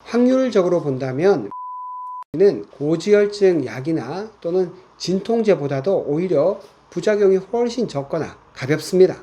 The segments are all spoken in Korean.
확률적으로 본다면 는 고지혈증 약이나 또는 진통제보다도 오히려 부작용이 훨씬 적거나 가볍습니다.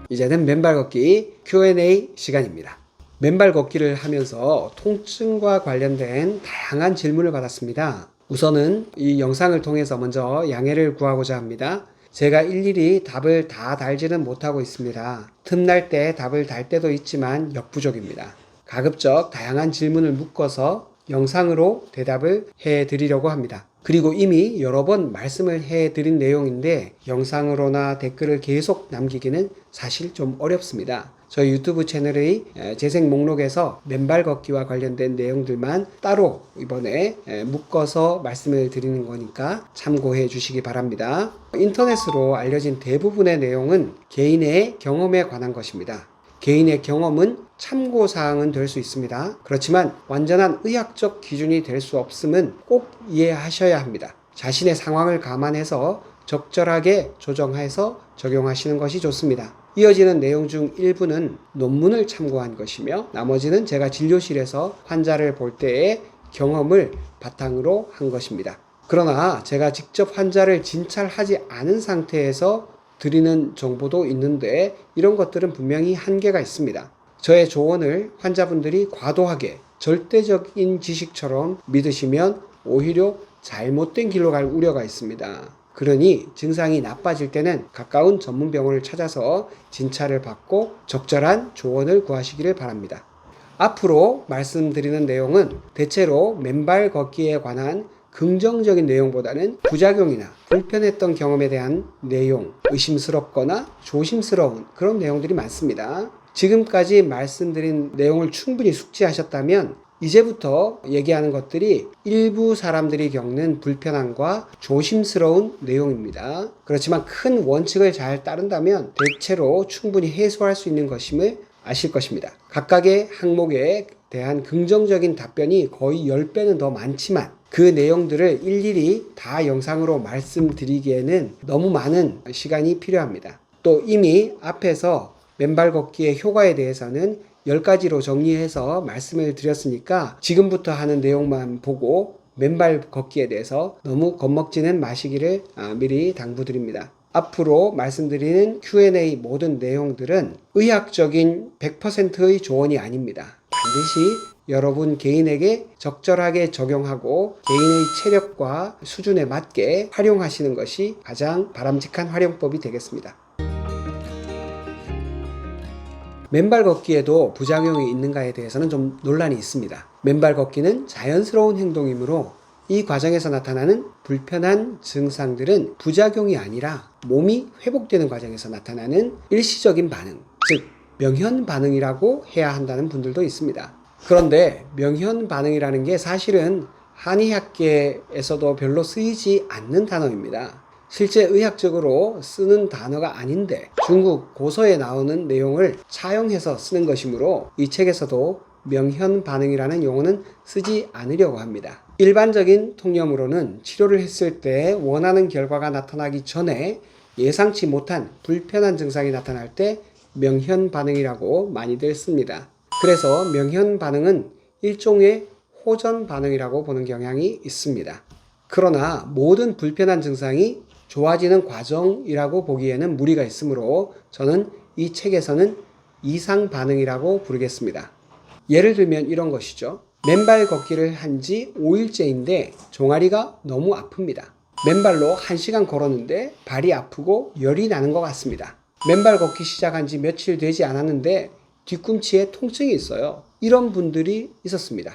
이제는 맨발 걷기 Q&A 시간입니다. 맨발 걷기를 하면서 통증과 관련된 다양한 질문을 받았습니다. 우선은 이 영상을 통해서 먼저 양해를 구하고자 합니다. 제가 일일이 답을 다 달지는 못하고 있습니다. 틈날 때 답을 달 때도 있지만 역부족입니다. 가급적 다양한 질문을 묶어서 영상으로 대답을 해드리려고 합니다. 그리고 이미 여러 번 말씀을 해드린 내용인데 영상으로나 댓글을 계속 남기기는 사실 좀 어렵습니다. 저희 유튜브 채널의 재생 목록에서 맨발 걷기와 관련된 내용들만 따로 이번에 묶어서 말씀을 드리는 거니까 참고해 주시기 바랍니다. 인터넷으로 알려진 대부분의 내용은 개인의 경험에 관한 것입니다. 개인의 경험은 참고사항은 될 수 있습니다. 그렇지만 완전한 의학적 기준이 될 수 없음은 꼭 이해하셔야 합니다. 자신의 상황을 감안해서 적절하게 조정해서 적용하시는 것이 좋습니다. 이어지는 내용 중 일부는 논문을 참고한 것이며 나머지는 제가 진료실에서 환자를 볼 때의 경험을 바탕으로 한 것입니다. 그러나 제가 직접 환자를 진찰하지 않은 상태에서 드리는 정보도 있는데 이런 것들은 분명히 한계가 있습니다. 저의 조언을 환자분들이 과도하게 절대적인 지식처럼 믿으시면 오히려 잘못된 길로 갈 우려가 있습니다. 그러니 증상이 나빠질 때는 가까운 전문병원을 찾아서 진찰을 받고 적절한 조언을 구하시기를 바랍니다. 앞으로 말씀드리는 내용은 대체로 맨발 걷기에 관한 긍정적인 내용보다는 부작용이나 불편했던 경험에 대한 내용, 의심스럽거나 조심스러운 그런 내용들이 많습니다. 지금까지 말씀드린 내용을 충분히 숙지하셨다면 이제부터 얘기하는 것들이 일부 사람들이 겪는 불편함과 조심스러운 내용입니다. 그렇지만 큰 원칙을 잘 따른다면 대체로 충분히 해소할 수 있는 것임을 아실 것입니다. 각각의 항목에 대한 긍정적인 답변이 거의 10배는 더 많지만 그 내용들을 일일이 다 영상으로 말씀드리기에는 너무 많은 시간이 필요합니다. 또 이미 앞에서 맨발 걷기의 효과에 대해서는 10가지로 정리해서 말씀을 드렸으니까 지금부터 하는 내용만 보고 맨발 걷기에 대해서 너무 겁먹지는 마시기를 미리 당부드립니다. 앞으로 말씀드리는 Q&A 모든 내용들은 의학적인 100%의 조언이 아닙니다. 반드시 여러분 개인에게 적절하게 적용하고 개인의 체력과 수준에 맞게 활용하시는 것이 가장 바람직한 활용법이 되겠습니다. 맨발 걷기에도 부작용이 있는가에 대해서는 좀 논란이 있습니다. 맨발 걷기는 자연스러운 행동이므로 이 과정에서 나타나는 불편한 증상들은 부작용이 아니라 몸이 회복되는 과정에서 나타나는 일시적인 반응, 즉 명현 반응이라고 해야 한다는 분들도 있습니다. 그런데 명현 반응이라는 게 사실은 한의학계에서도 별로 쓰이지 않는 단어입니다. 실제 의학적으로 쓰는 단어가 아닌데 중국 고서에 나오는 내용을 차용해서 쓰는 것이므로 이 책에서도 명현 반응이라는 용어는 쓰지 않으려고 합니다. 일반적인 통념으로는 치료를 했을 때 원하는 결과가 나타나기 전에 예상치 못한 불편한 증상이 나타날 때 명현 반응이라고 많이들 씁니다. 그래서 명현 반응은 일종의 호전 반응이라고 보는 경향이 있습니다. 그러나 모든 불편한 증상이 좋아지는 과정이라고 보기에는 무리가 있으므로 저는 이 책에서는 이상 반응이라고 부르겠습니다. 예를 들면 이런 것이죠. 맨발 걷기를 한 지 5일째인데 종아리가 너무 아픕니다. 맨발로 1시간 걸었는데 발이 아프고 열이 나는 것 같습니다. 맨발 걷기 시작한 지 며칠 되지 않았는데 뒤꿈치에 통증이 있어요. 이런 분들이 있었습니다.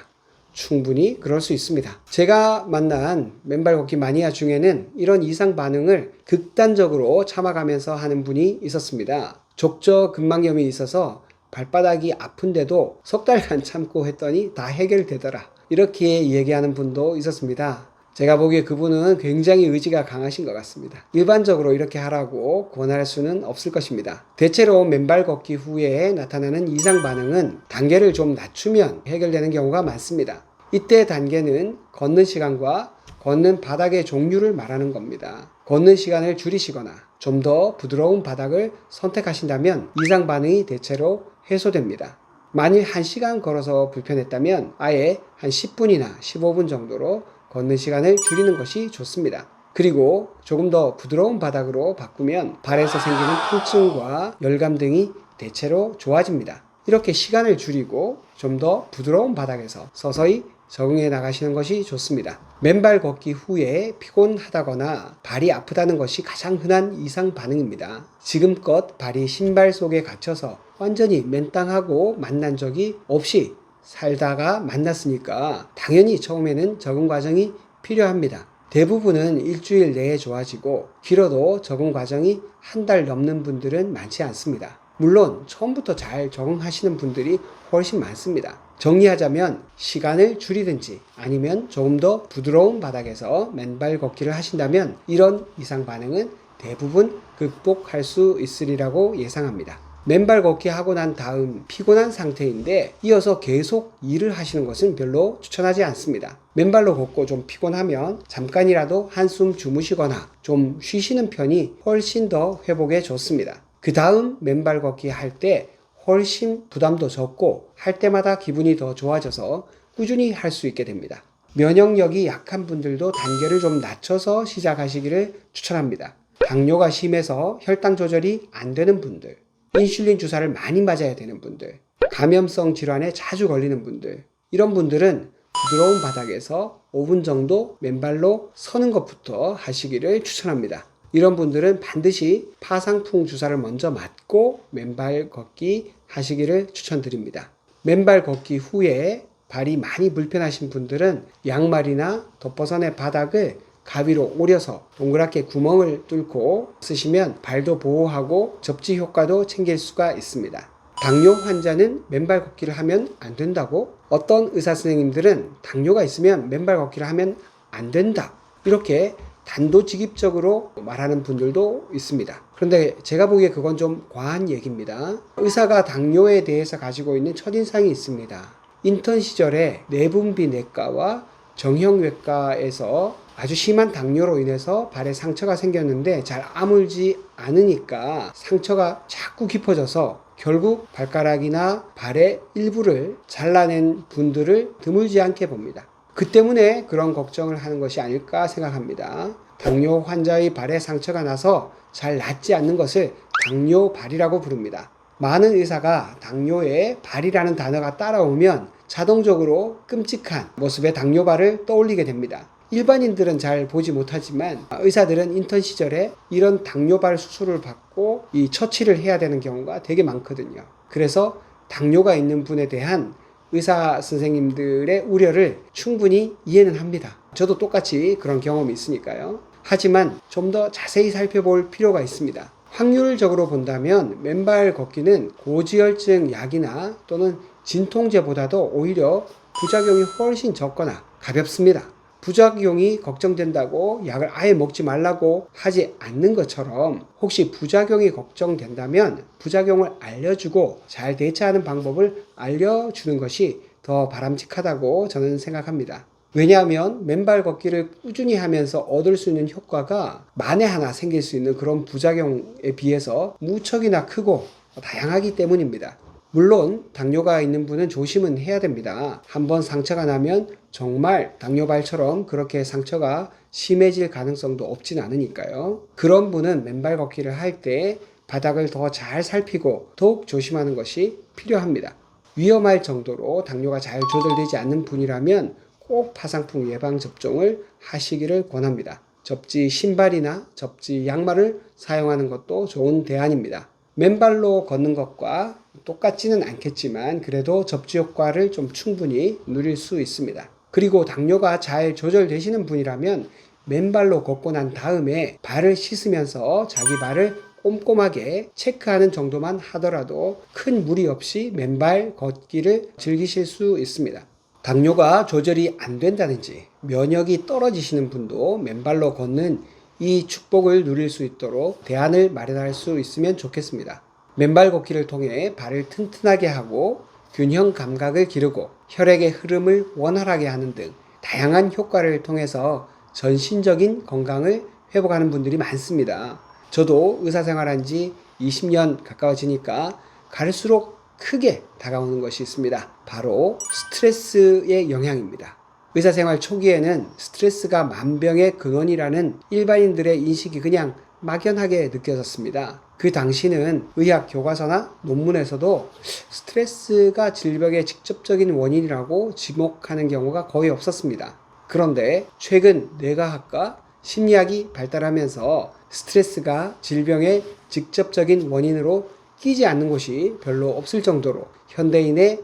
충분히 그럴 수 있습니다. 제가 만난 맨발 걷기 마니아 중에는 이런 이상 반응을 극단적으로 참아가면서 하는 분이 있었습니다. 족저근막염이 있어서 발바닥이 아픈데도 석 달간 참고 했더니 다 해결되더라. 이렇게 얘기하는 분도 있었습니다. 제가 보기에 그분은 굉장히 의지가 강하신 것 같습니다. 일반적으로 이렇게 하라고 권할 수는 없을 것입니다. 대체로 맨발 걷기 후에 나타나는 이상 반응은 단계를 좀 낮추면 해결되는 경우가 많습니다. 이때 단계는 걷는 시간과 걷는 바닥의 종류를 말하는 겁니다. 걷는 시간을 줄이시거나 좀 더 부드러운 바닥을 선택하신다면 이상 반응이 대체로 해소됩니다. 만일 1시간 걸어서 불편했다면 아예 한 10분이나 15분 정도로 걷는 시간을 줄이는 것이 좋습니다. 그리고 조금 더 부드러운 바닥으로 바꾸면 발에서 생기는 통증과 열감 등이 대체로 좋아집니다. 이렇게 시간을 줄이고 좀 더 부드러운 바닥에서 서서히 적응해 나가시는 것이 좋습니다. 맨발 걷기 후에 피곤하다거나 발이 아프다는 것이 가장 흔한 이상 반응입니다. 지금껏 발이 신발 속에 갇혀서 완전히 맨땅하고 만난 적이 없이 살다가 만났으니까 당연히 처음에는 적응 과정이 필요합니다. 대부분은 일주일 내에 좋아지고 길어도 적응 과정이 한 달 넘는 분들은 많지 않습니다. 물론 처음부터 잘 적응하시는 분들이 훨씬 많습니다. 정리하자면 시간을 줄이든지 아니면 조금 더 부드러운 바닥에서 맨발 걷기를 하신다면 이런 이상 반응은 대부분 극복할 수 있으리라고 예상합니다. 맨발 걷기 하고 난 다음 피곤한 상태인데 이어서 계속 일을 하시는 것은 별로 추천하지 않습니다. 맨발로 걷고 좀 피곤하면 잠깐이라도 한숨 주무시거나 좀 쉬시는 편이 훨씬 더 회복에 좋습니다. 그 다음 맨발 걷기 할 때 훨씬 부담도 적고 할 때마다 기분이 더 좋아져서 꾸준히 할 수 있게 됩니다. 면역력이 약한 분들도 단계를 좀 낮춰서 시작하시기를 추천합니다. 당뇨가 심해서 혈당 조절이 안 되는 분들, 인슐린 주사를 많이 맞아야 되는 분들, 감염성 질환에 자주 걸리는 분들, 이런 분들은 부드러운 바닥에서 5분 정도 맨발로 서는 것부터 하시기를 추천합니다. 이런 분들은 반드시 파상풍 주사를 먼저 맞고 맨발 걷기 하시기를 추천드립니다. 맨발 걷기 후에 발이 많이 불편하신 분들은 양말이나 덮어선의 바닥을 가위로 오려서 동그랗게 구멍을 뚫고 쓰시면 발도 보호하고 접지 효과도 챙길 수가 있습니다. 당뇨 환자는 맨발 걷기를 하면 안 된다고? 어떤 의사 선생님들은 당뇨가 있으면 맨발 걷기를 하면 안 된다, 이렇게 단도직입적으로 말하는 분들도 있습니다. 그런데 제가 보기에 그건 좀 과한 얘기입니다. 의사가 당뇨에 대해서 가지고 있는 첫인상이 있습니다. 인턴 시절에 내분비 내과와 정형외과에서 아주 심한 당뇨로 인해서 발에 상처가 생겼는데 잘 아물지 않으니까 상처가 자꾸 깊어져서 결국 발가락이나 발의 일부를 잘라낸 분들을 드물지 않게 봅니다. 그 때문에 그런 걱정을 하는 것이 아닐까 생각합니다. 당뇨 환자의 발에 상처가 나서 잘 낫지 않는 것을 당뇨발이라고 부릅니다. 많은 의사가 당뇨에 발이라는 단어가 따라오면 자동적으로 끔찍한 모습의 당뇨발을 떠올리게 됩니다. 일반인들은 잘 보지 못하지만 의사들은 인턴 시절에 이런 당뇨발 수술을 받고 이 처치를 해야 되는 경우가 되게 많거든요. 그래서 당뇨가 있는 분에 대한 의사 선생님들의 우려를 충분히 이해는 합니다. 저도 똑같이 그런 경험이 있으니까요. 하지만 좀 더 자세히 살펴볼 필요가 있습니다. 확률적으로 본다면 맨발 걷기는 고지혈증 약이나 또는 진통제보다도 오히려 부작용이 훨씬 적거나 가볍습니다. 부작용이 걱정된다고 약을 아예 먹지 말라고 하지 않는 것처럼 혹시 부작용이 걱정된다면 부작용을 알려주고 잘 대처하는 방법을 알려주는 것이 더 바람직하다고 저는 생각합니다. 왜냐하면 맨발 걷기를 꾸준히 하면서 얻을 수 있는 효과가 만에 하나 생길 수 있는 그런 부작용에 비해서 무척이나 크고 다양하기 때문입니다. 물론 당뇨가 있는 분은 조심은 해야 됩니다. 한번 상처가 나면 정말 당뇨발처럼 그렇게 상처가 심해질 가능성도 없진 않으니까요. 그런 분은 맨발 걷기를 할 때 바닥을 더 잘 살피고 더욱 조심하는 것이 필요합니다. 위험할 정도로 당뇨가 잘 조절되지 않는 분이라면 꼭 파상풍 예방 접종을 하시기를 권합니다. 접지 신발이나 접지 양말을 사용하는 것도 좋은 대안입니다. 맨발로 걷는 것과 똑같지는 않겠지만 그래도 접지 효과를 좀 충분히 누릴 수 있습니다. 그리고 당뇨가 잘 조절되시는 분이라면 맨발로 걷고 난 다음에 발을 씻으면서 자기 발을 꼼꼼하게 체크하는 정도만 하더라도 큰 무리 없이 맨발 걷기를 즐기실 수 있습니다. 당뇨가 조절이 안 된다든지 면역이 떨어지시는 분도 맨발로 걷는 이 축복을 누릴 수 있도록 대안을 마련할 수 있으면 좋겠습니다. 맨발 걷기를 통해 발을 튼튼하게 하고 균형 감각을 기르고 혈액의 흐름을 원활하게 하는 등 다양한 효과를 통해서 전신적인 건강을 회복하는 분들이 많습니다. 저도 의사 생활한 지 20년 가까워지니까 갈수록 크게 다가오는 것이 있습니다. 바로 스트레스의 영향입니다. 의사 생활 초기에는 스트레스가 만병의 근원이라는 일반인들의 인식이 그냥 막연하게 느껴졌습니다. 그 당시는 의학 교과서나 논문에서도 스트레스가 질병의 직접적인 원인이라고 지목하는 경우가 거의 없었습니다. 그런데 최근 뇌과학과 심리학이 발달하면서 스트레스가 질병의 직접적인 원인으로 끼지 않는 곳이 별로 없을 정도로 현대인의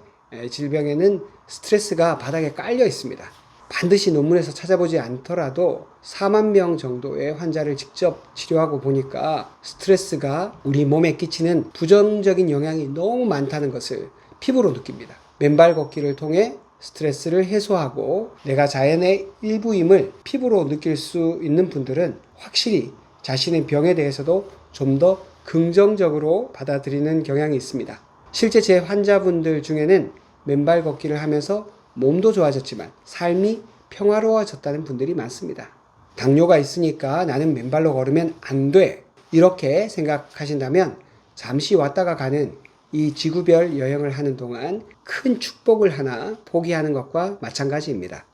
질병에는 스트레스가 바닥에 깔려 있습니다. 반드시 논문에서 찾아보지 않더라도 4만 명 정도의 환자를 직접 치료하고 보니까 스트레스가 우리 몸에 끼치는 부정적인 영향이 너무 많다는 것을 피부로 느낍니다. 맨발 걷기를 통해 스트레스를 해소하고 내가 자연의 일부임을 피부로 느낄 수 있는 분들은 확실히 자신의 병에 대해서도 좀 더 긍정적으로 받아들이는 경향이 있습니다. 실제 제 환자분들 중에는 맨발 걷기를 하면서 몸도 좋아졌지만 삶이 평화로워졌다는 분들이 많습니다. 당뇨가 있으니까 나는 맨발로 걸으면 안 돼. 이렇게 생각하신다면 잠시 왔다가 가는 이 지구별 여행을 하는 동안 큰 축복을 하나 포기하는 것과 마찬가지입니다.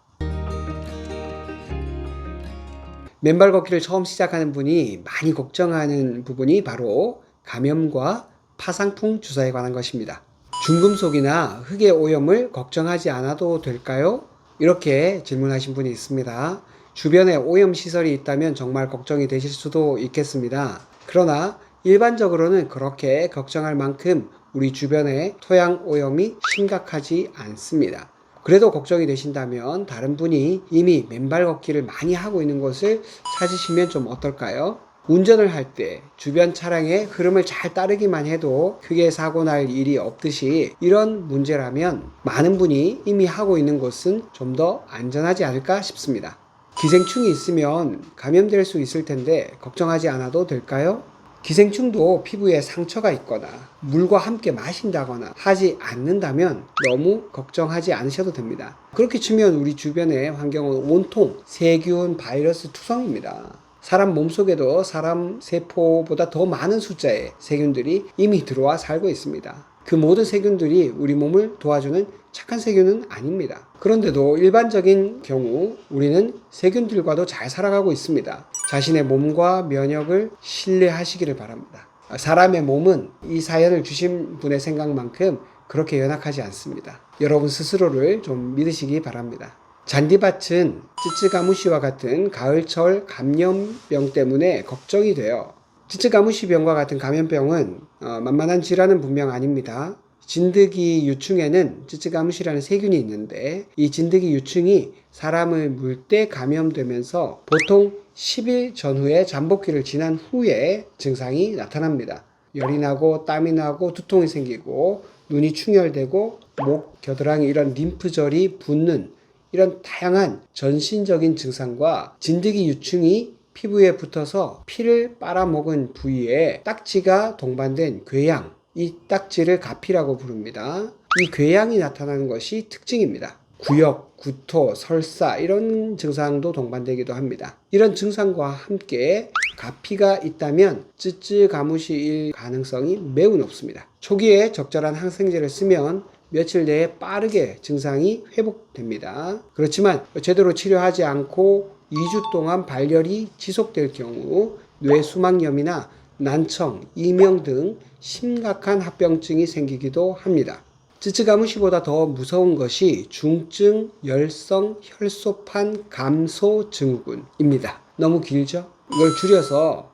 맨발 걷기를 처음 시작하는 분이 많이 걱정하는 부분이 바로 감염과 파상풍 주사에 관한 것입니다. 중금속이나 흙의 오염을 걱정하지 않아도 될까요? 이렇게 질문하신 분이 있습니다. 주변에 오염시설이 있다면 정말 걱정이 되실 수도 있겠습니다. 그러나 일반적으로는 그렇게 걱정할 만큼 우리 주변의 토양 오염이 심각하지 않습니다. 그래도 걱정이 되신다면 다른 분이 이미 맨발 걷기를 많이 하고 있는 곳을 찾으시면 좀 어떨까요? 운전을 할 때 주변 차량의 흐름을 잘 따르기만 해도 크게 사고 날 일이 없듯이 이런 문제라면 많은 분이 이미 하고 있는 곳은 좀 더 안전하지 않을까 싶습니다. 기생충이 있으면 감염될 수 있을 텐데 걱정하지 않아도 될까요? 기생충도 피부에 상처가 있거나 물과 함께 마신다거나 하지 않는다면 너무 걱정하지 않으셔도 됩니다. 그렇게 치면 우리 주변의 환경은 온통 세균, 바이러스 투성입니다. 사람 몸속에도 사람 세포보다 더 많은 숫자의 세균들이 이미 들어와 살고 있습니다. 그 모든 세균들이 우리 몸을 도와주는 착한 세균은 아닙니다. 그런데도 일반적인 경우 우리는 세균들과도 잘 살아가고 있습니다. 자신의 몸과 면역을 신뢰하시기를 바랍니다. 사람의 몸은 이 사연을 주신 분의 생각만큼 그렇게 연약하지 않습니다. 여러분 스스로를 좀 믿으시기 바랍니다. 잔디밭은 쯔쯔가무시와 같은 가을철 감염병 때문에 걱정이 돼요. 쯔쯔가무시병과 같은 감염병은 만만한 질환은 분명 아닙니다. 진드기 유충에는 쯔쯔가무시라는 세균이 있는데 이 진드기 유충이 사람을 물 때 감염되면서 보통 10일 전후에 잠복기를 지난 후에 증상이 나타납니다. 열이 나고 땀이 나고 두통이 생기고 눈이 충혈되고 목, 겨드랑이 이런 림프절이 붓는 이런 다양한 전신적인 증상과 진드기 유충이 피부에 붙어서 피를 빨아먹은 부위에 딱지가 동반된 궤양, 이 딱지를 가피라고 부릅니다. 이 궤양이 나타나는 것이 특징입니다. 구역, 구토, 설사 이런 증상도 동반되기도 합니다. 이런 증상과 함께 가피가 있다면 쯔쯔가무시일 가능성이 매우 높습니다. 초기에 적절한 항생제를 쓰면 며칠 내에 빠르게 증상이 회복됩니다. 그렇지만 제대로 치료하지 않고 2주 동안 발열이 지속될 경우 뇌수막염이나 난청, 이명 등 심각한 합병증이 생기기도 합니다. 쯔쯔가무시보다 더 무서운 것이 중증 열성 혈소판 감소 증후군입니다. 너무 길죠? 이걸 줄여서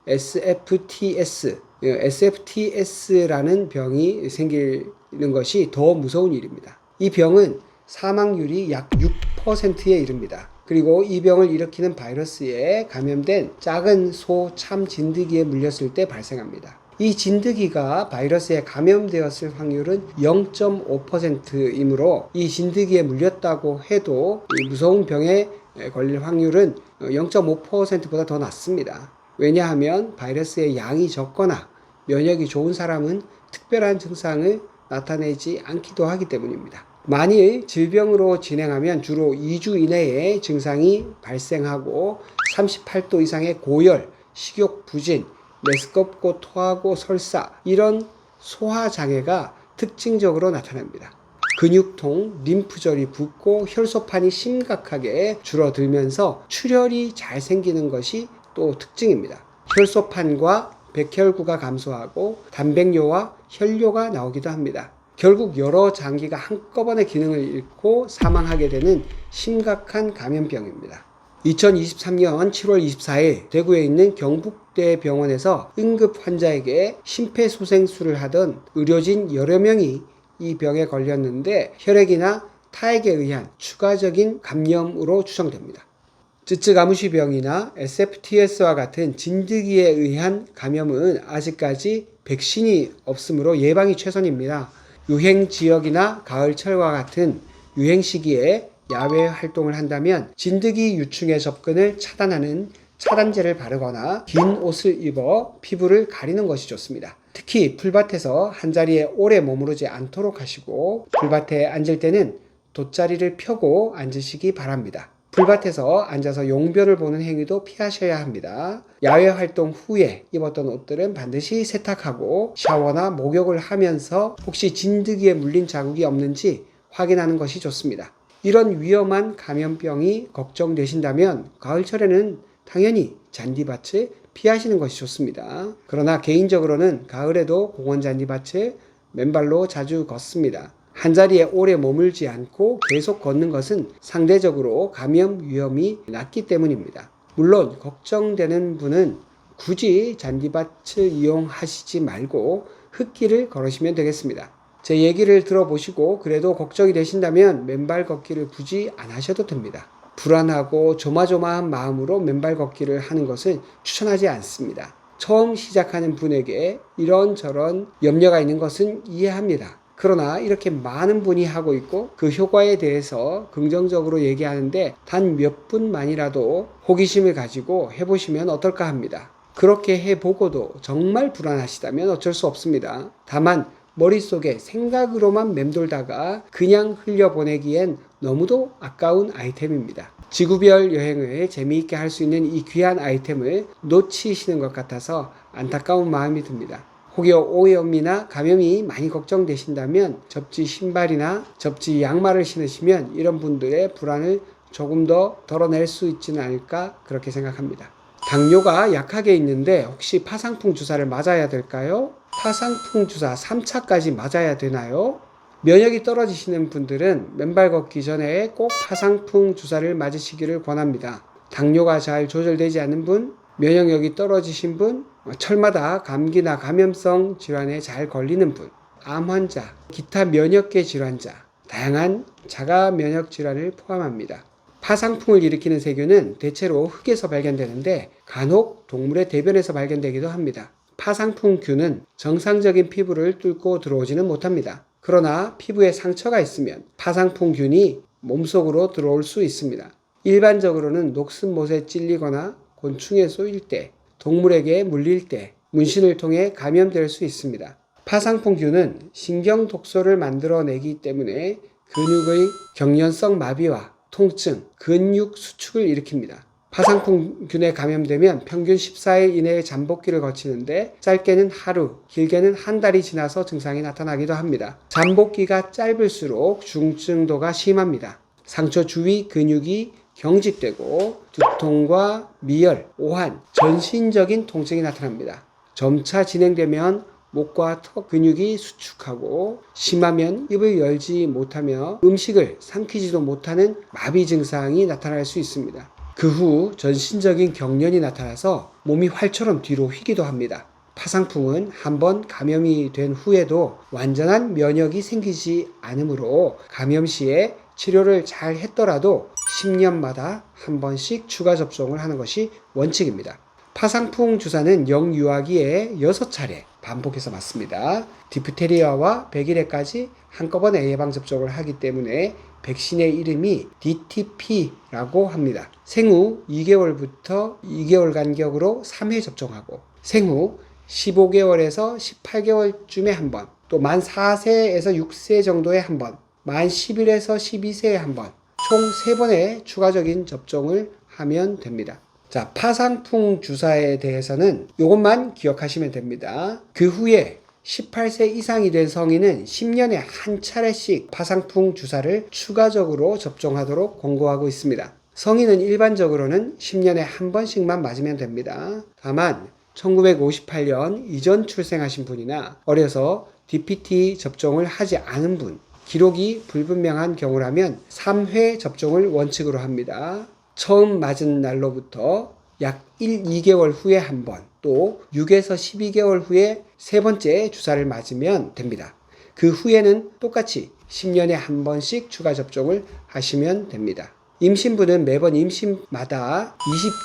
SFTS라는 병이 생기는 것이 더 무서운 일입니다. 이 병은 사망률이 약 6%에 이릅니다. 그리고 이 병을 일으키는 바이러스에 감염된 작은 소, 참 진드기에 물렸을 때 발생합니다. 이 진드기가 바이러스에 감염되었을 확률은 0.5%이므로 이 진드기에 물렸다고 해도 이 무서운 병에 걸릴 확률은 0.5%보다 더 낮습니다. 왜냐하면 바이러스의 양이 적거나 면역이 좋은 사람은 특별한 증상을 나타내지 않기도 하기 때문입니다. 만일 질병으로 진행하면 주로 2주 이내에 증상이 발생하고 38도 이상의 고열, 식욕 부진, 메스껍고 토하고 설사 이런 소화장애가 특징적으로 나타납니다. 근육통, 림프절이 붓고 혈소판이 심각하게 줄어들면서 출혈이 잘 생기는 것이 또 특징입니다. 혈소판과 백혈구가 감소하고 단백뇨와 혈뇨가 나오기도 합니다. 결국 여러 장기가 한꺼번에 기능을 잃고 사망하게 되는 심각한 감염병입니다. 2023년 7월 24일 대구에 있는 경북대병원에서 응급 환자에게 심폐소생술을 하던 의료진 여러 명이 이 병에 걸렸는데 혈액이나 타액에 의한 추가적인 감염으로 추정됩니다. 쯔쯔가무시병이나 SFTS와 같은 진드기에 의한 감염은 아직까지 백신이 없으므로 예방이 최선입니다. 유행 지역이나 가을철과 같은 유행 시기에 야외 활동을 한다면 진드기 유충의 접근을 차단하는 차단제를 바르거나 긴 옷을 입어 피부를 가리는 것이 좋습니다. 특히 풀밭에서 한자리에 오래 머무르지 않도록 하시고 풀밭에 앉을 때는 돗자리를 펴고 앉으시기 바랍니다. 풀밭에서 앉아서 용변을 보는 행위도 피하셔야 합니다. 야외 활동 후에 입었던 옷들은 반드시 세탁하고 샤워나 목욕을 하면서 혹시 진드기에 물린 자국이 없는지 확인하는 것이 좋습니다. 이런 위험한 감염병이 걱정되신다면 가을철에는 당연히 잔디밭을 피하시는 것이 좋습니다. 그러나 개인적으로는 가을에도 공원 잔디밭을 맨발로 자주 걷습니다. 한자리에 오래 머물지 않고 계속 걷는 것은 상대적으로 감염 위험이 낮기 때문입니다. 물론 걱정되는 분은 굳이 잔디밭을 이용하시지 말고 흙길을 걸으시면 되겠습니다. 제 얘기를 들어보시고 그래도 걱정이 되신다면 맨발 걷기를 굳이 안 하셔도 됩니다. 불안하고 조마조마한 마음으로 맨발 걷기를 하는 것을 추천하지 않습니다. 처음 시작하는 분에게 이런저런 염려가 있는 것은 이해합니다. 그러나 이렇게 많은 분이 하고 있고 그 효과에 대해서 긍정적으로 얘기하는데 단 몇 분만이라도 호기심을 가지고 해보시면 어떨까 합니다. 그렇게 해보고도 정말 불안하시다면 어쩔 수 없습니다. 다만 머릿속에 생각으로만 맴돌다가 그냥 흘려보내기엔 너무도 아까운 아이템입니다. 지구별 여행을 재미있게 할 수 있는 이 귀한 아이템을 놓치시는 것 같아서 안타까운 마음이 듭니다. 혹여 오염이나 감염이 많이 걱정되신다면 접지 신발이나 접지 양말을 신으시면 이런 분들의 불안을 조금 더 덜어낼 수 있지는 않을까 그렇게 생각합니다. 당뇨가 약하게 있는데 혹시 파상풍 주사를 맞아야 될까요? 파상풍 주사 3차까지 맞아야 되나요? 면역이 떨어지시는 분들은 맨발 걷기 전에 꼭 파상풍 주사를 맞으시기를 권합니다. 당뇨가 잘 조절되지 않는 분, 면역력이 떨어지신 분, 철마다 감기나 감염성 질환에 잘 걸리는 분, 암 환자, 기타 면역계 질환자, 다양한 자가 면역 질환을 포함합니다. 파상풍을 일으키는 세균은 대체로 흙에서 발견되는데 간혹 동물의 대변에서 발견되기도 합니다. 파상풍균은 정상적인 피부를 뚫고 들어오지는 못합니다. 그러나 피부에 상처가 있으면 파상풍균이 몸속으로 들어올 수 있습니다. 일반적으로는 녹슨못에 찔리거나 곤충에 쏘일 때, 동물에게 물릴 때 문신을 통해 감염될 수 있습니다. 파상풍균은 신경독소를 만들어내기 때문에 근육의 경련성 마비와 통증, 근육 수축을 일으킵니다. 파상풍균에 감염되면 평균 14일 이내에 잠복기를 거치는데 짧게는 하루, 길게는 한 달이 지나서 증상이 나타나기도 합니다. 잠복기가 짧을수록 중증도가 심합니다. 상처 주위 근육이 경직되고 두통과 미열, 오한, 전신적인 통증이 나타납니다. 점차 진행되면 목과 턱 근육이 수축하고 심하면 입을 열지 못하며 음식을 삼키지도 못하는 마비 증상이 나타날 수 있습니다. 그 후 전신적인 경련이 나타나서 몸이 활처럼 뒤로 휘기도 합니다. 파상풍은 한번 감염이 된 후에도 완전한 면역이 생기지 않으므로 감염 시에 치료를 잘 했더라도 10년마다 한 번씩 추가 접종을 하는 것이 원칙입니다. 파상풍 주사는 영유아기에 6차례 반복해서 맞습니다. 디프테리아와 백일해까지 한꺼번에 예방접종을 하기 때문에 백신의 이름이 DTP라고 합니다. 생후 2개월부터 2개월 간격으로 3회 접종하고 생후 15개월에서 18개월쯤에 한 번, 또 만 4세에서 6세 정도에 한 번, 만 11에서 12세에 한 번, 총 3번의 추가적인 접종을 하면 됩니다. 자, 파상풍 주사에 대해서는 이것만 기억하시면 됩니다. 그 후에 18세 이상이 된 성인은 10년에 한 차례씩 파상풍 주사를 추가적으로 접종하도록 권고하고 있습니다. 성인은 일반적으로는 10년에 한 번씩만 맞으면 됩니다. 다만 1958년 이전 출생하신 분이나 어려서 DPT 접종을 하지 않은 분, 기록이 불분명한 경우라면 3회 접종을 원칙으로 합니다. 처음 맞은 날로부터 약 2개월 후에 한 번, 또 6에서 12개월 후에 세 번째 주사를 맞으면 됩니다. 그 후에는 똑같이 10년에 한 번씩 추가 접종을 하시면 됩니다. 임신부는 매번 임신마다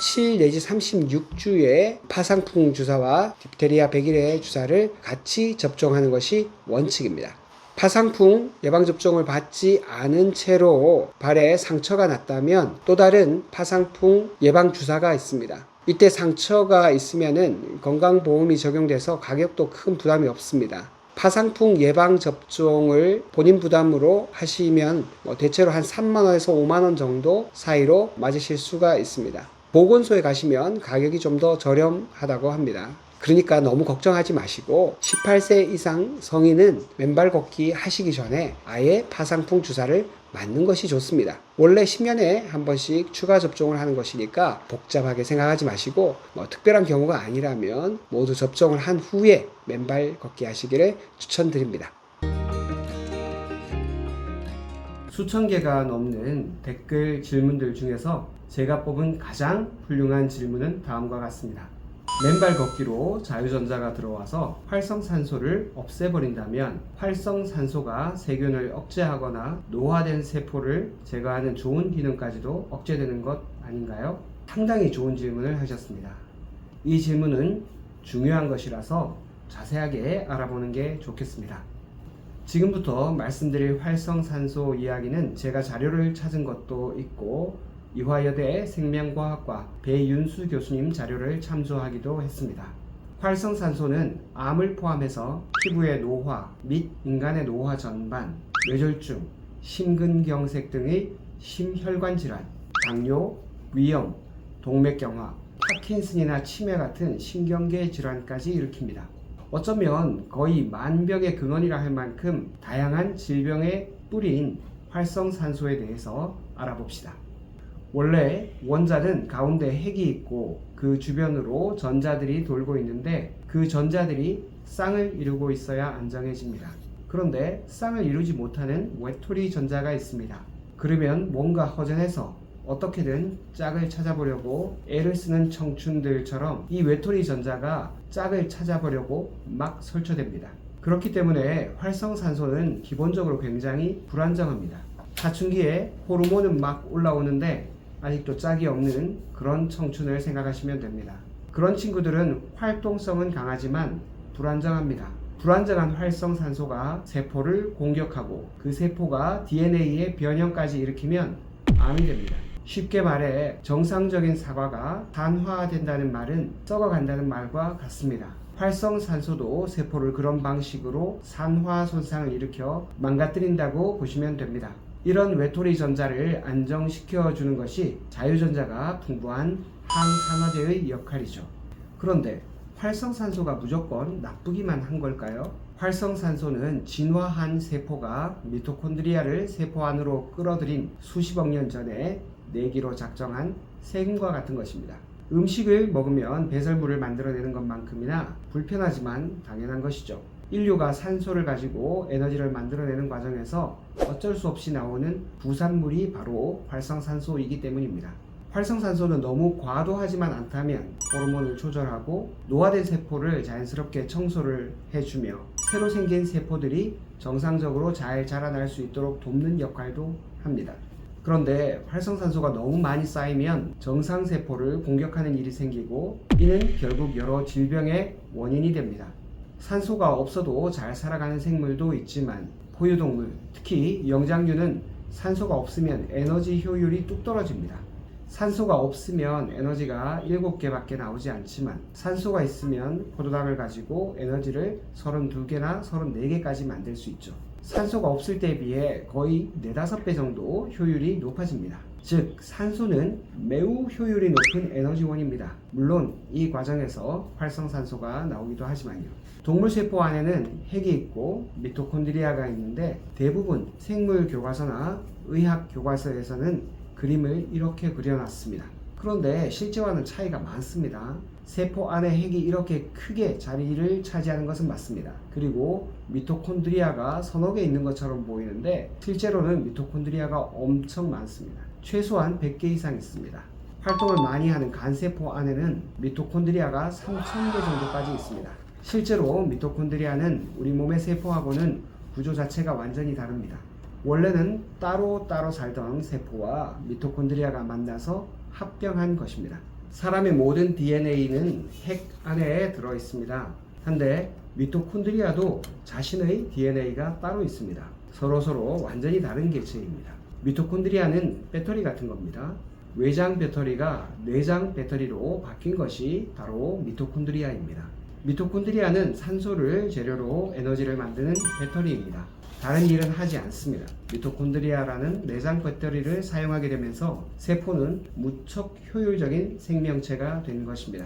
27 내지 36주에 파상풍 주사와 딥테리아 백일의 주사를 같이 접종하는 것이 원칙입니다. 파상풍 예방접종을 받지 않은 채로 발에 상처가 났다면 또 다른 파상풍 예방주사가 있습니다. 이때 상처가 있으면 건강보험이 적용돼서 가격도 큰 부담이 없습니다. 파상풍 예방접종을 본인 부담으로 하시면 대체로 한 3만원에서 5만원 정도 사이로 맞으실 수가 있습니다. 보건소에 가시면 가격이 좀 더 저렴하다고 합니다. 그러니까 너무 걱정하지 마시고 18세 이상 성인은 맨발 걷기 하시기 전에 아예 파상풍 주사를 맞는 것이 좋습니다. 원래 10년에 한 번씩 추가 접종을 하는 것이니까 복잡하게 생각하지 마시고 특별한 경우가 아니라면 모두 접종을 한 후에 맨발 걷기 하시기를 추천드립니다. 수천 개가 넘는 댓글 질문들 중에서 제가 뽑은 가장 훌륭한 질문은 다음과 같습니다. 맨발 걷기로 자유전자가 들어와서 활성산소를 없애버린다면 활성산소가 세균을 억제하거나 노화된 세포를 제거하는 좋은 기능까지도 억제되는 것 아닌가요? 상당히 좋은 질문을 하셨습니다. 이 질문은 중요한 것이라서 자세하게 알아보는 게 좋겠습니다. 지금부터 말씀드릴 활성산소 이야기는 제가 자료를 찾은 것도 있고 이화여대 생명과학과 배윤수 교수님 자료를 참조하기도 했습니다. 활성산소는 암을 포함해서 피부의 노화 및 인간의 노화 전반, 뇌졸중, 심근경색 등의 심혈관 질환, 당뇨, 위염, 동맥경화, 파킨슨이나 치매 같은 신경계 질환까지 일으킵니다. 어쩌면 거의 만병의 근원이라 할 만큼 다양한 질병의 뿌리인 활성산소에 대해서 알아봅시다. 원래 원자는 가운데 핵이 있고 그 주변으로 전자들이 돌고 있는데 그 전자들이 쌍을 이루고 있어야 안정해집니다. 그런데 쌍을 이루지 못하는 외톨이 전자가 있습니다. 그러면 뭔가 허전해서 어떻게든 짝을 찾아보려고 애를 쓰는 청춘들처럼 이 외톨이 전자가 짝을 찾아보려고 막 설쳐댑니다. 그렇기 때문에 활성산소는 기본적으로 굉장히 불안정합니다. 사춘기에 호르몬은 막 올라오는데 아직도 짝이 없는 그런 청춘을 생각하시면 됩니다. 그런 친구들은 활동성은 강하지만 불안정합니다. 불안정한 활성산소가 세포를 공격하고 그 세포가 DNA의 변형까지 일으키면 암이 됩니다. 쉽게 말해 정상적인 사과가 산화된다는 말은 썩어간다는 말과 같습니다. 활성산소도 세포를 그런 방식으로 산화 손상을 일으켜 망가뜨린다고 보시면 됩니다. 이런 외톨이 전자를 안정시켜 주는 것이 자유전자가 풍부한 항산화제의 역할이죠. 그런데 활성산소가 무조건 나쁘기만 한 걸까요? 활성산소는 진화한 세포가 미토콘드리아를 세포 안으로 끌어들인 수십억 년 전에 내기로 작정한 세균과 같은 것입니다. 음식을 먹으면 배설물을 만들어내는 것만큼이나 불편하지만 당연한 것이죠. 인류가 산소를 가지고 에너지를 만들어내는 과정에서 어쩔 수 없이 나오는 부산물이 바로 활성산소이기 때문입니다. 활성산소는 너무 과도하지만 않다면 호르몬을 조절하고 노화된 세포를 자연스럽게 청소를 해주며 새로 생긴 세포들이 정상적으로 잘 자라날 수 있도록 돕는 역할도 합니다. 그런데 활성산소가 너무 많이 쌓이면 정상세포를 공격하는 일이 생기고 이는 결국 여러 질병의 원인이 됩니다. 산소가 없어도 잘 살아가는 생물도 있지만 포유동물, 특히 영장류는 산소가 없으면 에너지 효율이 뚝 떨어집니다. 산소가 없으면 에너지가 7개밖에 나오지 않지만 산소가 있으면 포도당을 가지고 에너지를 32개나 34개까지 만들 수 있죠. 산소가 없을 때에 비해 거의 4-5배 정도 효율이 높아집니다. 즉 산소는 매우 효율이 높은 에너지원입니다. 물론 이 과정에서 활성산소가 나오기도 하지만요. 동물세포 안에는 핵이 있고 미토콘드리아가 있는데 대부분 생물 교과서나 의학 교과서에서는 그림을 이렇게 그려놨습니다. 그런데 실제와는 차이가 많습니다. 세포 안에 핵이 이렇게 크게 자리를 차지하는 것은 맞습니다. 그리고 미토콘드리아가 서너 개 있는 것처럼 보이는데 실제로는 미토콘드리아가 엄청 많습니다. 최소한 100개 이상 있습니다. 활동을 많이 하는 간세포 안에는 미토콘드리아가 3000개 정도까지 있습니다. 실제로 미토콘드리아는 우리 몸의 세포하고는 구조 자체가 완전히 다릅니다. 원래는 따로 살던 세포와 미토콘드리아가 만나서 합병한 것입니다. 사람의 모든 DNA는 핵 안에 들어 있습니다. 한데 미토콘드리아도 자신의 DNA가 따로 있습니다. 서로 완전히 다른 개체입니다. 미토콘드리아는 배터리 같은 겁니다. 외장 배터리가 내장 배터리로 바뀐 것이 바로 미토콘드리아입니다. 미토콘드리아는 산소를 재료로 에너지를 만드는 배터리입니다. 다른 일은 하지 않습니다. 미토콘드리아라는 내장 배터리를 사용하게 되면서 세포는 무척 효율적인 생명체가 된 것입니다.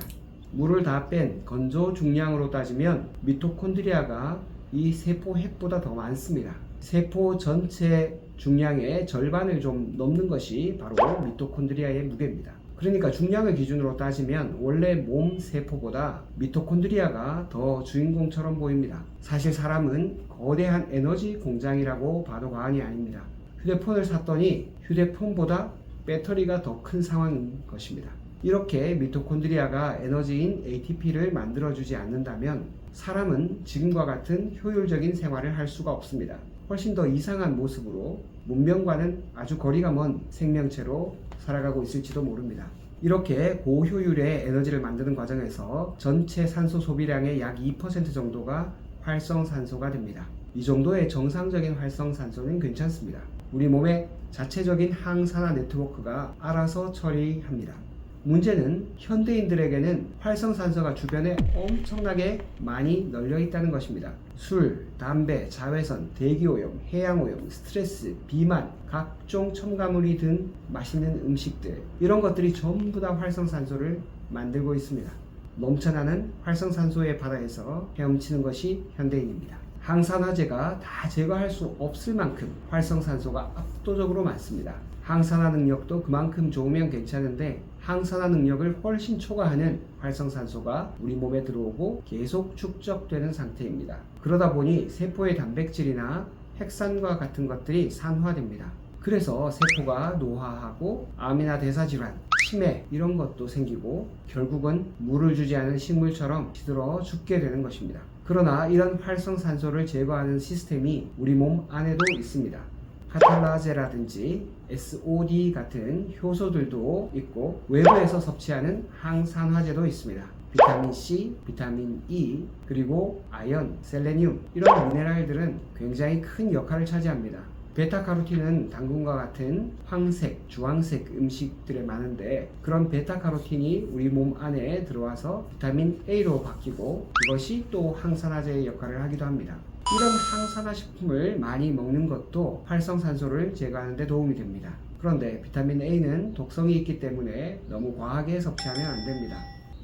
물을 다 뺀 건조 중량으로 따지면 미토콘드리아가 이 세포 핵보다 더 많습니다. 세포 전체 중량의 절반을 좀 넘는 것이 바로 미토콘드리아의 무게입니다. 그러니까 중량을 기준으로 따지면 원래 몸 세포보다 미토콘드리아가 더 주인공처럼 보입니다. 사실 사람은 거대한 에너지 공장이라고 봐도 과언이 아닙니다. 휴대폰을 샀더니 휴대폰보다 배터리가 더 큰 상황인 것입니다. 이렇게 미토콘드리아가 에너지인 ATP를 만들어주지 않는다면 사람은 지금과 같은 효율적인 생활을 할 수가 없습니다. 훨씬 더 이상한 모습으로 문명과는 아주 거리가 먼 생명체로 살아가고 있을지도 모릅니다. 이렇게 고효율의 에너지를 만드는 과정에서 전체 산소 소비량의 약 2% 정도가 활성산소가 됩니다. 이 정도의 정상적인 활성산소는 괜찮습니다. 우리 몸의 자체적인 항산화 네트워크가 알아서 처리합니다. 문제는 현대인들에게는 활성산소가 주변에 엄청나게 많이 널려 있다는 것입니다. 술, 담배, 자외선, 대기오염, 해양오염, 스트레스, 비만, 각종 첨가물이 든 맛있는 음식들, 이런 것들이 전부 다 활성산소를 만들고 있습니다. 넘쳐나는 활성산소의 바다에서 헤엄치는 것이 현대인입니다. 항산화제가 다 제거할 수 없을 만큼 활성산소가 압도적으로 많습니다. 항산화 능력도 그만큼 좋으면 괜찮은데 항산화 능력을 훨씬 초과하는 활성산소가 우리 몸에 들어오고 계속 축적되는 상태입니다. 그러다 보니 세포의 단백질이나 핵산과 같은 것들이 산화됩니다. 그래서 세포가 노화하고 암이나 대사질환, 치매 이런 것도 생기고 결국은 물을 주지 않은 식물처럼 시들어 죽게 되는 것입니다. 그러나 이런 활성산소를 제거하는 시스템이 우리 몸 안에도 있습니다. 카탈라제라든지 SOD 같은 효소들도 있고 외부에서 섭취하는 항산화제도 있습니다. 비타민 C, 비타민 E, 그리고 아연, 셀레늄 이런 미네랄들은 굉장히 큰 역할을 차지합니다. 베타카로틴은 당근과 같은 황색, 주황색 음식들에 많은데 그런 베타카로틴이 우리 몸 안에 들어와서 비타민 A로 바뀌고 그것이 또 항산화제의 역할을 하기도 합니다. 이런 항산화 식품을 많이 먹는 것도 활성산소를 제거하는 데 도움이 됩니다. 그런데 비타민 A는 독성이 있기 때문에 너무 과하게 섭취하면 안 됩니다.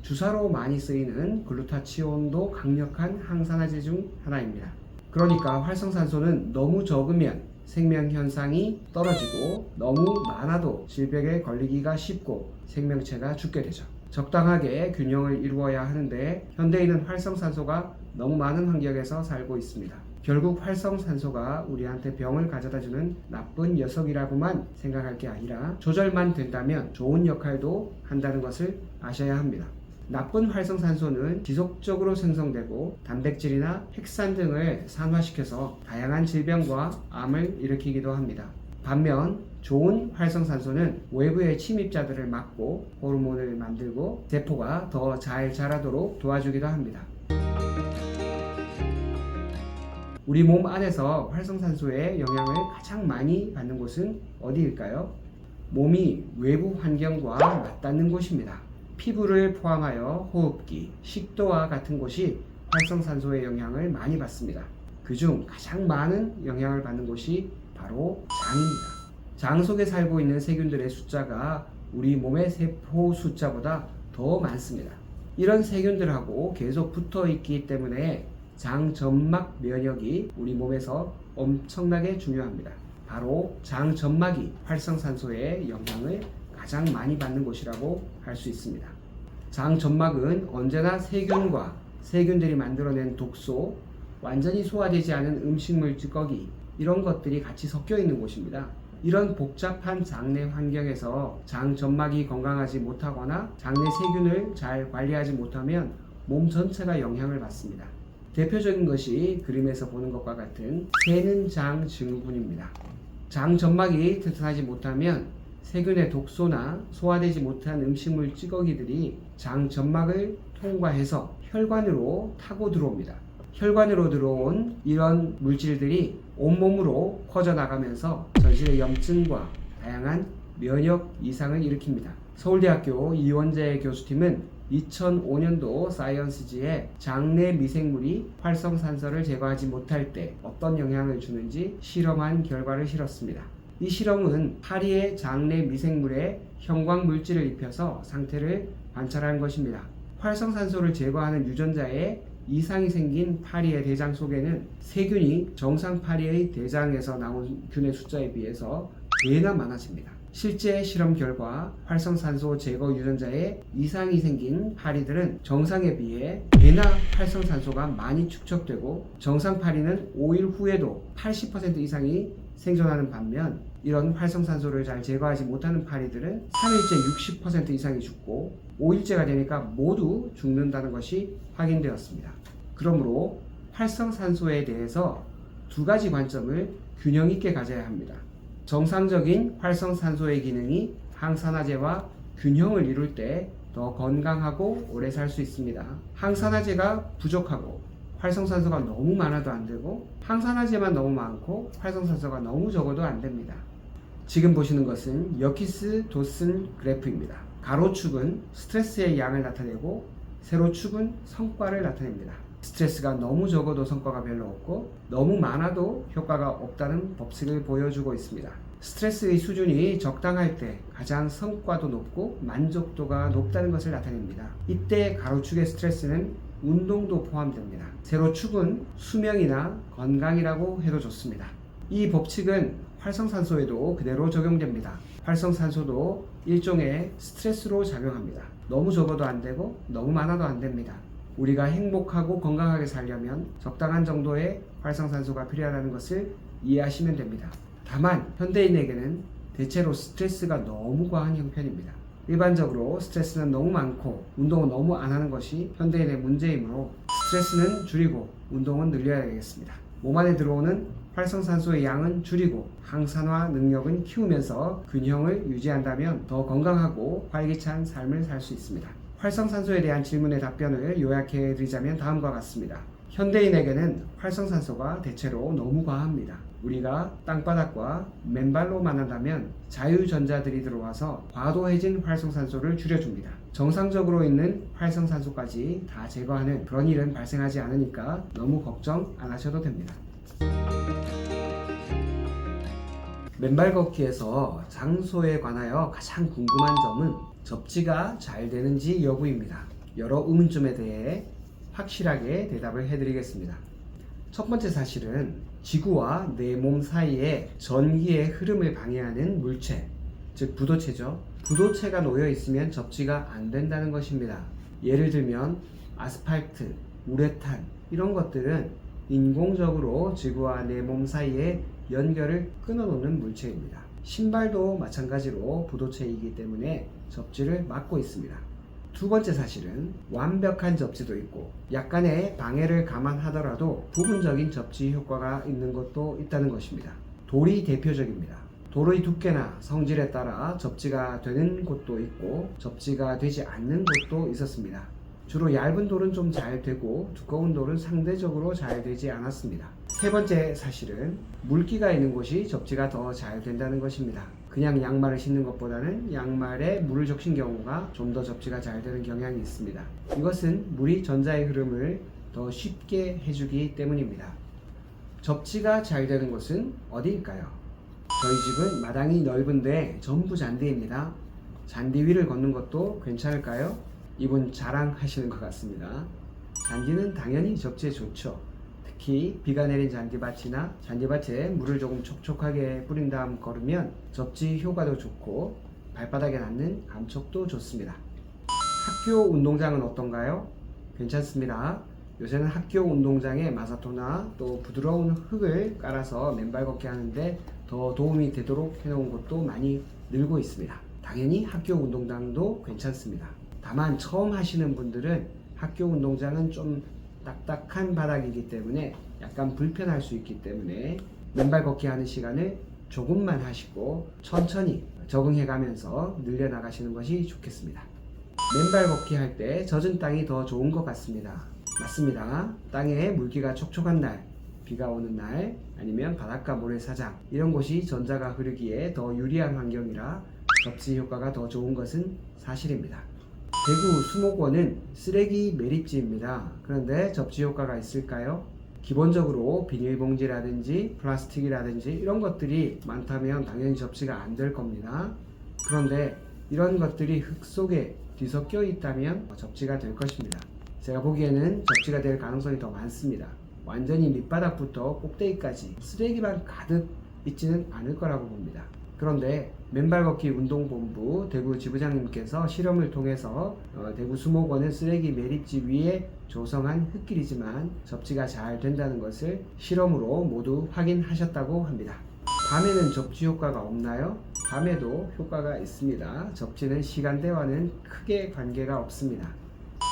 주사로 많이 쓰이는 글루타치온도 강력한 항산화제 중 하나입니다. 그러니까 활성산소는 너무 적으면 생명 현상이 떨어지고 너무 많아도 질병에 걸리기가 쉽고 생명체가 죽게 되죠. 적당하게 균형을 이루어야 하는데 현대인은 활성산소가 너무 많은 환경에서 살고 있습니다. 결국 활성산소가 우리한테 병을 가져다주는 나쁜 녀석이라고만 생각할 게 아니라 조절만 된다면 좋은 역할도 한다는 것을 아셔야 합니다. 나쁜 활성산소는 지속적으로 생성되고 단백질이나 핵산 등을 산화시켜서 다양한 질병과 암을 일으키기도 합니다. 반면 좋은 활성산소는 외부의 침입자들을 막고 호르몬을 만들고 세포가 더 잘 자라도록 도와주기도 합니다. 우리 몸 안에서 활성산소의 영향을 가장 많이 받는 곳은 어디일까요? 몸이 외부 환경과 맞닿는 곳입니다. 피부를 포함하여 호흡기, 식도와 같은 곳이 활성산소의 영향을 많이 받습니다. 그중 가장 많은 영향을 받는 곳이 바로 장입니다. 장 속에 살고 있는 세균들의 숫자가 우리 몸의 세포 숫자보다 더 많습니다. 이런 세균들하고 계속 붙어 있기 때문에 장 점막 면역이 우리 몸에서 엄청나게 중요합니다. 바로 장 점막이 활성산소의 영향을 가장 많이 받는 곳이라고 할 수 있습니다. 장 점막은 언제나 세균과 세균들이 만들어낸 독소, 완전히 소화되지 않은 음식물 찌꺼기 이런 것들이 같이 섞여 있는 곳입니다. 이런 복잡한 장내 환경에서 장 점막이 건강하지 못하거나 장내 세균을 잘 관리하지 못하면 몸 전체가 영향을 받습니다. 대표적인 것이 그림에서 보는 것과 같은 새는 장 증후군입니다. 장 점막이 튼튼하지 못하면 세균의 독소나 소화되지 못한 음식물 찌꺼기들이 장 점막을 통과해서 혈관으로 타고 들어옵니다. 혈관으로 들어온 이런 물질들이 온몸으로 퍼져나가면서 전신의 염증과 다양한 면역 이상을 일으킵니다. 서울대학교 이원재 교수팀은 2005년도 사이언스지에 장내 미생물이 활성산소를 제거하지 못할 때 어떤 영향을 주는지 실험한 결과를 실었습니다. 이 실험은 파리의 장내 미생물에 형광 물질을 입혀서 상태를 관찰한 것입니다. 활성산소를 제거하는 유전자에 이상이 생긴 파리의 대장 속에는 세균이 정상 파리의 대장에서 나온 균의 숫자에 비해서 배나 많아집니다. 실제 실험 결과 활성산소 제거 유전자에 이상이 생긴 파리들은 정상에 비해 배나 활성산소가 많이 축적되고 정상 파리는 5일 후에도 80% 이상이 생존하는 반면 이런 활성산소를 잘 제거하지 못하는 파리들은 3일째 60% 이상이 죽고 5일째가 되니까 모두 죽는다는 것이 확인되었습니다. 그러므로 활성산소에 대해서 두 가지 관점을 균형 있게 가져야 합니다. 정상적인 활성산소의 기능이 항산화제와 균형을 이룰 때 더 건강하고 오래 살 수 있습니다. 항산화제가 부족하고 활성산소가 너무 많아도 안 되고 항산화제만 너무 많고 활성산소가 너무 적어도 안 됩니다. 지금 보시는 것은 여키스 도슨 그래프입니다. 가로축은 스트레스의 양을 나타내고 세로축은 성과를 나타냅니다. 스트레스가 너무 적어도 성과가 별로 없고 너무 많아도 효과가 없다는 법칙을 보여주고 있습니다. 스트레스의 수준이 적당할 때 가장 성과도 높고 만족도가 높다는 것을 나타냅니다. 이때 가로축의 스트레스는 운동도 포함됩니다. 세로축은 수명이나 건강이라고 해도 좋습니다. 이 법칙은 활성산소에도 그대로 적용됩니다. 활성산소도 일종의 스트레스로 작용합니다. 너무 적어도 안 되고 너무 많아도 안 됩니다. 우리가 행복하고 건강하게 살려면 적당한 정도의 활성산소가 필요하다는 것을 이해하시면 됩니다. 다만 현대인에게는 대체로 스트레스가 너무 과한 형편입니다. 일반적으로 스트레스는 너무 많고 운동은 너무 안 하는 것이 현대인의 문제이므로 스트레스는 줄이고 운동은 늘려야 되겠습니다. 몸 안에 들어오는 활성산소의 양은 줄이고 항산화 능력은 키우면서 균형을 유지한다면 더 건강하고 활기찬 삶을 살 수 있습니다. 활성산소에 대한 질문의 답변을 요약해 드리자면 다음과 같습니다. 현대인에게는 활성산소가 대체로 너무 과합니다. 우리가 땅바닥과 맨발로만 한다면 자유전자들이 들어와서 과도해진 활성산소를 줄여줍니다. 정상적으로 있는 활성산소까지 다 제거하는 그런 일은 발생하지 않으니까 너무 걱정 안 하셔도 됩니다. 맨발 걷기에서 장소에 관하여 가장 궁금한 점은 접지가 잘 되는지 여부입니다. 여러 의문점에 대해 확실하게 대답을 해드리겠습니다. 첫 번째 사실은 지구와 내 몸 사이에 전기의 흐름을 방해하는 물체, 즉 부도체죠. 부도체가 놓여 있으면 접지가 안 된다는 것입니다. 예를 들면 아스팔트, 우레탄 이런 것들은 인공적으로 지구와 내 몸 사이에 연결을 끊어놓는 물체입니다. 신발도 마찬가지로 부도체이기 때문에 접지를 막고 있습니다. 두 번째 사실은 완벽한 접지도 있고 약간의 방해를 감안하더라도 부분적인 접지 효과가 있는 것도 있다는 것입니다. 돌이 대표적입니다. 돌의 두께나 성질에 따라 접지가 되는 곳도 있고 접지가 되지 않는 곳도 있었습니다. 주로 얇은 돌은 좀 잘 되고 두꺼운 돌은 상대적으로 잘 되지 않았습니다. 세 번째 사실은 물기가 있는 곳이 접지가 더 잘 된다는 것입니다. 그냥 양말을 신는 것보다는 양말에 물을 적신 경우가 좀 더 접지가 잘 되는 경향이 있습니다. 이것은 물이 전자의 흐름을 더 쉽게 해주기 때문입니다. 접지가 잘 되는 곳은 어디일까요? 저희 집은 마당이 넓은데 전부 잔디입니다. 잔디 위를 걷는 것도 괜찮을까요? 이분 자랑하시는 것 같습니다. 잔디는 당연히 접지에 좋죠. 특히 비가 내린 잔디밭이나 잔디밭에 물을 조금 촉촉하게 뿌린 다음 걸으면 접지 효과도 좋고 발바닥에 닿는 감촉도 좋습니다. 학교 운동장은 어떤가요? 괜찮습니다. 요새는 학교 운동장에 마사토나 또 부드러운 흙을 깔아서 맨발 걷기 하는데 더 도움이 되도록 해놓은 곳도 많이 늘고 있습니다. 당연히 학교 운동장도 괜찮습니다. 다만 처음 하시는 분들은 학교 운동장은 좀 딱딱한 바닥이기 때문에 약간 불편할 수 있기 때문에 맨발 걷기 하는 시간을 조금만 하시고 천천히 적응해 가면서 늘려나가시는 것이 좋겠습니다. 맨발 걷기 할 때 젖은 땅이 더 좋은 것 같습니다. 맞습니다. 땅에 물기가 촉촉한 날, 비가 오는 날, 아니면 바닷가 모래사장 이런 곳이 전자가 흐르기에 더 유리한 환경이라 접지 효과가 더 좋은 것은 사실입니다. 대구 수목원은 쓰레기 매립지입니다. 그런데 접지 효과가 있을까요? 기본적으로 비닐봉지라든지 플라스틱이라든지 이런 것들이 많다면 당연히 접지가 안 될 겁니다. 그런데 이런 것들이 흙 속에 뒤섞여 있다면 접지가 될 것입니다. 제가 보기에는 접지가 될 가능성이 더 많습니다. 완전히 밑바닥부터 꼭대기까지 쓰레기만 가득 있지는 않을 거라고 봅니다. 그런데 맨발 걷기 운동본부 대구 지부장님께서 실험을 통해서 대구 수목원은 쓰레기 매립지 위에 조성한 흙길이지만 접지가 잘 된다는 것을 실험으로 모두 확인하셨다고 합니다. 밤에는 접지 효과가 없나요? 밤에도 효과가 있습니다. 접지는 시간대와는 크게 관계가 없습니다.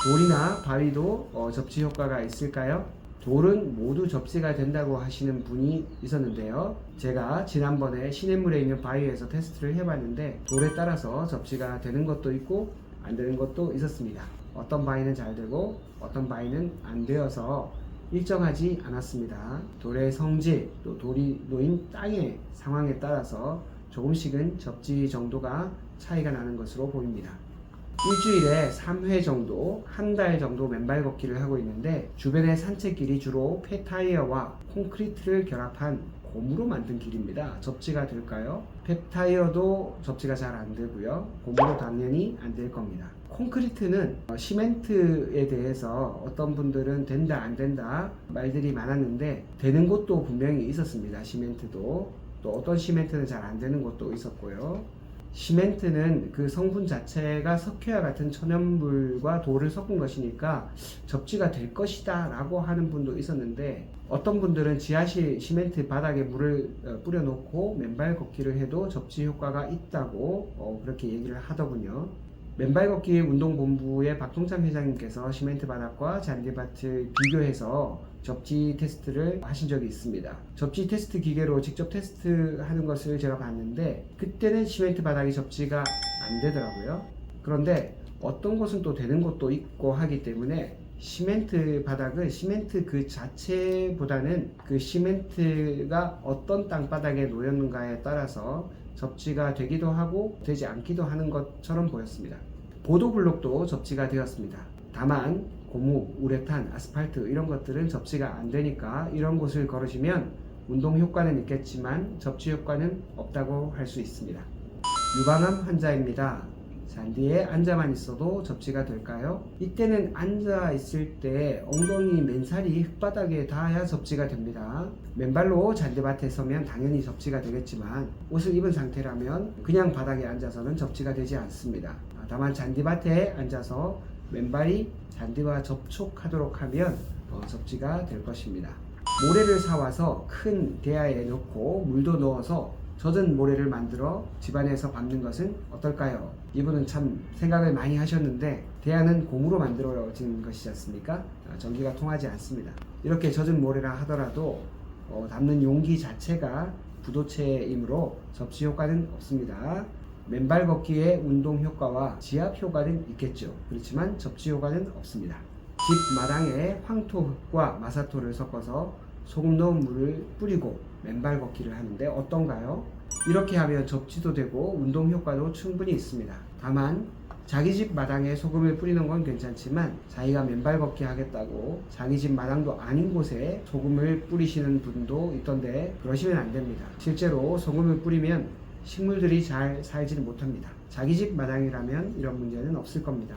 돌이나 바위도 접지 효과가 있을까요? 돌은 모두 접지가 된다고 하시는 분이 있었는데요. 제가 지난번에 시냇물에 있는 바위에서 테스트를 해봤는데 돌에 따라서 접지가 되는 것도 있고 안 되는 것도 있었습니다. 어떤 바위는 잘 되고 어떤 바위는 안 되어서 일정하지 않았습니다. 돌의 성질, 또 돌이 놓인 땅의 상황에 따라서 조금씩은 접지 정도가 차이가 나는 것으로 보입니다. 일주일에 3회 정도, 한 달 정도 맨발 걷기를 하고 있는데 주변의 산책길이 주로 폐타이어와 콘크리트를 결합한 고무로 만든 길입니다. 접지가 될까요? 폐타이어도 접지가 잘 안 되고요. 고무로 당연히 안 될 겁니다. 콘크리트는 시멘트에 대해서 어떤 분들은 된다 안 된다 말들이 많았는데 되는 곳도 분명히 있었습니다. 시멘트도 또 어떤 시멘트는 잘 안 되는 곳도 있었고요. 시멘트는 그 성분 자체가 석회와 같은 천연물과 돌을 섞은 것이니까 접지가 될 것이다 라고 하는 분도 있었는데 어떤 분들은 지하실 시멘트 바닥에 물을 뿌려 놓고 맨발 걷기를 해도 접지 효과가 있다고 그렇게 얘기를 하더군요. 맨발 걷기 운동본부의 박동찬 회장님께서 시멘트 바닥과 잔디밭을 비교해서 접지 테스트를 하신 적이 있습니다. 접지 테스트 기계로 직접 테스트하는 것을 제가 봤는데 그때는 시멘트 바닥이 접지가 안 되더라고요. 그런데 어떤 곳은 또 되는 곳도 있고 하기 때문에 시멘트 바닥은 시멘트 그 자체보다는 그 시멘트가 어떤 땅바닥에 놓였는가에 따라서 접지가 되기도 하고 되지 않기도 하는 것처럼 보였습니다. 보도블록도 접지가 되었습니다. 다만 고무, 우레탄, 아스팔트 이런 것들은 접지가 안 되니까 이런 곳을 걸으시면 운동 효과는 있겠지만 접지 효과는 없다고 할 수 있습니다. 유방암 환자입니다. 잔디에 앉아만 있어도 접지가 될까요? 이때는 앉아 있을 때 엉덩이 맨살이 흙바닥에 닿아야 접지가 됩니다. 맨발로 잔디밭에 서면 당연히 접지가 되겠지만 옷을 입은 상태라면 그냥 바닥에 앉아서는 접지가 되지 않습니다. 다만 잔디밭에 앉아서 맨발이 잔디와 접촉하도록 하면 접지가 될 것입니다. 모래를 사와서 큰 대야에 넣고 물도 넣어서 젖은 모래를 만들어 집안에서 밟는 것은 어떨까요? 이분은 참 생각을 많이 하셨는데 대야는 고무로 만들어진 것이지 않습니까? 전기가 통하지 않습니다. 이렇게 젖은 모래라 하더라도 담는 용기 자체가 부도체이므로 접지 효과는 없습니다. 맨발 걷기의 운동 효과와 지압 효과는 있겠죠. 그렇지만 접지 효과는 없습니다. 집 마당에 황토흙과 마사토를 섞어서 소금 넣은 물을 뿌리고 맨발 걷기를 하는데 어떤가요? 이렇게 하면 접지도 되고 운동 효과도 충분히 있습니다. 다만 자기 집 마당에 소금을 뿌리는 건 괜찮지만 자기가 맨발 걷기 하겠다고 자기 집 마당도 아닌 곳에 소금을 뿌리시는 분도 있던데 그러시면 안 됩니다. 실제로 소금을 뿌리면 식물들이 잘 살지는 못합니다. 자기 집 마당이라면 이런 문제는 없을 겁니다.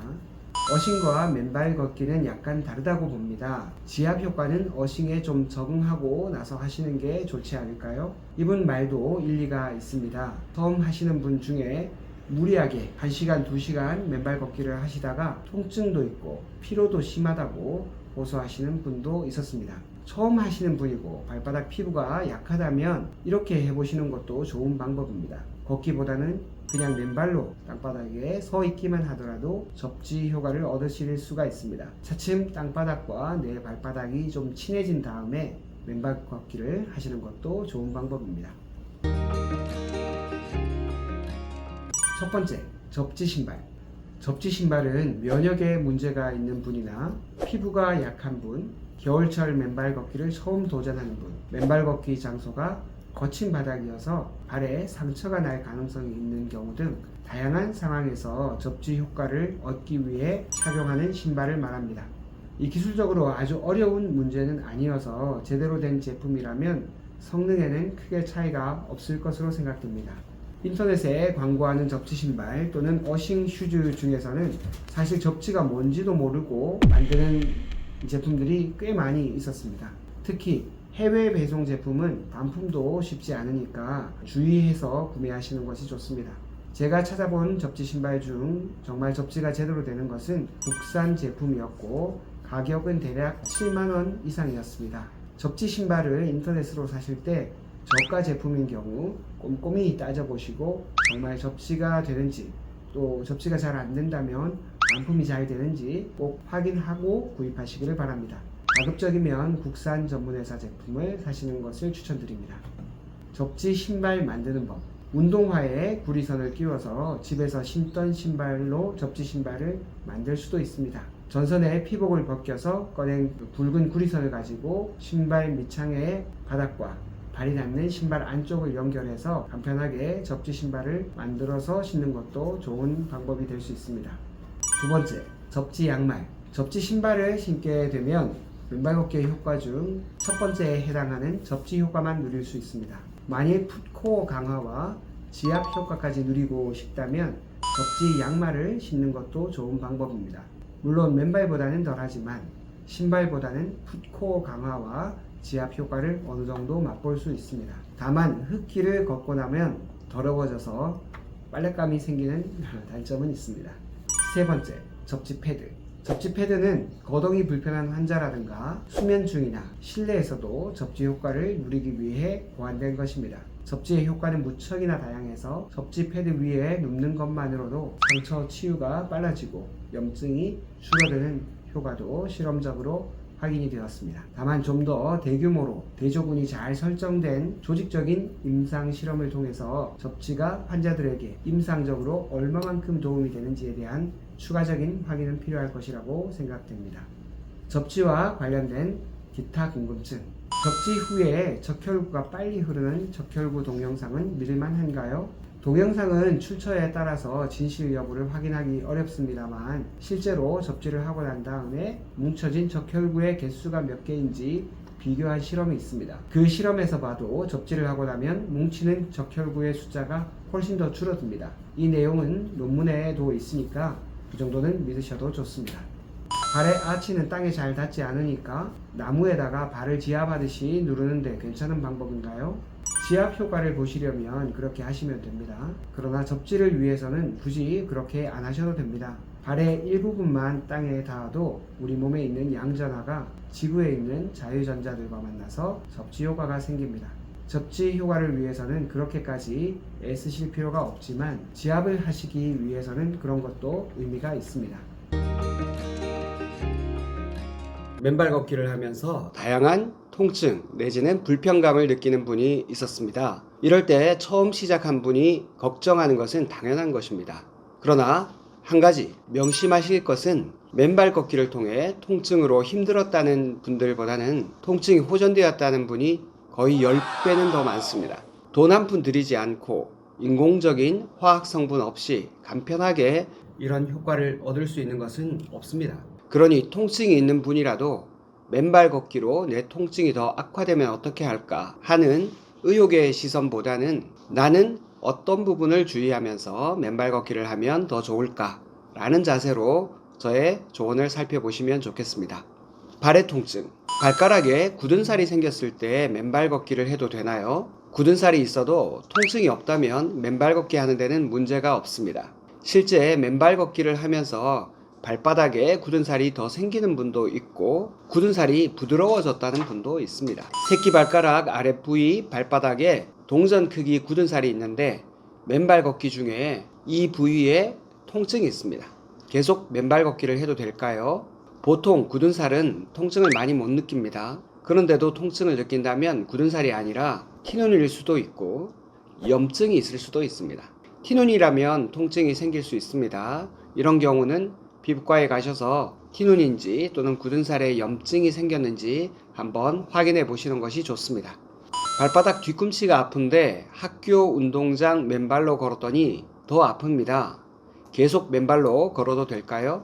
어싱과 맨발 걷기는 약간 다르다고 봅니다. 지압 효과는 어싱에 좀 적응하고 나서 하시는 게 좋지 않을까요? 이분 말도 일리가 있습니다. 처음 하시는 분 중에 무리하게 1시간, 2시간 맨발 걷기를 하시다가 통증도 있고 피로도 심하다고 호소하시는 분도 있었습니다. 처음 하시는 분이고 발바닥 피부가 약하다면 이렇게 해보시는 것도 좋은 방법입니다. 걷기보다는 그냥 맨발로 땅바닥에 서 있기만 하더라도 접지 효과를 얻으실 수가 있습니다. 차츰 땅바닥과 내 발바닥이 좀 친해진 다음에 맨발 걷기를 하시는 것도 좋은 방법입니다. 첫 번째, 접지 신발. 접지 신발은 면역에 문제가 있는 분이나 피부가 약한 분, 겨울철 맨발 걷기를 처음 도전하는 분, 맨발 걷기 장소가 거친 바닥이어서 발에 상처가 날 가능성이 있는 경우 등 다양한 상황에서 접지 효과를 얻기 위해 착용하는 신발을 말합니다. 이 기술적으로 아주 어려운 문제는 아니어서 제대로 된 제품이라면 성능에는 크게 차이가 없을 것으로 생각됩니다. 인터넷에 광고하는 접지 신발 또는 어싱 슈즈 중에서는 사실 접지가 뭔지도 모르고 만드는 제품들이 꽤 많이 있었습니다. 특히 해외 배송 제품은 반품도 쉽지 않으니까 주의해서 구매하시는 것이 좋습니다. 제가 찾아본 접지 신발 중 정말 접지가 제대로 되는 것은 국산 제품이었고 가격은 대략 7만원 이상이었습니다. 접지 신발을 인터넷으로 사실 때 저가 제품인 경우 꼼꼼히 따져보시고 정말 접지가 되는지 또 접지가 잘 안된다면 반품이 잘 되는지 꼭 확인하고 구입하시기를 바랍니다. 가급적이면 국산 전문회사 제품을 사시는 것을 추천드립니다. 접지 신발 만드는 법. 운동화에 구리선을 끼워서 집에서 신던 신발로 접지 신발을 만들 수도 있습니다. 전선에 피복을 벗겨서 꺼낸 굵은 구리선을 가지고 신발 밑창의 바닥과 발이 닿는 신발 안쪽을 연결해서 간편하게 접지 신발을 만들어서 신는 것도 좋은 방법이 될 수 있습니다. 두 번째, 접지 양말. 접지 신발을 신게 되면 맨발 걷기의 효과 중 첫 번째에 해당하는 접지 효과만 누릴 수 있습니다. 만일 풋코어 강화와 지압 효과까지 누리고 싶다면 접지 양말을 신는 것도 좋은 방법입니다. 물론 맨발보다는 덜하지만 신발보다는 풋코어 강화와 지압 효과를 어느 정도 맛볼 수 있습니다. 다만 흙길을 걷고 나면 더러워져서 빨랫감이 생기는 단점은 있습니다. 세 번째, 접지 패드. 접지 패드는 거동이 불편한 환자라든가 수면 중이나 실내에서도 접지 효과를 누리기 위해 고안된 것입니다. 접지의 효과는 무척이나 다양해서 접지 패드 위에 눕는 것만으로도 상처 치유가 빨라지고 염증이 줄어드는 효과도 실험적으로 확인이 되었습니다. 다만 좀 더 대규모로 대조군이 잘 설정된 조직적인 임상 실험을 통해서 접지가 환자들에게 임상적으로 얼마만큼 도움이 되는지에 대한 추가적인 확인은 필요할 것이라고 생각됩니다. 접지와 관련된 기타 궁금증. 접지 후에 적혈구가 빨리 흐르는 적혈구 동영상은 믿을만한가요? 동영상은 출처에 따라서 진실 여부를 확인하기 어렵습니다만 실제로 접지를 하고 난 다음에 뭉쳐진 적혈구의 개수가 몇 개인지 비교한 실험이 있습니다. 그 실험에서 봐도 접지를 하고 나면 뭉치는 적혈구의 숫자가 훨씬 더 줄어듭니다. 이 내용은 논문에도 있으니까 그 정도는 믿으셔도 좋습니다. 발의 아치는 땅에 잘 닿지 않으니까 나무에다가 발을 지압하듯이 누르는데 괜찮은 방법인가요? 지압 효과를 보시려면 그렇게 하시면 됩니다. 그러나 접지를 위해서는 굳이 그렇게 안 하셔도 됩니다. 발의 일부분만 땅에 닿아도 우리 몸에 있는 양전하가 지구에 있는 자유전자들과 만나서 접지 효과가 생깁니다. 접지 효과를 위해서는 그렇게까지 애쓰실 필요가 없지만 지압을 하시기 위해서는 그런 것도 의미가 있습니다. 맨발 걷기를 하면서 다양한 통증 내지는 불편감을 느끼는 분이 있었습니다. 이럴 때 처음 시작한 분이 걱정하는 것은 당연한 것입니다. 그러나 한 가지 명심하실 것은 맨발 걷기를 통해 통증으로 힘들었다는 분들보다는 통증이 호전되었다는 분이 거의 10배는 더 많습니다. 돈 한 푼 들이지 않고 인공적인 화학 성분 없이 간편하게 이런 효과를 얻을 수 있는 것은 없습니다. 그러니 통증이 있는 분이라도 맨발 걷기로 내 통증이 더 악화되면 어떻게 할까 하는 의혹의 시선보다는 나는 어떤 부분을 주의하면서 맨발 걷기를 하면 더 좋을까 라는 자세로 저의 조언을 살펴보시면 좋겠습니다. 발의 통증, 발가락에 굳은 살이 생겼을 때 맨발 걷기를 해도 되나요? 굳은 살이 있어도 통증이 없다면 맨발 걷기 하는 데는 문제가 없습니다. 실제 맨발 걷기를 하면서 발바닥에 굳은 살이 더 생기는 분도 있고 굳은 살이 부드러워졌다는 분도 있습니다. 새끼발가락 아랫부위 발바닥에 동전 크기 굳은 살이 있는데 맨발 걷기 중에 이 부위에 통증이 있습니다. 계속 맨발 걷기를 해도 될까요? 보통 굳은 살은 통증을 많이 못 느낍니다. 그런데도 통증을 느낀다면 굳은 살이 아니라 티눈일 수도 있고 염증이 있을 수도 있습니다. 티눈이라면 통증이 생길 수 있습니다. 이런 경우는 피부과에 가셔서 티눈인지 또는 굳은 살에 염증이 생겼는지 한번 확인해 보시는 것이 좋습니다. 발바닥 뒤꿈치가 아픈데 학교 운동장 맨발로 걸었더니 더 아픕니다. 계속 맨발로 걸어도 될까요?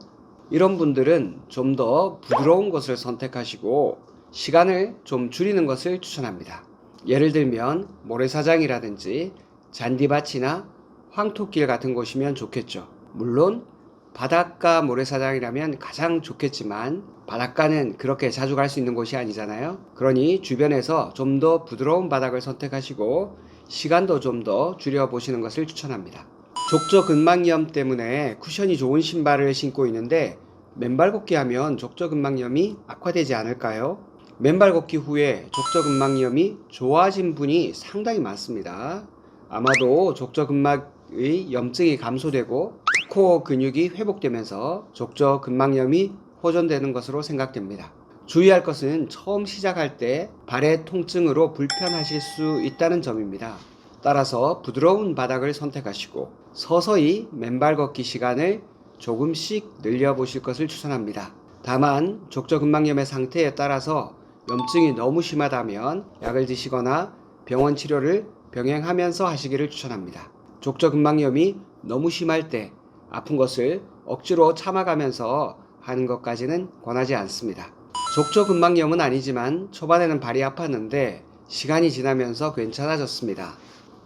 이런 분들은 좀 더 부드러운 것을 선택하시고 시간을 좀 줄이는 것을 추천합니다. 예를 들면 모래사장이라든지 잔디밭이나 황토길 같은 곳이면 좋겠죠. 물론 바닷가 모래사장이라면 가장 좋겠지만 바닷가는 그렇게 자주 갈 수 있는 곳이 아니잖아요. 그러니 주변에서 좀 더 부드러운 바닥을 선택하시고 시간도 좀 더 줄여보시는 것을 추천합니다. 족저근막염 때문에 쿠션이 좋은 신발을 신고 있는데 맨발 걷기 하면 족저근막염이 악화되지 않을까요? 맨발 걷기 후에 족저근막염이 좋아진 분이 상당히 많습니다. 아마도 족저근막의 염증이 감소되고 코어 근육이 회복되면서 족저근막염이 호전되는 것으로 생각됩니다. 주의할 것은 처음 시작할 때 발의 통증으로 불편하실 수 있다는 점입니다. 따라서 부드러운 바닥을 선택하시고 서서히 맨발 걷기 시간을 조금씩 늘려보실 것을 추천합니다. 다만 족저근막염의 상태에 따라서 염증이 너무 심하다면 약을 드시거나 병원 치료를 병행하면서 하시기를 추천합니다. 족저근막염이 너무 심할 때 아픈 것을 억지로 참아가면서 하는 것까지는 권하지 않습니다. 족저근막염은 아니지만 초반에는 발이 아팠는데 시간이 지나면서 괜찮아졌습니다.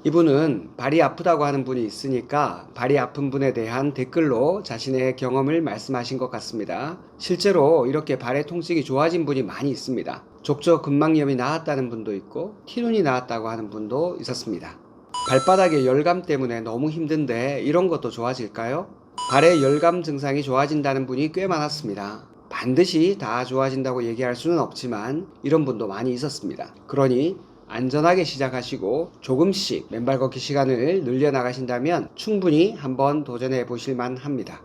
이분은 발이 아프다고 하는 분이 있으니까 발이 아픈 분에 대한 댓글로 자신의 경험을 말씀하신 것 같습니다. 실제로 이렇게 발의 통증이 좋아진 분이 많이 있습니다. 족저근막염이 나았다는 분도 있고 티눈이 나았다고 하는 분도 있었습니다. 발바닥의 열감 때문에 너무 힘든데 이런 것도 좋아질까요? 발의 열감 증상이 좋아진다는 분이 꽤 많았습니다. 반드시 다 좋아진다고 얘기할 수는 없지만 이런 분도 많이 있었습니다. 그러니 안전하게 시작하시고 조금씩 맨발 걷기 시간을 늘려나가신다면 충분히 한번 도전해 보실만 합니다.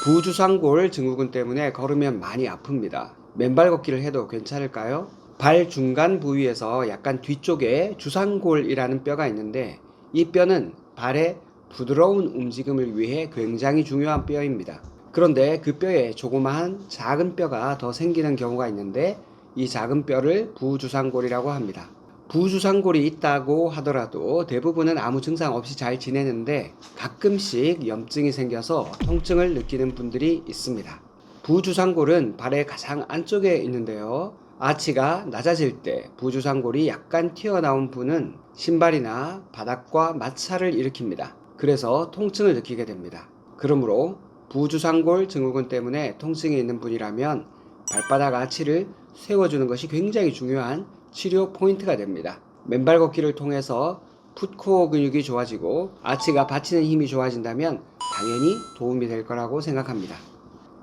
부주상골 증후군 때문에 걸으면 많이 아픕니다. 맨발 걷기를 해도 괜찮을까요? 발 중간 부위에서 약간 뒤쪽에 주상골이라는 뼈가 있는데 이 뼈는 발의 부드러운 움직임을 위해 굉장히 중요한 뼈입니다. 그런데 그 뼈에 조그마한 작은 뼈가 더 생기는 경우가 있는데 이 작은 뼈를 부주상골이라고 합니다. 부주상골이 있다고 하더라도 대부분은 아무 증상 없이 잘 지내는데 가끔씩 염증이 생겨서 통증을 느끼는 분들이 있습니다. 부주상골은 발의 가장 안쪽에 있는데요. 아치가 낮아질 때 부주상골이 약간 튀어나온 분은 신발이나 바닥과 마찰을 일으킵니다. 그래서 통증을 느끼게 됩니다. 그러므로 부주상골 증후군 때문에 통증이 있는 분이라면 발바닥 아치를 세워주는 것이 굉장히 중요한 치료 포인트가 됩니다. 맨발 걷기를 통해서 풋코어 근육이 좋아지고 아치가 받치는 힘이 좋아진다면 당연히 도움이 될 거라고 생각합니다.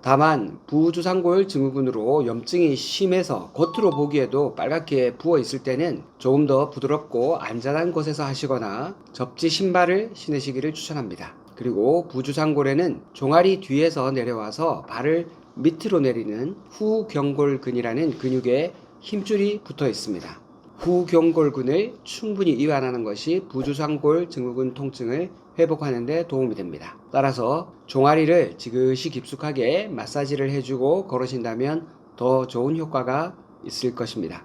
다만 부주상골 증후군으로 염증이 심해서 겉으로 보기에도 빨갛게 부어 있을 때는 조금 더 부드럽고 안전한 곳에서 하시거나 접지 신발을 신으시기를 추천합니다. 그리고 부주상골에는 종아리 뒤에서 내려와서 발을 밑으로 내리는 후경골근이라는 근육의 힘줄이 붙어 있습니다. 후경골근을 충분히 이완하는 것이 부주상골 증후군 통증을 회복하는 데 도움이 됩니다. 따라서 종아리를 지그시 깊숙하게 마사지를 해주고 걸으신다면 더 좋은 효과가 있을 것입니다.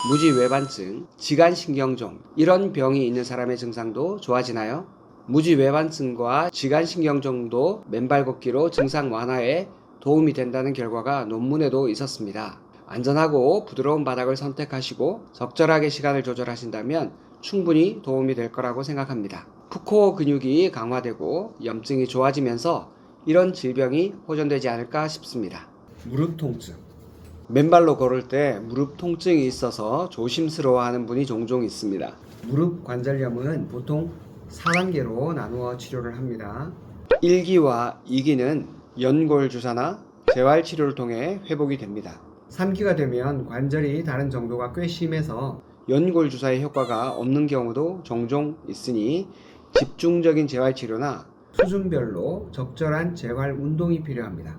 무지외반증, 지간신경종 이런 병이 있는 사람의 증상도 좋아지나요? 무지외반증과 지간신경종도 맨발 걷기로 증상 완화에 도움이 된다는 결과가 논문에도 있었습니다. 안전하고 부드러운 바닥을 선택하시고 적절하게 시간을 조절하신다면 충분히 도움이 될 거라고 생각합니다. 풋코어 근육이 강화되고 염증이 좋아지면서 이런 질병이 호전되지 않을까 싶습니다. 무릎 통증. 맨발로 걸을 때 무릎 통증이 있어서 조심스러워하는 분이 종종 있습니다. 무릎 관절염은 보통 4단계로 나누어 치료를 합니다. 1기와 2기는 연골 주사나 재활 치료를 통해 회복이 됩니다. 3기가 되면 관절이 다른 정도가 꽤 심해서 연골 주사의 효과가 없는 경우도 종종 있으니 집중적인 재활 치료나 수준별로 적절한 재활 운동이 필요합니다.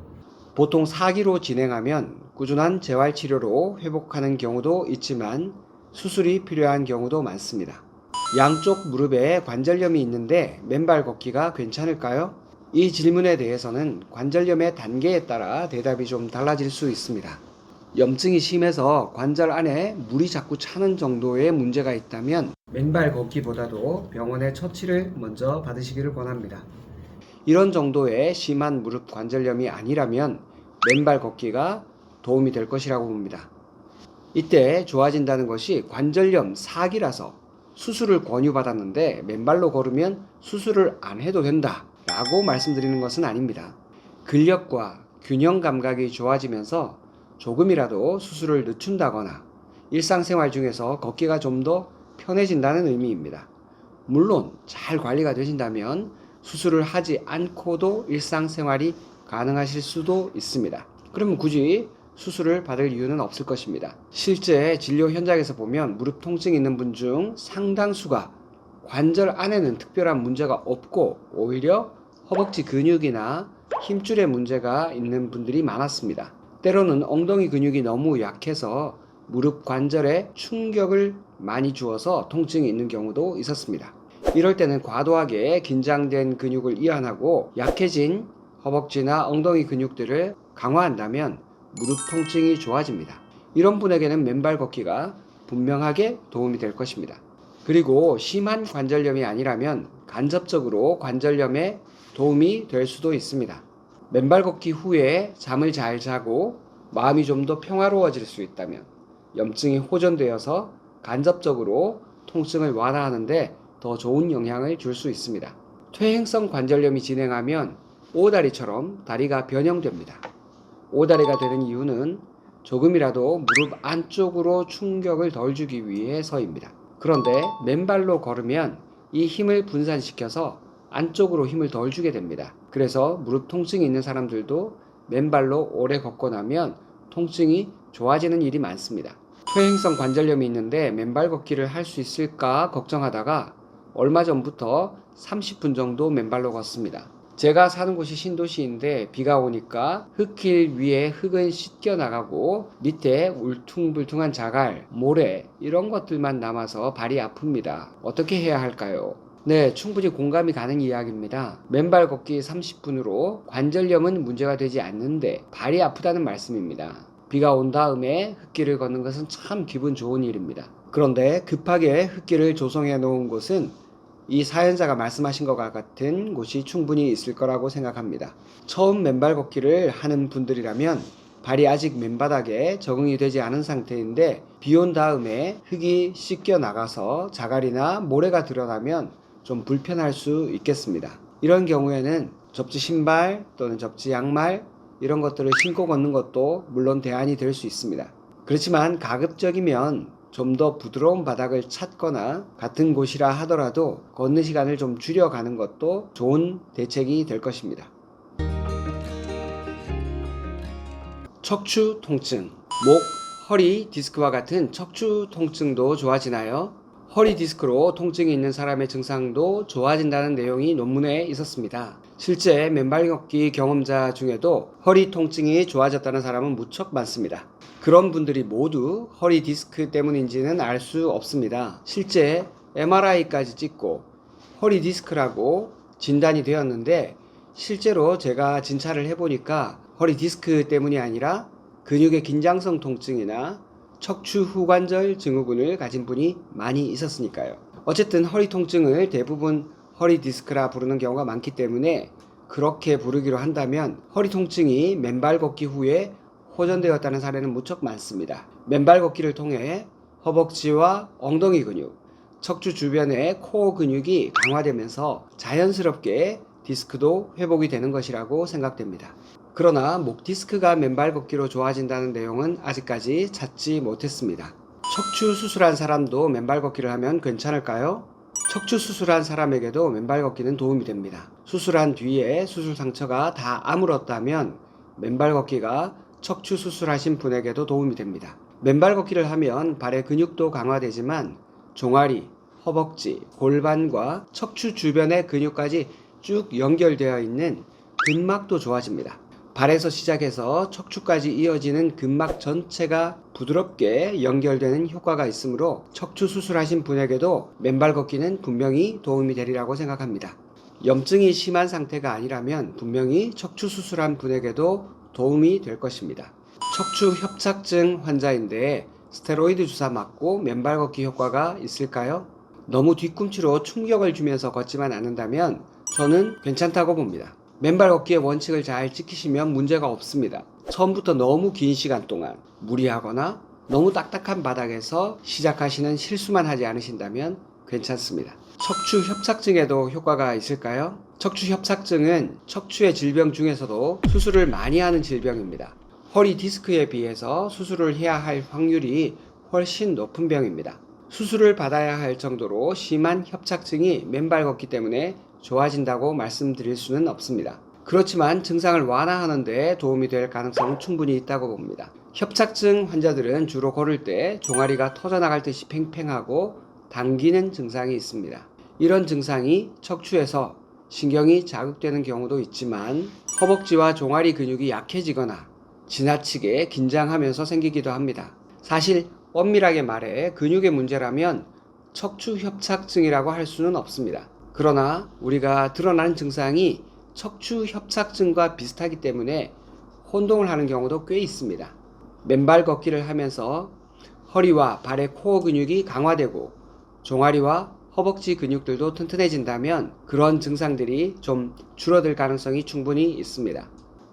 보통 4기로 진행하면 꾸준한 재활 치료로 회복하는 경우도 있지만 수술이 필요한 경우도 많습니다. 양쪽 무릎에 관절염이 있는데 맨발 걷기가 괜찮을까요? 이 질문에 대해서는 관절염의 단계에 따라 대답이 좀 달라질 수 있습니다. 염증이 심해서 관절 안에 물이 자꾸 차는 정도의 문제가 있다면 맨발 걷기보다도 병원의 처치를 먼저 받으시기를 권합니다. 이런 정도의 심한 무릎 관절염이 아니라면 맨발 걷기가 도움이 될 것이라고 봅니다. 이때 좋아진다는 것이 관절염 4기라서 수술을 권유받았는데 맨발로 걸으면 수술을 안 해도 된다 라고 말씀드리는 것은 아닙니다. 근력과 균형 감각이 좋아지면서 조금이라도 수술을 늦춘다거나 일상생활 중에서 걷기가 좀 더 편해진다는 의미입니다. 물론 잘 관리가 되신다면 수술을 하지 않고도 일상생활이 가능하실 수도 있습니다. 그러면 굳이 수술을 받을 이유는 없을 것입니다. 실제 진료 현장에서 보면 무릎 통증이 있는 분 중 상당수가 관절 안에는 특별한 문제가 없고 오히려 허벅지 근육이나 힘줄에 문제가 있는 분들이 많았습니다. 때로는 엉덩이 근육이 너무 약해서 무릎 관절에 충격을 많이 주어서 통증이 있는 경우도 있었습니다. 이럴 때는 과도하게 긴장된 근육을 이완하고 약해진 허벅지나 엉덩이 근육들을 강화한다면 무릎 통증이 좋아집니다. 이런 분에게는 맨발 걷기가 분명하게 도움이 될 것입니다. 그리고 심한 관절염이 아니라면 간접적으로 관절염에 도움이 될 수도 있습니다. 맨발 걷기 후에 잠을 잘 자고 마음이 좀 더 평화로워질 수 있다면 염증이 호전되어서 간접적으로 통증을 완화하는데 더 좋은 영향을 줄 수 있습니다. 퇴행성 관절염이 진행하면 오다리처럼 다리가 변형됩니다. 오다리가 되는 이유는 조금이라도 무릎 안쪽으로 충격을 덜 주기 위해서입니다. 그런데 맨발로 걸으면 이 힘을 분산시켜서 안쪽으로 힘을 덜 주게 됩니다. 그래서 무릎 통증이 있는 사람들도 맨발로 오래 걷고 나면 통증이 좋아지는 일이 많습니다. 퇴행성 관절염이 있는데 맨발 걷기를 할 수 있을까 걱정하다가 얼마 전부터 30분 정도 맨발로 걷습니다. 제가 사는 곳이 신도시인데 비가 오니까 흙길 위에 흙은 씻겨 나가고 밑에 울퉁불퉁한 자갈, 모래 이런 것들만 남아서 발이 아픕니다. 어떻게 해야 할까요? 네, 충분히 공감이 가는 이야기입니다. 맨발 걷기 30분으로 관절염은 문제가 되지 않는데 발이 아프다는 말씀입니다. 비가 온 다음에 흙길을 걷는 것은 참 기분 좋은 일입니다. 그런데 급하게 흙길을 조성해 놓은 곳은 이 사연자가 말씀하신 것과 같은 곳이 충분히 있을 거라고 생각합니다. 처음 맨발 걷기를 하는 분들이라면 발이 아직 맨바닥에 적응이 되지 않은 상태인데 비 온 다음에 흙이 씻겨 나가서 자갈이나 모래가 드러나면 좀 불편할 수 있겠습니다. 이런 경우에는 접지 신발 또는 접지 양말 이런 것들을 신고 걷는 것도 물론 대안이 될 수 있습니다. 그렇지만 가급적이면 좀 더 부드러운 바닥을 찾거나 같은 곳이라 하더라도 걷는 시간을 좀 줄여가는 것도 좋은 대책이 될 것입니다. 척추 통증, 목, 허리 디스크와 같은 척추 통증도 좋아지나요? 허리 디스크로 통증이 있는 사람의 증상도 좋아진다는 내용이 논문에 있었습니다. 실제 맨발 걷기 경험자 중에도 허리 통증이 좋아졌다는 사람은 무척 많습니다. 그런 분들이 모두 허리 디스크 때문인지는 알 수 없습니다. 실제 MRI까지 찍고 허리 디스크라고 진단이 되었는데, 실제로 제가 진찰을 해보니까 허리 디스크 때문이 아니라 근육의 긴장성 통증이나 척추 후관절 증후군을 가진 분이 많이 있었으니까요. 어쨌든 허리 통증을 대부분 허리 디스크라 부르는 경우가 많기 때문에 그렇게 부르기로 한다면 허리 통증이 맨발 걷기 후에 호전되었다는 사례는 무척 많습니다. 맨발 걷기를 통해 허벅지와 엉덩이 근육, 척추 주변의 코어 근육이 강화되면서 자연스럽게 디스크도 회복이 되는 것이라고 생각됩니다. 그러나 목 디스크가 맨발 걷기로 좋아진다는 내용은 아직까지 찾지 못했습니다. 척추 수술한 사람도 맨발 걷기를 하면 괜찮을까요? 척추 수술한 사람에게도 맨발 걷기는 도움이 됩니다. 수술한 뒤에 수술 상처가 다 아물었다면 맨발 걷기가 척추 수술하신 분에게도 도움이 됩니다. 맨발 걷기를 하면 발의 근육도 강화되지만 종아리, 허벅지, 골반과 척추 주변의 근육까지 쭉 연결되어 있는 근막도 좋아집니다. 발에서 시작해서 척추까지 이어지는 근막 전체가 부드럽게 연결되는 효과가 있으므로 척추 수술하신 분에게도 맨발 걷기는 분명히 도움이 되리라고 생각합니다. 염증이 심한 상태가 아니라면 분명히 척추 수술한 분에게도 도움이 될 것입니다. 척추 협착증 환자인데 스테로이드 주사 맞고 맨발 걷기 효과가 있을까요? 너무 뒤꿈치로 충격을 주면서 걷지만 않는다면 저는 괜찮다고 봅니다. 맨발 걷기의 원칙을 잘 지키시면 문제가 없습니다. 처음부터 너무 긴 시간 동안 무리하거나 너무 딱딱한 바닥에서 시작하시는 실수만 하지 않으신다면 괜찮습니다. 척추 협착증에도 효과가 있을까요? 척추 협착증은 척추의 질병 중에서도 수술을 많이 하는 질병입니다. 허리 디스크에 비해서 수술을 해야 할 확률이 훨씬 높은 병입니다. 수술을 받아야 할 정도로 심한 협착증이 맨발 걷기 때문에 좋아진다고 말씀드릴 수는 없습니다. 그렇지만 증상을 완화하는 데 도움이 될 가능성은 충분히 있다고 봅니다. 협착증 환자들은 주로 걸을 때 종아리가 터져나갈 듯이 팽팽하고 당기는 증상이 있습니다. 이런 증상이 척추에서 신경이 자극되는 경우도 있지만 허벅지와 종아리 근육이 약해지거나 지나치게 긴장하면서 생기기도 합니다. 사실 엄밀하게 말해 근육의 문제라면 척추 협착증이라고 할 수는 없습니다. 그러나 우리가 드러나는 증상이 척추 협착증과 비슷하기 때문에 혼동을 하는 경우도 꽤 있습니다. 맨발 걷기를 하면서 허리와 발의 코어 근육이 강화되고 종아리와 허벅지 근육들도 튼튼해진다면 그런 증상들이 좀 줄어들 가능성이 충분히 있습니다.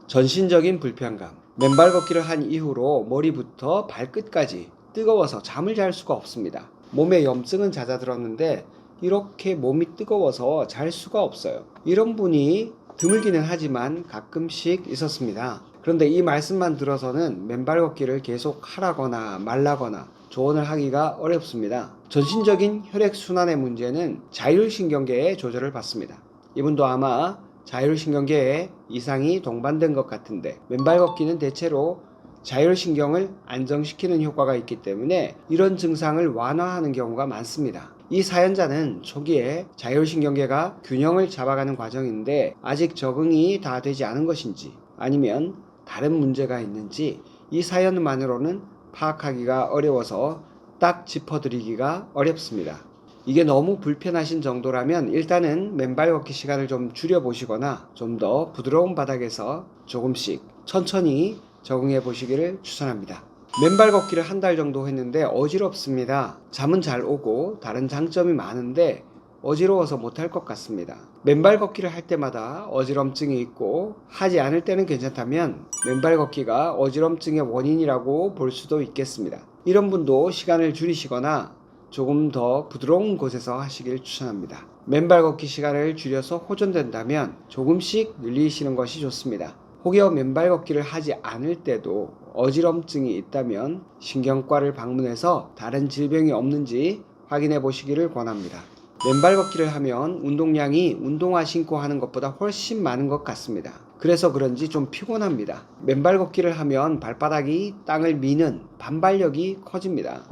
전신적인 불편감. 맨발 걷기를 한 이후로 머리부터 발끝까지 뜨거워서 잠을 잘 수가 없습니다. 몸에 염증은 잦아들었는데 이렇게 몸이 뜨거워서 잘 수가 없어요. 이런 분이 드물기는 하지만 가끔씩 있었습니다. 그런데 이 말씀만 들어서는 맨발 걷기를 계속 하라거나 말라거나 조언을 하기가 어렵습니다. 전신적인 혈액순환의 문제는 자율신경계의 조절을 받습니다. 이분도 아마 자율신경계에 이상이 동반된 것 같은데 맨발 걷기는 대체로 자율신경을 안정시키는 효과가 있기 때문에 이런 증상을 완화하는 경우가 많습니다. 이 사연자는 초기에 자율신경계가 균형을 잡아가는 과정인데 아직 적응이 다 되지 않은 것인지 아니면 다른 문제가 있는지 이 사연만으로는 파악하기가 어려워서 딱 짚어드리기가 어렵습니다. 이게 너무 불편하신 정도라면 일단은 맨발 걷기 시간을 좀 줄여보시거나 좀 더 부드러운 바닥에서 조금씩 천천히 적응해 보시기를 추천합니다. 맨발 걷기를 한 달 정도 했는데 어지럽습니다. 잠은 잘 오고 다른 장점이 많은데 어지러워서 못할 것 같습니다. 맨발 걷기를 할 때마다 어지럼증이 있고 하지 않을 때는 괜찮다면 맨발 걷기가 어지럼증의 원인이라고 볼 수도 있겠습니다. 이런 분도 시간을 줄이시거나 조금 더 부드러운 곳에서 하시길 추천합니다. 맨발 걷기 시간을 줄여서 호전된다면 조금씩 늘리시는 것이 좋습니다. 혹여 맨발 걷기를 하지 않을 때도 어지럼증이 있다면 신경과를 방문해서 다른 질병이 없는지 확인해 보시기를 권합니다. 맨발 걷기를 하면 운동량이 운동화 신고 하는 것보다 훨씬 많은 것 같습니다. 그래서 그런지 좀 피곤합니다. 맨발 걷기를 하면 발바닥이 땅을 미는 반발력이 커집니다.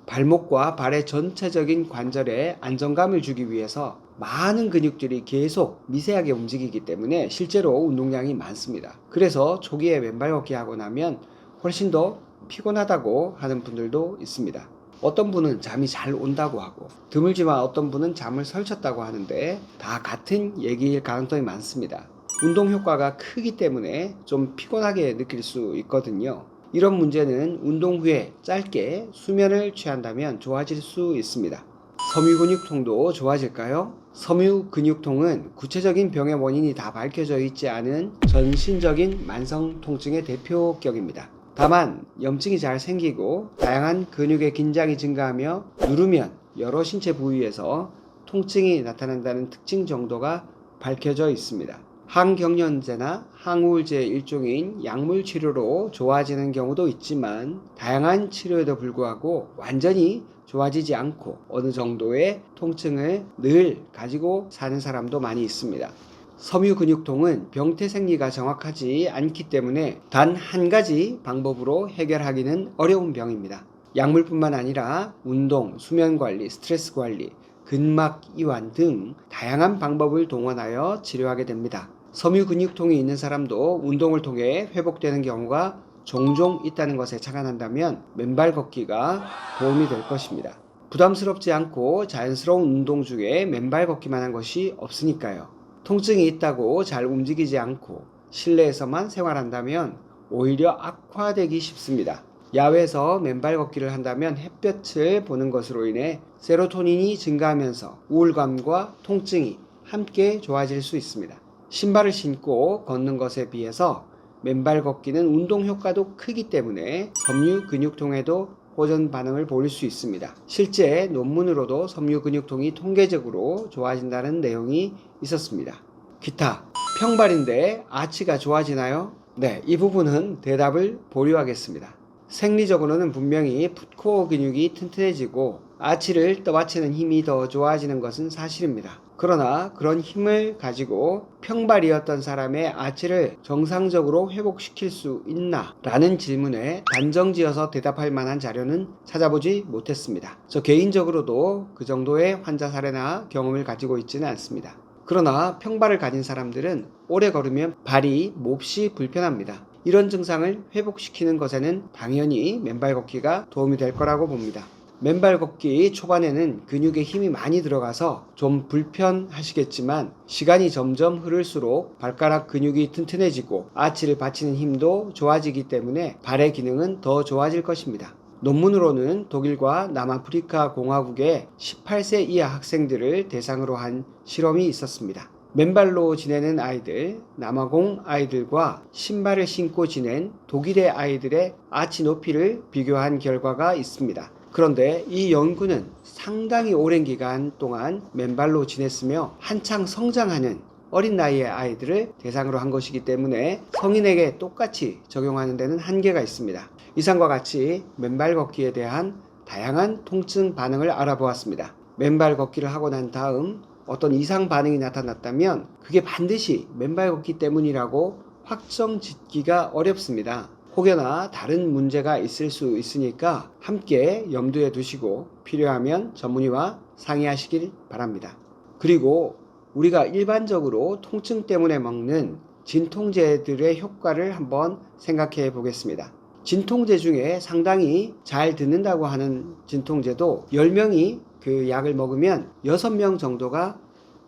발목과 발의 전체적인 관절에 안정감을 주기 위해서 많은 근육들이 계속 미세하게 움직이기 때문에 실제로 운동량이 많습니다. 그래서 초기에 맨발 걷기 하고 나면 훨씬 더 피곤하다고 하는 분들도 있습니다. 어떤 분은 잠이 잘 온다고 하고, 드물지만 어떤 분은 잠을 설쳤다고 하는데 다 같은 얘기일 가능성이 많습니다. 운동 효과가 크기 때문에 좀 피곤하게 느낄 수 있거든요. 이런 문제는 운동 후에 짧게 수면을 취한다면 좋아질 수 있습니다. 섬유근육통도 좋아질까요? 섬유근육통은 구체적인 병의 원인이 다 밝혀져 있지 않은 전신적인 만성 통증의 대표격입니다. 다만 염증이 잘 생기고 다양한 근육의 긴장이 증가하며 누르면 여러 신체 부위에서 통증이 나타난다는 특징 정도가 밝혀져 있습니다. 항경련제나 항우울제의 일종인 약물 치료로 좋아지는 경우도 있지만 다양한 치료에도 불구하고 완전히 좋아지지 않고 어느 정도의 통증을 늘 가지고 사는 사람도 많이 있습니다. 섬유근육통은 병태 생리가 정확하지 않기 때문에 단 한 가지 방법으로 해결하기는 어려운 병입니다. 약물뿐만 아니라 운동, 수면관리, 스트레스 관리, 근막 이완 등 다양한 방법을 동원하여 치료하게 됩니다. 섬유근육통이 있는 사람도 운동을 통해 회복되는 경우가 종종 있다는 것에 착안한다면 맨발 걷기가 도움이 될 것입니다. 부담스럽지 않고 자연스러운 운동 중에 맨발 걷기만 한 것이 없으니까요. 통증이 있다고 잘 움직이지 않고 실내에서만 생활한다면 오히려 악화되기 쉽습니다. 야외에서 맨발 걷기를 한다면 햇볕을 보는 것으로 인해 세로토닌이 증가하면서 우울감과 통증이 함께 좋아질 수 있습니다. 신발을 신고 걷는 것에 비해서 맨발 걷기는 운동 효과도 크기 때문에 섬유근육통에도 호전 반응을 보일 수 있습니다. 실제 논문으로도 섬유근육통이 통계적으로 좋아진다는 내용이 있었습니다. 기타, 평발인데 아치가 좋아지나요? 네, 이 부분은 대답을 보류하겠습니다. 생리적으로는 분명히 풋코어 근육이 튼튼해지고 아치를 떠받치는 힘이 더 좋아지는 것은 사실입니다. 그러나 그런 힘을 가지고 평발이었던 사람의 아치를 정상적으로 회복시킬 수 있나? 라는 질문에 단정지어서 대답할 만한 자료는 찾아보지 못했습니다. 저 개인적으로도 그 정도의 환자 사례나 경험을 가지고 있지는 않습니다. 그러나 평발을 가진 사람들은 오래 걸으면 발이 몹시 불편합니다. 이런 증상을 회복시키는 것에는 당연히 맨발 걷기가 도움이 될 거라고 봅니다. 맨발 걷기 초반에는 근육에 힘이 많이 들어가서 좀 불편하시겠지만 시간이 점점 흐를수록 발가락 근육이 튼튼해지고 아치를 받치는 힘도 좋아지기 때문에 발의 기능은 더 좋아질 것입니다. 논문으로는 독일과 남아프리카 공화국의 18세 이하 학생들을 대상으로 한 실험이 있었습니다. 맨발로 지내는 아이들, 남아공 아이들과 신발을 신고 지낸 독일의 아이들의 아치 높이를 비교한 결과가 있습니다. 그런데 이 연구는 상당히 오랜 기간 동안 맨발로 지냈으며 한창 성장하는 어린 나이의 아이들을 대상으로 한 것이기 때문에 성인에게 똑같이 적용하는 데는 한계가 있습니다. 이상과 같이 맨발 걷기에 대한 다양한 통증 반응을 알아보았습니다. 맨발 걷기를 하고 난 다음 어떤 이상 반응이 나타났다면 그게 반드시 맨발 걷기 때문이라고 확정 짓기가 어렵습니다. 혹여나 다른 문제가 있을 수 있으니까 함께 염두에 두시고 필요하면 전문의와 상의하시길 바랍니다. 그리고 우리가 일반적으로 통증 때문에 먹는 진통제들의 효과를 한번 생각해 보겠습니다. 진통제 중에 상당히 잘 듣는다고 하는 진통제도 10명이 그 약을 먹으면 6명 정도가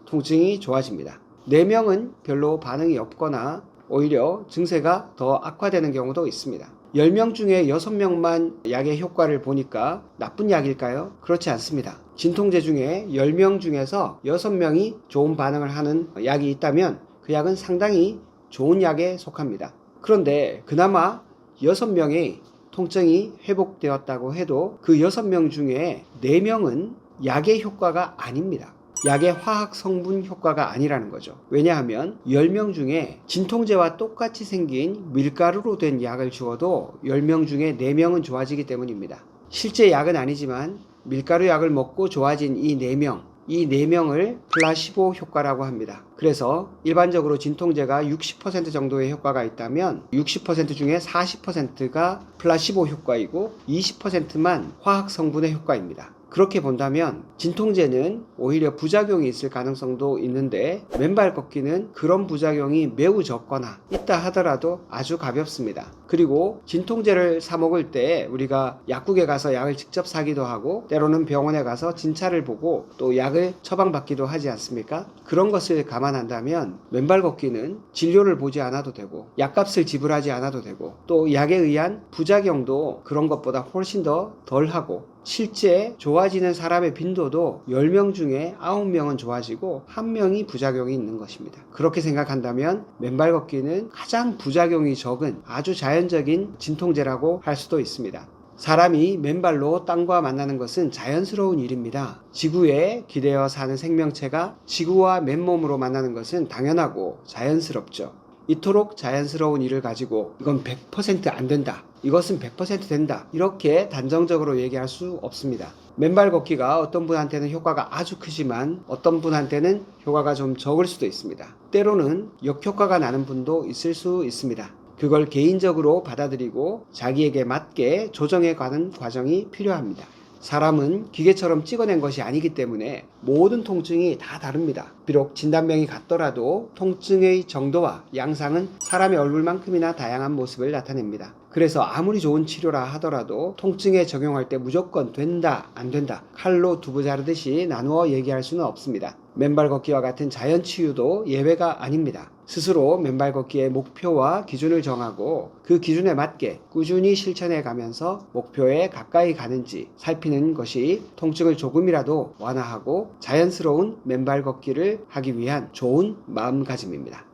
통증이 좋아집니다. 4명은 별로 반응이 없거나 오히려 증세가 더 악화되는 경우도 있습니다. 10명 중에 6명만 약의 효과를 보니까 나쁜 약일까요? 그렇지 않습니다. 진통제 중에 10명 중에서 6명이 좋은 반응을 하는 약이 있다면 그 약은 상당히 좋은 약에 속합니다. 그런데 그나마 6명의 통증이 회복되었다고 해도 그 6명 중에 4명은 약의 효과가 아닙니다. 약의 화학 성분 효과가 아니라는 거죠. 왜냐하면 10명 중에 진통제와 똑같이 생긴 밀가루로 된 약을 주어도 10명 중에 4명은 좋아지기 때문입니다. 실제 약은 아니지만 밀가루 약을 먹고 좋아진 이 4명을 플라시보 효과라고 합니다. 그래서 일반적으로 진통제가 60% 정도의 효과가 있다면 60% 중에 40%가 플라시보 효과이고 20%만 화학 성분의 효과입니다. 그렇게 본다면 진통제는 오히려 부작용이 있을 가능성도 있는데 맨발 걷기는 그런 부작용이 매우 적거나 있다 하더라도 아주 가볍습니다. 그리고 진통제를 사 먹을 때 우리가 약국에 가서 약을 직접 사기도 하고 때로는 병원에 가서 진찰을 보고 또 약을 처방받기도 하지 않습니까? 그런 것을 감안한다면 맨발 걷기는 진료를 보지 않아도 되고 약값을 지불하지 않아도 되고 또 약에 의한 부작용도 그런 것보다 훨씬 더 덜하고 실제 좋아지는 사람의 빈도도 10명 중에 9명은 좋아지고 1명이 부작용이 있는 것입니다. 그렇게 생각한다면 맨발 걷기는 가장 부작용이 적은 아주 자연적인 진통제라고 할 수도 있습니다. 사람이 맨발로 땅과 만나는 것은 자연스러운 일입니다. 지구에 기대어 사는 생명체가 지구와 맨몸으로 만나는 것은 당연하고 자연스럽죠. 이토록 자연스러운 일을 가지고 이건 100%안 된다, 이것은 100% 된다, 이렇게 단정적으로 얘기할 수 없습니다. 맨발 걷기가 어떤 분한테는 효과가 아주 크지만 어떤 분한테는 효과가 좀 적을 수도 있습니다. 때로는 역효과가 나는 분도 있을 수 있습니다. 그걸 개인적으로 받아들이고 자기에게 맞게 조정해 가는 과정이 필요합니다. 사람은 기계처럼 찍어낸 것이 아니기 때문에 모든 통증이 다 다릅니다. 비록 진단명이 같더라도 통증의 정도와 양상은 사람의 얼굴만큼이나 다양한 모습을 나타냅니다. 그래서 아무리 좋은 치료라 하더라도 통증에 적용할 때 무조건 된다, 안 된다, 칼로 두부 자르듯이 나누어 얘기할 수는 없습니다. 맨발 걷기와 같은 자연 치유도 예외가 아닙니다. 스스로 맨발 걷기의 목표와 기준을 정하고 그 기준에 맞게 꾸준히 실천해 가면서 목표에 가까이 가는지 살피는 것이 통증을 조금이라도 완화하고 자연스러운 맨발 걷기를 하기 위한 좋은 마음가짐입니다.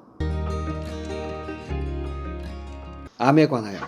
암에 관하여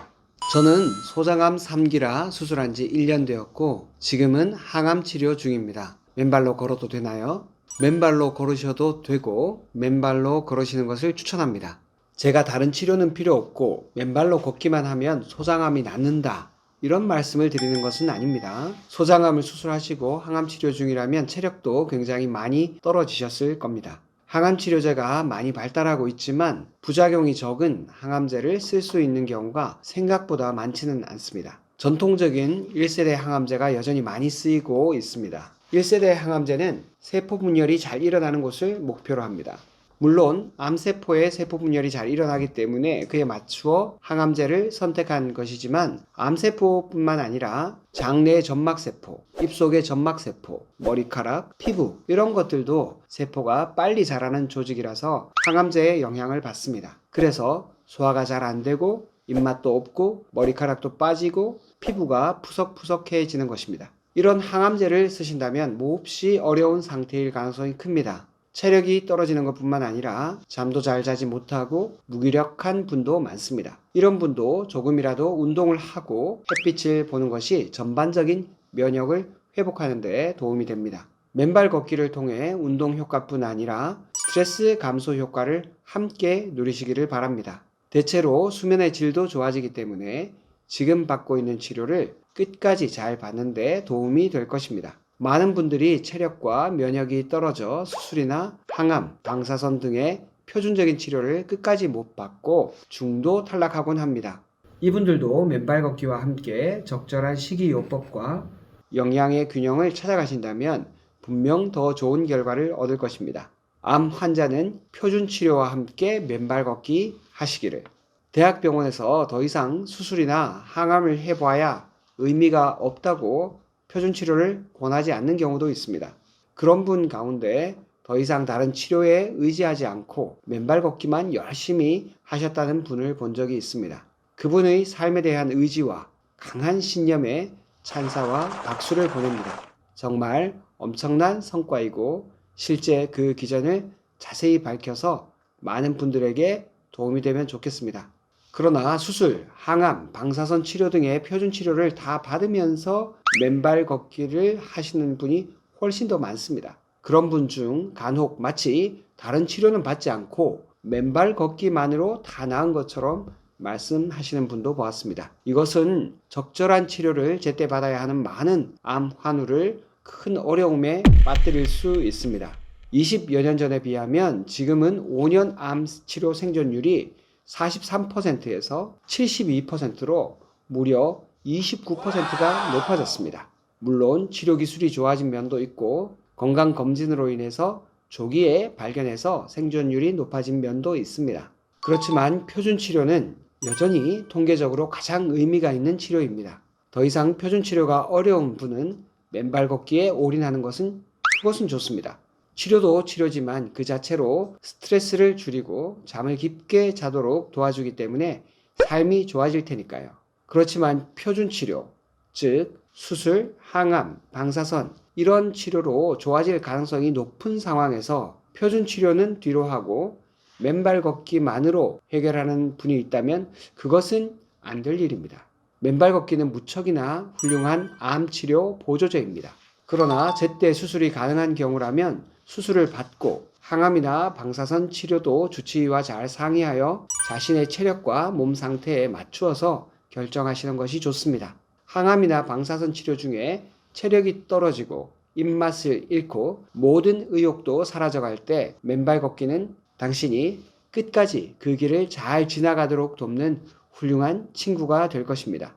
저는 소장암 3기라 수술한 지 1년 되었고 지금은 항암 치료 중입니다. 맨발로 걸어도 되나요? 맨발로 걸으셔도 되고 맨발로 걸으시는 것을 추천합니다. 제가 다른 치료는 필요 없고 맨발로 걷기만 하면 소장암이 낫는다, 이런 말씀을 드리는 것은 아닙니다. 소장암을 수술하시고 항암 치료 중이라면 체력도 굉장히 많이 떨어지셨을 겁니다. 항암 치료제가 많이 발달하고 있지만 부작용이 적은 항암제를 쓸 수 있는 경우가 생각보다 많지는 않습니다. 전통적인 1세대 항암제가 여전히 많이 쓰이고 있습니다. 1세대 항암제는 세포 분열이 잘 일어나는 곳을 목표로 합니다. 물론 암세포의 세포 분열이 잘 일어나기 때문에 그에 맞추어 항암제를 선택한 것이지만 암세포뿐만 아니라 장내의 점막세포, 입속의 점막세포, 머리카락, 피부 이런 것들도 세포가 빨리 자라는 조직이라서 항암제의 영향을 받습니다. 그래서 소화가 잘 안 되고 입맛도 없고 머리카락도 빠지고 피부가 푸석푸석해지는 것입니다. 이런 항암제를 쓰신다면 몹시 어려운 상태일 가능성이 큽니다. 체력이 떨어지는 것뿐만 아니라 잠도 잘 자지 못하고 무기력한 분도 많습니다. 이런 분도 조금이라도 운동을 하고 햇빛을 보는 것이 전반적인 면역을 회복하는 데 도움이 됩니다. 맨발 걷기를 통해 운동 효과뿐 아니라 스트레스 감소 효과를 함께 누리시기를 바랍니다. 대체로 수면의 질도 좋아지기 때문에 지금 받고 있는 치료를 끝까지 잘 받는 데 도움이 될 것입니다. 많은 분들이 체력과 면역이 떨어져 수술이나 항암, 방사선 등의 표준적인 치료를 끝까지 못 받고 중도 탈락하곤 합니다. 이분들도 맨발 걷기와 함께 적절한 식이요법과 영양의 균형을 찾아가신다면 분명 더 좋은 결과를 얻을 것입니다. 암 환자는 표준 치료와 함께 맨발 걷기 하시기를. 대학병원에서 더 이상 수술이나 항암을 해봐야 의미가 없다고 표준 치료를 권하지 않는 경우도 있습니다. 그런 분 가운데 더 이상 다른 치료에 의지하지 않고 맨발 걷기만 열심히 하셨다는 분을 본 적이 있습니다. 그분의 삶에 대한 의지와 강한 신념에 찬사와 박수를 보냅니다. 정말 엄청난 성과이고 실제 그 기전을 자세히 밝혀서 많은 분들에게 도움이 되면 좋겠습니다. 그러나 수술, 항암, 방사선 치료 등의 표준 치료를 다 받으면서 맨발 걷기를 하시는 분이 훨씬 더 많습니다. 그런 분 중 간혹 마치 다른 치료는 받지 않고 맨발 걷기만으로 다 나은 것처럼 말씀하시는 분도 보았습니다. 이것은 적절한 치료를 제때 받아야 하는 많은 암 환우를 큰 어려움에 빠뜨릴 수 있습니다. 20여 년 전에 비하면 지금은 5년 암 치료 생존율이 43%에서 72%로 무려 29%가 높아졌습니다. 물론 치료 기술이 좋아진 면도 있고 건강검진으로 인해서 조기에 발견해서 생존율이 높아진 면도 있습니다. 그렇지만 표준 치료는 여전히 통계적으로 가장 의미가 있는 치료입니다. 더 이상 표준 치료가 어려운 분은 맨발 걷기에 올인하는 그것은 좋습니다. 치료도 치료지만 그 자체로 스트레스를 줄이고 잠을 깊게 자도록 도와주기 때문에 삶이 좋아질 테니까요. 그렇지만 표준 치료, 즉 수술, 항암, 방사선 이런 치료로 좋아질 가능성이 높은 상황에서 표준 치료는 뒤로 하고 맨발 걷기만으로 해결하는 분이 있다면 그것은 안 될 일입니다. 맨발 걷기는 무척이나 훌륭한 암 치료 보조제입니다. 그러나 제때 수술이 가능한 경우라면 수술을 받고 항암이나 방사선 치료도 주치의와 잘 상의하여 자신의 체력과 몸 상태에 맞추어서 결정하시는 것이 좋습니다. 항암이나 방사선 치료 중에 체력이 떨어지고 입맛을 잃고 모든 의욕도 사라져갈 때 맨발 걷기는 당신이 끝까지 그 길을 잘 지나가도록 돕는 훌륭한 친구가 될 것입니다.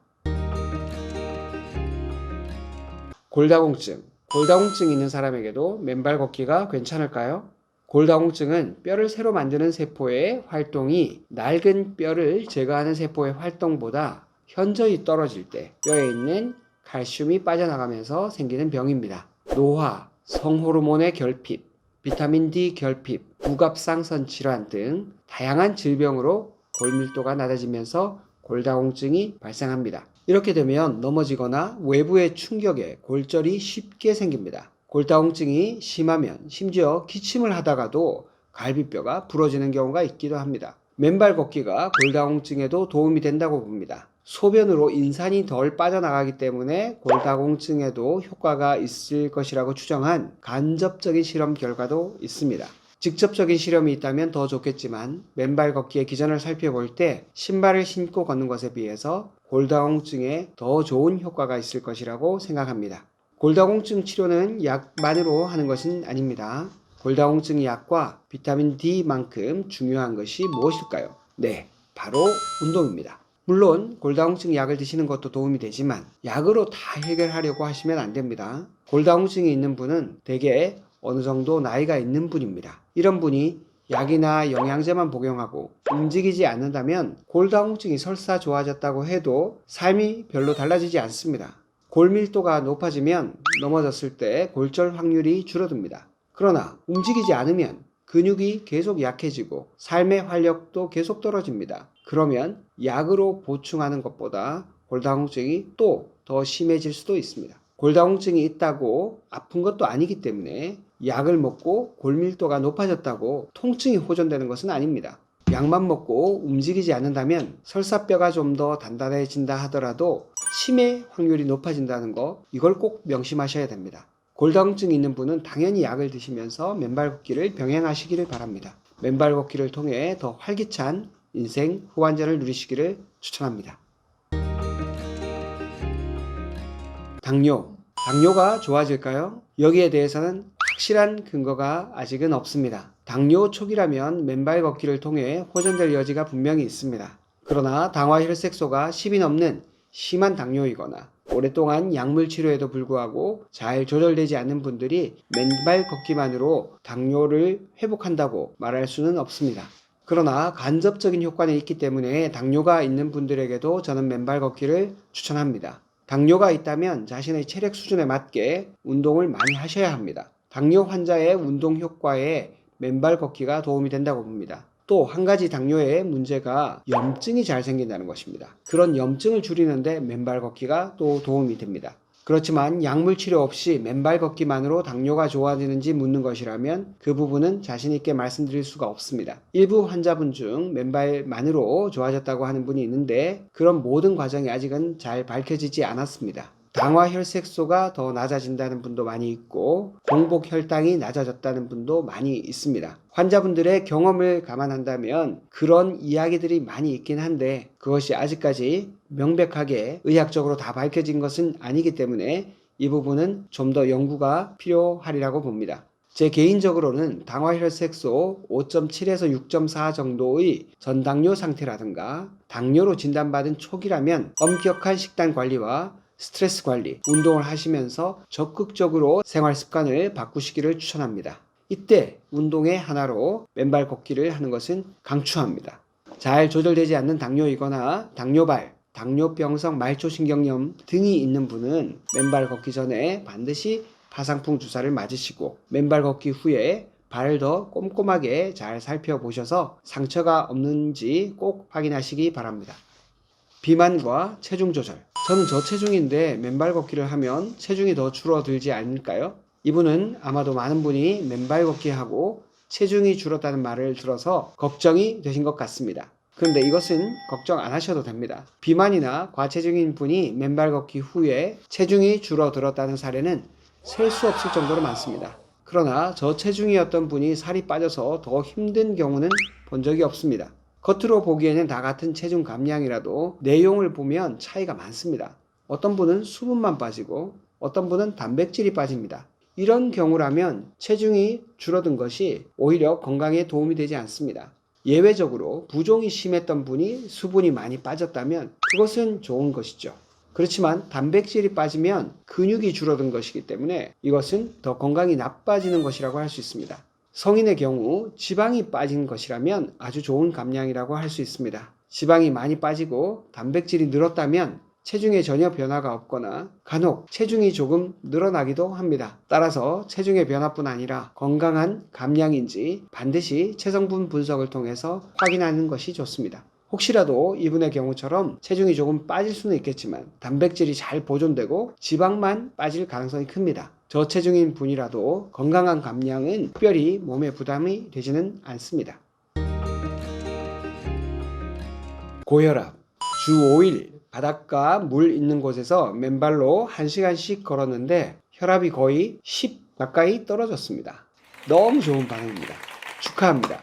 골다공증 있는 사람에게도 맨발 걷기가 괜찮을까요? 골다공증은 뼈를 새로 만드는 세포의 활동이 낡은 뼈를 제거하는 세포의 활동보다 현저히 떨어질 때 뼈에 있는 칼슘이 빠져나가면서 생기는 병입니다. 노화, 성호르몬의 결핍, 비타민 D 결핍, 무갑상선 질환 등 다양한 질병으로 골밀도가 낮아지면서 골다공증이 발생합니다. 이렇게 되면 넘어지거나 외부의 충격에 골절이 쉽게 생깁니다. 골다공증이 심하면 심지어 기침을 하다가도 갈비뼈가 부러지는 경우가 있기도 합니다. 맨발 걷기가 골다공증에도 도움이 된다고 봅니다. 소변으로 인산이 덜 빠져나가기 때문에 골다공증에도 효과가 있을 것이라고 추정한 간접적인 실험 결과도 있습니다. 직접적인 실험이 있다면 더 좋겠지만 맨발 걷기의 기전을 살펴볼 때 신발을 신고 걷는 것에 비해서 골다공증에 더 좋은 효과가 있을 것이라고 생각합니다. 골다공증 치료는 약만으로 하는 것은 아닙니다. 골다공증 약과 비타민 D만큼 중요한 것이 무엇일까요? 네, 바로 운동입니다. 물론 골다공증 약을 드시는 것도 도움이 되지만 약으로 다 해결하려고 하시면 안 됩니다. 골다공증이 있는 분은 대개 어느 정도 나이가 있는 분입니다. 이런 분이 약이나 영양제만 복용하고 움직이지 않는다면 골다공증이 설사 좋아졌다고 해도 삶이 별로 달라지지 않습니다. 골밀도가 높아지면 넘어졌을 때 골절 확률이 줄어듭니다. 그러나 움직이지 않으면 근육이 계속 약해지고 삶의 활력도 계속 떨어집니다. 그러면 약으로 보충하는 것보다 골다공증이 또 더 심해질 수도 있습니다. 골다공증이 있다고 아픈 것도 아니기 때문에 약을 먹고 골밀도가 높아졌다고 통증이 호전되는 것은 아닙니다. 약만 먹고 움직이지 않는다면 설사뼈가 좀 더 단단해진다 하더라도 치매 확률이 높아진다는 거, 이걸 꼭 명심하셔야 됩니다. 골다공증이 있는 분은 당연히 약을 드시면서 맨발 걷기를 병행하시기를 바랍니다. 맨발 걷기를 통해 더 활기찬 인생 후반전을 누리시기를 추천합니다. 당뇨가 좋아질까요? 여기에 대해서는 확실한 근거가 아직은 없습니다. 당뇨 초기라면 맨발 걷기를 통해 호전될 여지가 분명히 있습니다. 그러나 당화혈색소가 10이 넘는 심한 당뇨이거나 오랫동안 약물 치료에도 불구하고 잘 조절되지 않는 분들이 맨발 걷기만으로 당뇨를 회복한다고 말할 수는 없습니다. 그러나 간접적인 효과는 있기 때문에 당뇨가 있는 분들에게도 저는 맨발 걷기를 추천합니다. 당뇨가 있다면 자신의 체력 수준에 맞게 운동을 많이 하셔야 합니다. 당뇨 환자의 운동 효과에 맨발 걷기가 도움이 된다고 봅니다. 또 한 가지 당뇨의 문제가 염증이 잘 생긴다는 것입니다. 그런 염증을 줄이는데 맨발 걷기가 또 도움이 됩니다. 그렇지만 약물 치료 없이 맨발 걷기만으로 당뇨가 좋아지는지 묻는 것이라면 그 부분은 자신 있게 말씀드릴 수가 없습니다. 일부 환자분 중 맨발만으로 좋아졌다고 하는 분이 있는데 그런 모든 과정이 아직은 잘 밝혀지지 않았습니다. 당화혈색소가 더 낮아진다는 분도 많이 있고 공복 혈당이 낮아졌다는 분도 많이 있습니다. 환자분들의 경험을 감안한다면 그런 이야기들이 많이 있긴 한데 그것이 아직까지 명백하게 의학적으로 다 밝혀진 것은 아니기 때문에 이 부분은 좀 더 연구가 필요하리라고 봅니다. 제 개인적으로는 당화혈색소 5.7에서 6.4 정도의 전당뇨 상태라든가 당뇨로 진단받은 초기라면 엄격한 식단 관리와 스트레스 관리, 운동을 하시면서 적극적으로 생활 습관을 바꾸시기를 추천합니다. 이때 운동의 하나로 맨발 걷기를 하는 것은 강추합니다. 잘 조절되지 않는 당뇨이거나 당뇨발, 당뇨병성 말초신경염 등이 있는 분은 맨발 걷기 전에 반드시 파상풍 주사를 맞으시고 맨발 걷기 후에 발을 더 꼼꼼하게 잘 살펴보셔서 상처가 없는지 꼭 확인하시기 바랍니다. 비만과 체중 조절. 저는 저체중인데 맨발 걷기를 하면 체중이 더 줄어들지 않을까요? 이분은 아마도 많은 분이 맨발 걷기 하고 체중이 줄었다는 말을 들어서 걱정이 되신 것 같습니다. 그런데 이것은 걱정 안 하셔도 됩니다. 비만이나 과체중인 분이 맨발 걷기 후에 체중이 줄어들었다는 사례는 셀 수 없을 정도로 많습니다. 그러나 저체중이었던 분이 살이 빠져서 더 힘든 경우는 본 적이 없습니다. 겉으로 보기에는 다 같은 체중 감량이라도 내용을 보면 차이가 많습니다. 어떤 분은 수분만 빠지고 어떤 분은 단백질이 빠집니다. 이런 경우라면 체중이 줄어든 것이 오히려 건강에 도움이 되지 않습니다. 예외적으로 부종이 심했던 분이 수분이 많이 빠졌다면 그것은 좋은 것이죠. 그렇지만 단백질이 빠지면 근육이 줄어든 것이기 때문에 이것은 더 건강이 나빠지는 것이라고 할 수 있습니다. 성인의 경우 지방이 빠진 것이라면 아주 좋은 감량이라고 할 수 있습니다. 지방이 많이 빠지고 단백질이 늘었다면 체중에 전혀 변화가 없거나 간혹 체중이 조금 늘어나기도 합니다. 따라서 체중의 변화뿐 아니라 건강한 감량인지 반드시 체성분 분석을 통해서 확인하는 것이 좋습니다. 혹시라도 이분의 경우처럼 체중이 조금 빠질 수는 있겠지만 단백질이 잘 보존되고 지방만 빠질 가능성이 큽니다. 저체중인 분이라도 건강한 감량은 특별히 몸에 부담이 되지는 않습니다. 고혈압. 주 5일 바닷가 물 있는 곳에서 맨발로 1시간씩 걸었는데 혈압이 거의 10 가까이 떨어졌습니다. 너무 좋은 반응입니다. 축하합니다.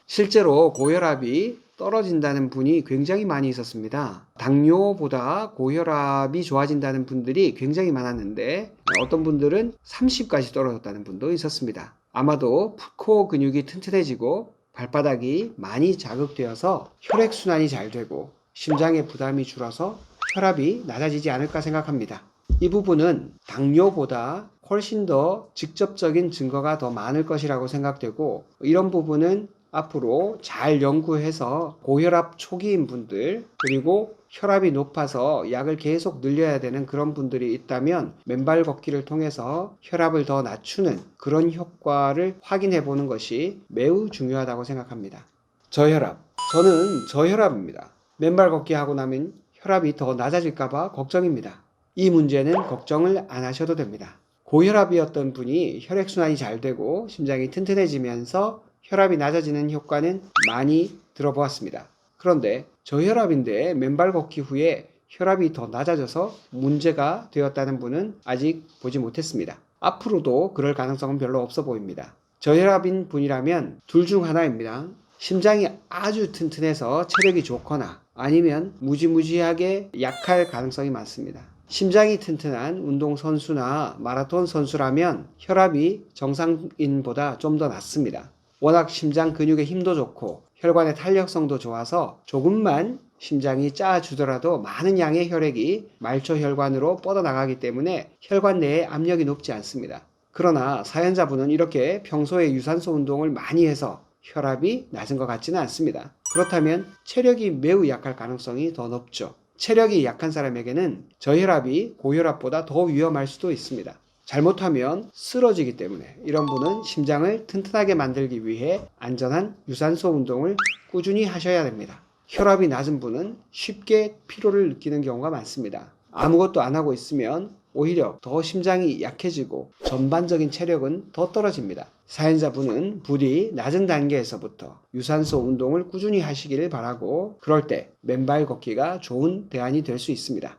실제로 고혈압이 떨어진다는 분이 굉장히 많이 있었습니다. 당뇨보다 고혈압이 좋아진다는 분들이 굉장히 많았는데 어떤 분들은 30까지 떨어졌다는 분도 있었습니다. 아마도 코 근육이 튼튼해지고 발바닥이 많이 자극되어서 혈액순환이 잘 되고 심장의 부담이 줄어서 혈압이 낮아지지 않을까 생각합니다. 이 부분은 당뇨보다 훨씬 더 직접적인 증거가 더 많을 것이라고 생각되고 이런 부분은 앞으로 잘 연구해서 고혈압 초기인 분들 그리고 혈압이 높아서 약을 계속 늘려야 되는 그런 분들이 있다면 맨발 걷기를 통해서 혈압을 더 낮추는 그런 효과를 확인해 보는 것이 매우 중요하다고 생각합니다. 저혈압. 저는 저혈압입니다. 맨발 걷기 하고 나면 혈압이 더 낮아질까봐 걱정입니다. 이 문제는 걱정을 안 하셔도 됩니다. 고혈압이었던 분이 혈액순환이 잘 되고 심장이 튼튼해지면서 혈압이 낮아지는 효과는 많이 들어보았습니다. 그런데 저혈압인데 맨발 걷기 후에 혈압이 더 낮아져서 문제가 되었다는 분은 아직 보지 못했습니다. 앞으로도 그럴 가능성은 별로 없어 보입니다. 저혈압인 분이라면 둘 중 하나입니다. 심장이 아주 튼튼해서 체력이 좋거나 아니면 무지무지하게 약할 가능성이 많습니다. 심장이 튼튼한 운동선수나 마라톤 선수라면 혈압이 정상인보다 좀 더 낮습니다. 워낙 심장 근육의 힘도 좋고 혈관의 탄력성도 좋아서 조금만 심장이 짜주더라도 많은 양의 혈액이 말초 혈관으로 뻗어나가기 때문에 혈관 내에 압력이 높지 않습니다. 그러나 사연자분은 이렇게 평소에 유산소 운동을 많이 해서 혈압이 낮은 것 같지는 않습니다. 그렇다면 체력이 매우 약할 가능성이 더 높죠. 체력이 약한 사람에게는 저혈압이 고혈압보다 더 위험할 수도 있습니다. 잘못하면 쓰러지기 때문에 이런 분은 심장을 튼튼하게 만들기 위해 안전한 유산소 운동을 꾸준히 하셔야 됩니다. 혈압이 낮은 분은 쉽게 피로를 느끼는 경우가 많습니다. 아무것도 안 하고 있으면 오히려 더 심장이 약해지고 전반적인 체력은 더 떨어집니다. 사연자분은 부디 낮은 단계에서부터 유산소 운동을 꾸준히 하시기를 바라고 그럴 때 맨발 걷기가 좋은 대안이 될 수 있습니다.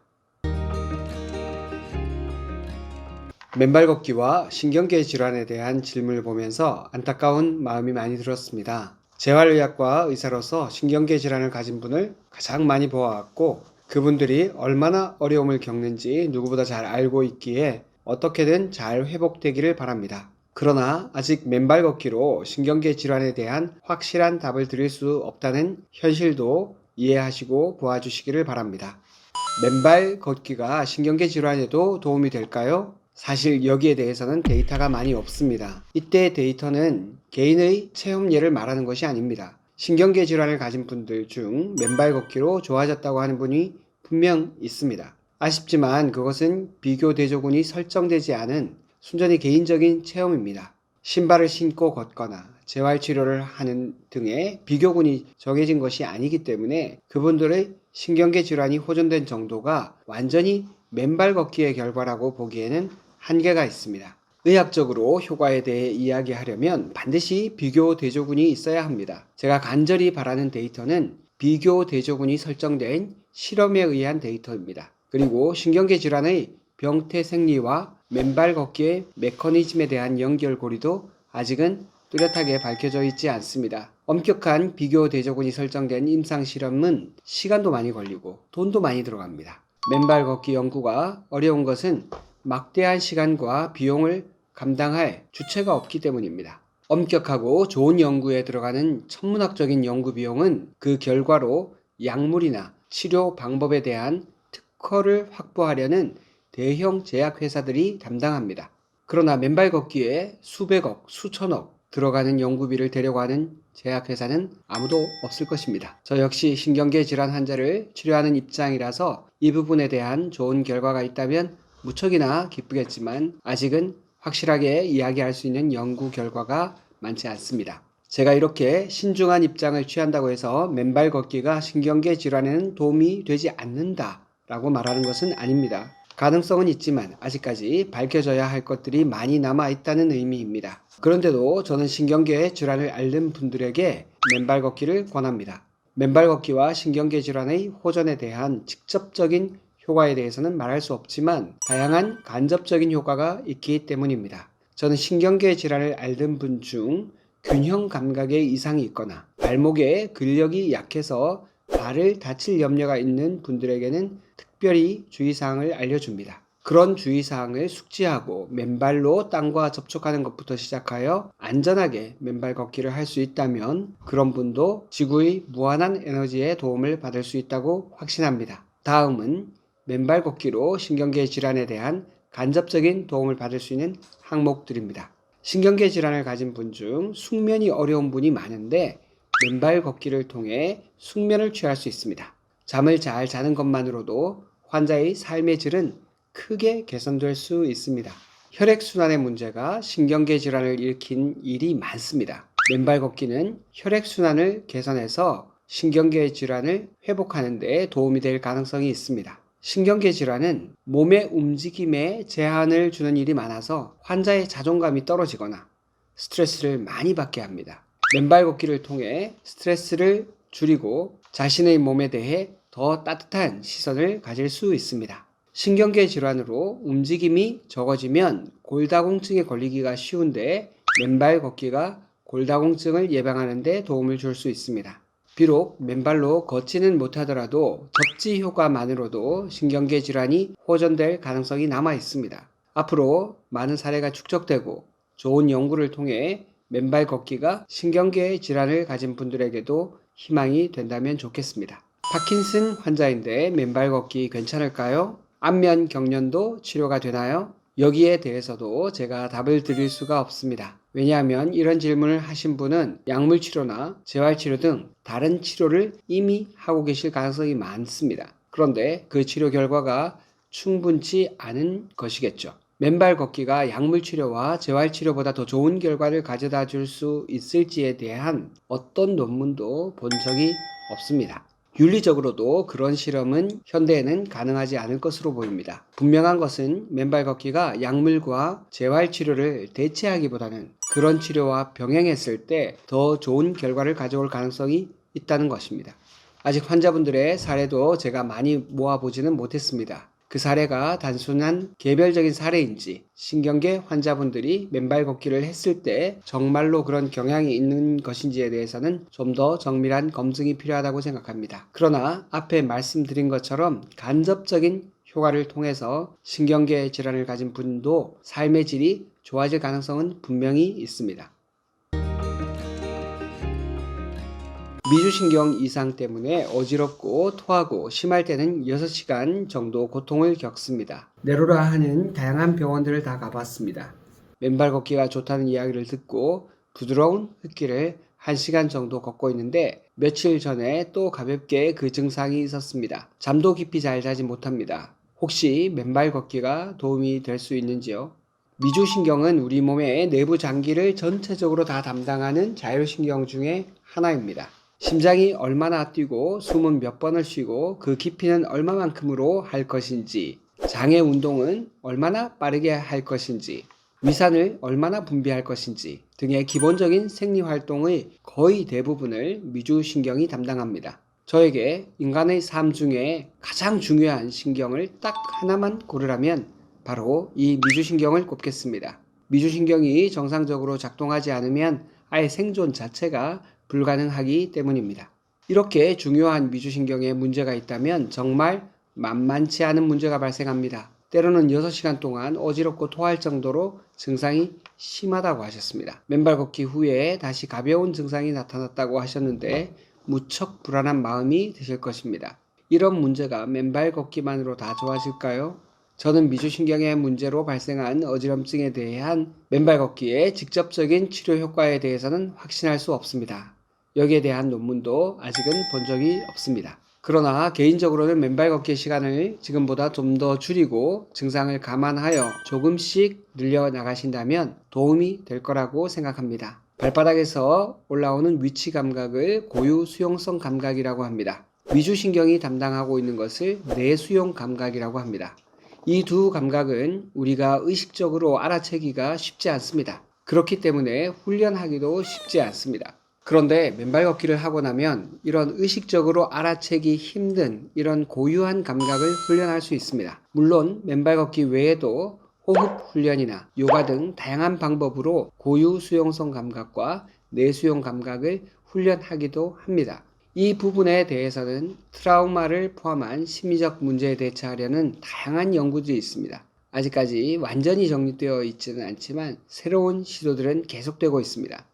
맨발 걷기와 신경계 질환에 대한 질문을 보면서 안타까운 마음이 많이 들었습니다. 재활의학과 의사로서 신경계 질환을 가진 분을 가장 많이 보아왔고 그분들이 얼마나 어려움을 겪는지 누구보다 잘 알고 있기에 어떻게든 잘 회복되기를 바랍니다. 그러나 아직 맨발 걷기로 신경계 질환에 대한 확실한 답을 드릴 수 없다는 현실도 이해하시고 보아주시기를 바랍니다. 맨발 걷기가 신경계 질환에도 도움이 될까요? 사실 여기에 대해서는 데이터가 많이 없습니다. 이때 데이터는 개인의 체험예를 말하는 것이 아닙니다. 신경계 질환을 가진 분들 중 맨발 걷기로 좋아졌다고 하는 분이 분명 있습니다. 아쉽지만 그것은 비교 대조군이 설정되지 않은 순전히 개인적인 체험입니다. 신발을 신고 걷거나 재활치료를 하는 등의 비교군이 정해진 것이 아니기 때문에 그분들의 신경계 질환이 호전된 정도가 완전히 맨발 걷기의 결과라고 보기에는 한계가 있습니다. 의학적으로 효과에 대해 이야기하려면 반드시 비교 대조군이 있어야 합니다. 제가 간절히 바라는 데이터는 비교 대조군이 설정된 실험에 의한 데이터입니다. 그리고 신경계 질환의 병태 생리와 맨발 걷기의 메커니즘에 대한 연결고리도 아직은 뚜렷하게 밝혀져 있지 않습니다. 엄격한 비교 대조군이 설정된 임상 실험은 시간도 많이 걸리고 돈도 많이 들어갑니다. 맨발 걷기 연구가 어려운 것은 막대한 시간과 비용을 감당할 주체가 없기 때문입니다. 엄격하고 좋은 연구에 들어가는 천문학적인 연구 비용은 그 결과로 약물이나 치료 방법에 대한 특허를 확보하려는 대형 제약회사들이 담당합니다. 그러나 맨발 걷기에 수백억, 수천억 들어가는 연구비를 데려가는 제약회사는 아무도 없을 것입니다. 저 역시 신경계 질환 환자를 치료하는 입장이라서 이 부분에 대한 좋은 결과가 있다면 무척이나 기쁘겠지만 아직은 확실하게 이야기할 수 있는 연구 결과가 많지 않습니다. 제가 이렇게 신중한 입장을 취한다고 해서 맨발 걷기가 신경계 질환에는 도움이 되지 않는다 라고 말하는 것은 아닙니다. 가능성은 있지만 아직까지 밝혀져야 할 것들이 많이 남아 있다는 의미입니다. 그런데도 저는 신경계 질환을 앓는 분들에게 맨발 걷기를 권합니다. 맨발 걷기와 신경계 질환의 호전에 대한 직접적인 효과에 대해서는 말할 수 없지만 다양한 간접적인 효과가 있기 때문입니다. 저는 신경계 질환을 앓는 분 중 균형 감각에 이상이 있거나 발목에 근력이 약해서 발을 다칠 염려가 있는 분들에게는 특별히 주의사항을 알려줍니다. 그런 주의사항을 숙지하고 맨발로 땅과 접촉하는 것부터 시작하여 안전하게 맨발 걷기를 할 수 있다면 그런 분도 지구의 무한한 에너지에 도움을 받을 수 있다고 확신합니다. 다음은 맨발 걷기로 신경계 질환에 대한 간접적인 도움을 받을 수 있는 항목들입니다. 신경계 질환을 가진 분 중 숙면이 어려운 분이 많은데 맨발 걷기를 통해 숙면을 취할 수 있습니다. 잠을 잘 자는 것만으로도 환자의 삶의 질은 크게 개선될 수 있습니다. 혈액순환의 문제가 신경계 질환을 일으킨 일이 많습니다. 맨발 걷기는 혈액순환을 개선해서 신경계 질환을 회복하는 데 도움이 될 가능성이 있습니다. 신경계 질환은 몸의 움직임에 제한을 주는 일이 많아서 환자의 자존감이 떨어지거나 스트레스를 많이 받게 합니다. 맨발 걷기를 통해 스트레스를 줄이고 자신의 몸에 대해 더 따뜻한 시선을 가질 수 있습니다. 신경계 질환으로 움직임이 적어지면 골다공증에 걸리기가 쉬운데 맨발 걷기가 골다공증을 예방하는 데 도움을 줄 수 있습니다. 비록 맨발로 걷지는 못하더라도 접지 효과만으로도 신경계 질환이 호전될 가능성이 남아 있습니다. 앞으로 많은 사례가 축적되고 좋은 연구를 통해 맨발 걷기가 신경계 질환을 가진 분들에게도 희망이 된다면 좋겠습니다. 파킨슨 환자인데 맨발 걷기 괜찮을까요? 안면 경련도 치료가 되나요? 여기에 대해서도 제가 답을 드릴 수가 없습니다. 왜냐하면 이런 질문을 하신 분은 약물 치료나 재활 치료 등 다른 치료를 이미 하고 계실 가능성이 많습니다. 그런데 그 치료 결과가 충분치 않은 것이겠죠. 맨발 걷기가 약물 치료와 재활 치료보다 더 좋은 결과를 가져다 줄 수 있을지에 대한 어떤 논문도 본 적이 없습니다. 윤리적으로도 그런 실험은 현대에는 가능하지 않을 것으로 보입니다. 분명한 것은 맨발 걷기가 약물과 재활 치료를 대체하기보다는 그런 치료와 병행했을 때 더 좋은 결과를 가져올 가능성이 있다는 것입니다. 아직 환자분들의 사례도 제가 많이 모아보지는 못했습니다. 그 사례가 단순한 개별적인 사례인지 신경계 환자분들이 맨발 걷기를 했을 때 정말로 그런 경향이 있는 것인지에 대해서는 좀 더 정밀한 검증이 필요하다고 생각합니다. 그러나 앞에 말씀드린 것처럼 간접적인 효과를 통해서 신경계 질환을 가진 분도 삶의 질이 좋아질 가능성은 분명히 있습니다. 미주신경 이상 때문에 어지럽고 토하고 심할 때는 6시간 정도 고통을 겪습니다. 내로라 하는 다양한 병원들을 다 가봤습니다. 맨발 걷기가 좋다는 이야기를 듣고 부드러운 흙길을 1시간 정도 걷고 있는데 며칠 전에 또 가볍게 그 증상이 있었습니다. 잠도 깊이 잘 자지 못합니다. 혹시 맨발 걷기가 도움이 될 수 있는지요? 미주신경은 우리 몸의 내부 장기를 전체적으로 다 담당하는 자율신경 중에 하나입니다. 심장이 얼마나 뛰고 숨은 몇 번을 쉬고 그 깊이는 얼마만큼으로 할 것인지, 장의 운동은 얼마나 빠르게 할 것인지, 위산을 얼마나 분비할 것인지 등의 기본적인 생리활동의 거의 대부분을 미주신경이 담당합니다. 저에게 인간의 삶 중에 가장 중요한 신경을 딱 하나만 고르라면 바로 이 미주신경을 꼽겠습니다. 미주신경이 정상적으로 작동하지 않으면 아예 생존 자체가 불가능하기 때문입니다. 이렇게 중요한 미주신경에 문제가 있다면 정말 만만치 않은 문제가 발생합니다. 때로는 6시간 동안 어지럽고 토할 정도로 증상이 심하다고 하셨습니다. 맨발 걷기 후에 다시 가벼운 증상이 나타났다고 하셨는데 무척 불안한 마음이 드실 것입니다. 이런 문제가 맨발 걷기만으로 다 좋아질까요? 저는 미주신경의 문제로 발생한 어지럼증에 대한 맨발 걷기의 직접적인 치료 효과에 대해서는 확신할 수 없습니다. 여기에 대한 논문도 아직은 본 적이 없습니다. 그러나 개인적으로는 맨발 걷기 시간을 지금보다 좀 더 줄이고 증상을 감안하여 조금씩 늘려나가신다면 도움이 될 거라고 생각합니다. 발바닥에서 올라오는 위치 감각을 고유 수용성 감각이라고 합니다. 미주신경이 담당하고 있는 것을 내수용 감각이라고 합니다. 이 두 감각은 우리가 의식적으로 알아채기가 쉽지 않습니다. 그렇기 때문에 훈련하기도 쉽지 않습니다. 그런데 맨발 걷기를 하고 나면 이런 의식적으로 알아채기 힘든 이런 고유한 감각을 훈련할 수 있습니다. 물론 맨발 걷기 외에도 호흡 훈련이나 요가 등 다양한 방법으로 고유 수용성 감각과 내수용 감각을 훈련하기도 합니다. 이 부분에 대해서는 트라우마를 포함한 심리적 문제에 대처하려는 다양한 연구들이 있습니다. 아직까지 완전히 정립되어 있지는 않지만 새로운 시도들은 계속되고 있습니다.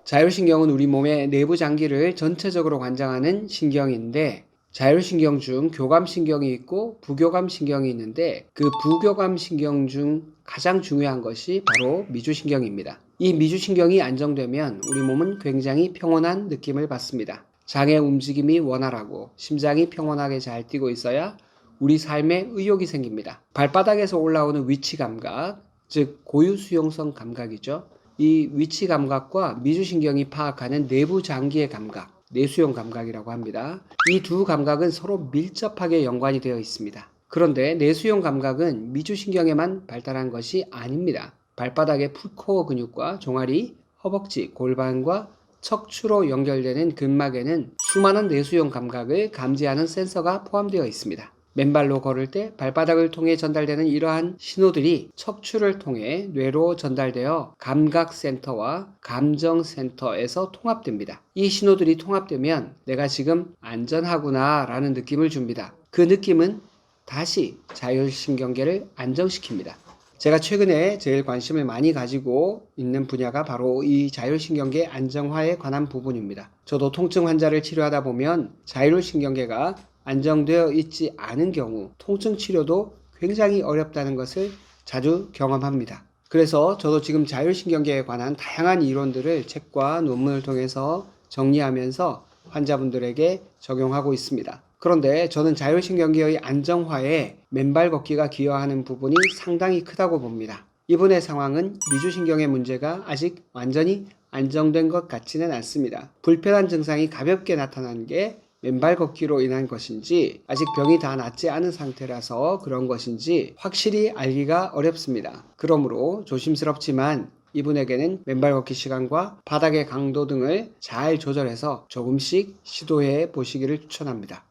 자율신경은 우리 몸의 내부 장기를 전체적으로 관장하는 신경인데 자율신경 중 교감신경이 있고 부교감신경이 있는데 그 부교감신경 중 가장 중요한 것이 바로 미주신경입니다. 이 미주신경이 안정되면 우리 몸은 굉장히 평온한 느낌을 받습니다. 장의 움직임이 원활하고 심장이 평온하게 잘 뛰고 있어야 우리 삶에 의욕이 생깁니다. 발바닥에서 올라오는 위치 감각, 즉 고유 수용성 감각이죠. 이 위치 감각과 미주신경이 파악하는 내부 장기의 감각, 내수용 감각이라고 합니다. 이 두 감각은 서로 밀접하게 연관이 되어 있습니다. 그런데 내수용 감각은 미주신경에만 발달한 것이 아닙니다. 발바닥의 풋코어 근육과 종아리, 허벅지, 골반과 척추로 연결되는 근막에는 수많은 내수용 감각을 감지하는 센서가 포함되어 있습니다. 맨발로 걸을 때 발바닥을 통해 전달되는 이러한 신호들이 척추를 통해 뇌로 전달되어 감각센터와 감정센터에서 통합됩니다. 이 신호들이 통합되면 내가 지금 안전하구나 라는 느낌을 줍니다. 그 느낌은 다시 자율신경계를 안정시킵니다. 제가 최근에 제일 관심을 많이 가지고 있는 분야가 바로 이 자율신경계 안정화에 관한 부분입니다. 저도 통증 환자를 치료하다 보면 자율신경계가 안정되어 있지 않은 경우 통증 치료도 굉장히 어렵다는 것을 자주 경험합니다. 그래서 저도 지금 자율신경계에 관한 다양한 이론들을 책과 논문을 통해서 정리하면서 환자분들에게 적용하고 있습니다. 그런데 저는 자율신경계의 안정화에 맨발 걷기가 기여하는 부분이 상당히 크다고 봅니다. 이분의 상황은 미주신경의 문제가 아직 완전히 안정된 것 같지는 않습니다. 불편한 증상이 가볍게 나타난 게 맨발 걷기로 인한 것인지 아직 병이 다 낫지 않은 상태라서 그런 것인지 확실히 알기가 어렵습니다. 그러므로 조심스럽지만 이분에게는 맨발 걷기 시간과 바닥의 강도 등을 잘 조절해서 조금씩 시도해 보시기를 추천합니다.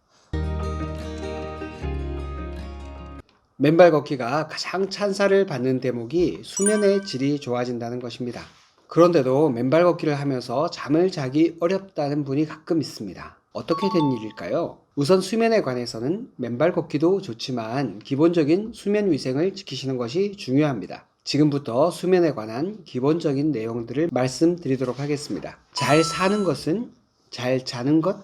맨발 걷기가 가장 찬사를 받는 대목이 수면의 질이 좋아진다는 것입니다. 그런데도 맨발 걷기를 하면서 잠을 자기 어렵다는 분이 가끔 있습니다. 어떻게 된 일일까요? 우선 수면에 관해서는 맨발 걷기도 좋지만 기본적인 수면 위생을 지키시는 것이 중요합니다. 지금부터 수면에 관한 기본적인 내용들을 말씀드리도록 하겠습니다. 잘 사는 것은 잘 자는 것?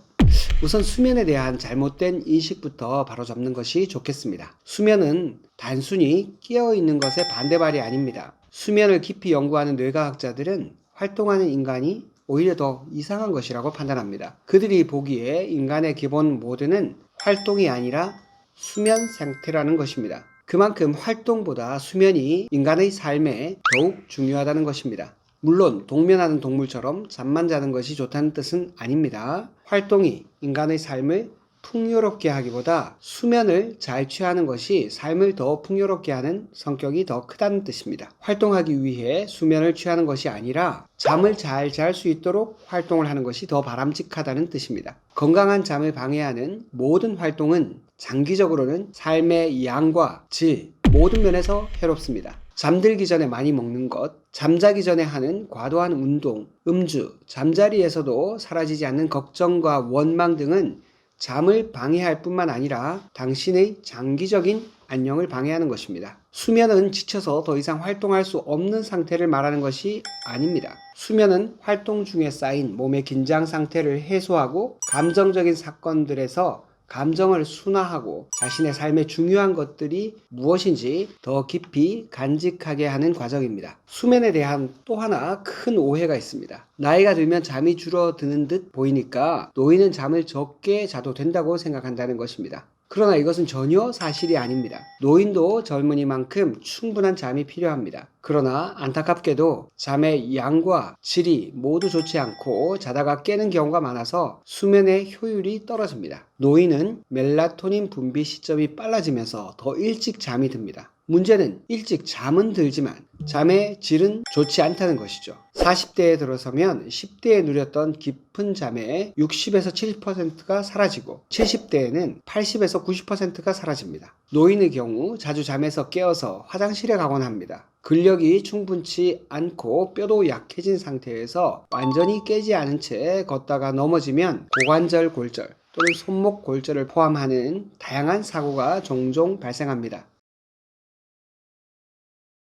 우선 수면에 대한 잘못된 인식부터 바로잡는 것이 좋겠습니다. 수면은 단순히 깨어있는 것의 반대말이 아닙니다. 수면을 깊이 연구하는 뇌과학자들은 활동하는 인간이 오히려 더 이상한 것이라고 판단합니다. 그들이 보기에 인간의 기본 모드는 활동이 아니라 수면 상태라는 것입니다. 그만큼 활동보다 수면이 인간의 삶에 더욱 중요하다는 것입니다. 물론 동면하는 동물처럼 잠만 자는 것이 좋다는 뜻은 아닙니다. 활동이 인간의 삶을 풍요롭게 하기보다 수면을 잘 취하는 것이 삶을 더 풍요롭게 하는 성격이 더 크다는 뜻입니다. 활동하기 위해 수면을 취하는 것이 아니라 잠을 잘 잘 수 있도록 활동을 하는 것이 더 바람직하다는 뜻입니다. 건강한 잠을 방해하는 모든 활동은 장기적으로는 삶의 양과 질, 모든 면에서 해롭습니다. 잠들기 전에 많이 먹는 것, 잠자기 전에 하는 과도한 운동, 음주, 잠자리에서도 사라지지 않는 걱정과 원망 등은 잠을 방해할 뿐만 아니라 당신의 장기적인 안녕을 방해하는 것입니다. 수면은 지쳐서 더 이상 활동할 수 없는 상태를 말하는 것이 아닙니다. 수면은 활동 중에 쌓인 몸의 긴장 상태를 해소하고 감정적인 사건들에서 감정을 순화하고 자신의 삶에 중요한 것들이 무엇인지 더 깊이 간직하게 하는 과정입니다. 수면에 대한 또 하나 큰 오해가 있습니다. 나이가 들면 잠이 줄어드는 듯 보이니까 노인은 잠을 적게 자도 된다고 생각한다는 것입니다. 그러나 이것은 전혀 사실이 아닙니다. 노인도 젊은이만큼 충분한 잠이 필요합니다. 그러나 안타깝게도 잠의 양과 질이 모두 좋지 않고 자다가 깨는 경우가 많아서 수면의 효율이 떨어집니다. 노인은 멜라토닌 분비 시점이 빨라지면서 더 일찍 잠이 듭니다. 문제는 일찍 잠은 들지만 잠의 질은 좋지 않다는 것이죠. 40대에 들어서면 10대에 누렸던 깊은 잠의 60에서 70%가 사라지고 70대에는 80에서 90%가 사라집니다. 노인의 경우 자주 잠에서 깨어서 화장실에 가곤 합니다. 근력이 충분치 않고 뼈도 약해진 상태에서 완전히 깨지 않은 채 걷다가 넘어지면 고관절 골절 또는 손목 골절을 포함하는 다양한 사고가 종종 발생합니다.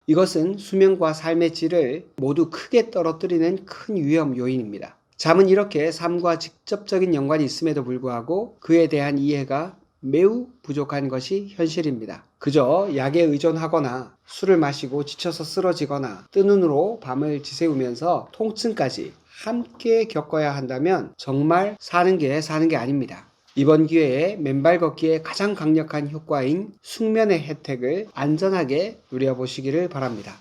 이것은 수면과 삶의 질을 모두 크게 떨어뜨리는 큰 위험 요인입니다. 잠은 이렇게 삶과 직접적인 연관이 있음에도 불구하고 그에 대한 이해가 매우 부족한 것이 현실입니다. 그저 약에 의존하거나 술을 마시고 지쳐서 쓰러지거나 뜬 눈으로 밤을 지새우면서 통증까지 함께 겪어야 한다면 정말 사는 게 아닙니다. 이번 기회에 맨발 걷기의 가장 강력한 효과인 숙면의 혜택을 안전하게 누려보시기를 바랍니다.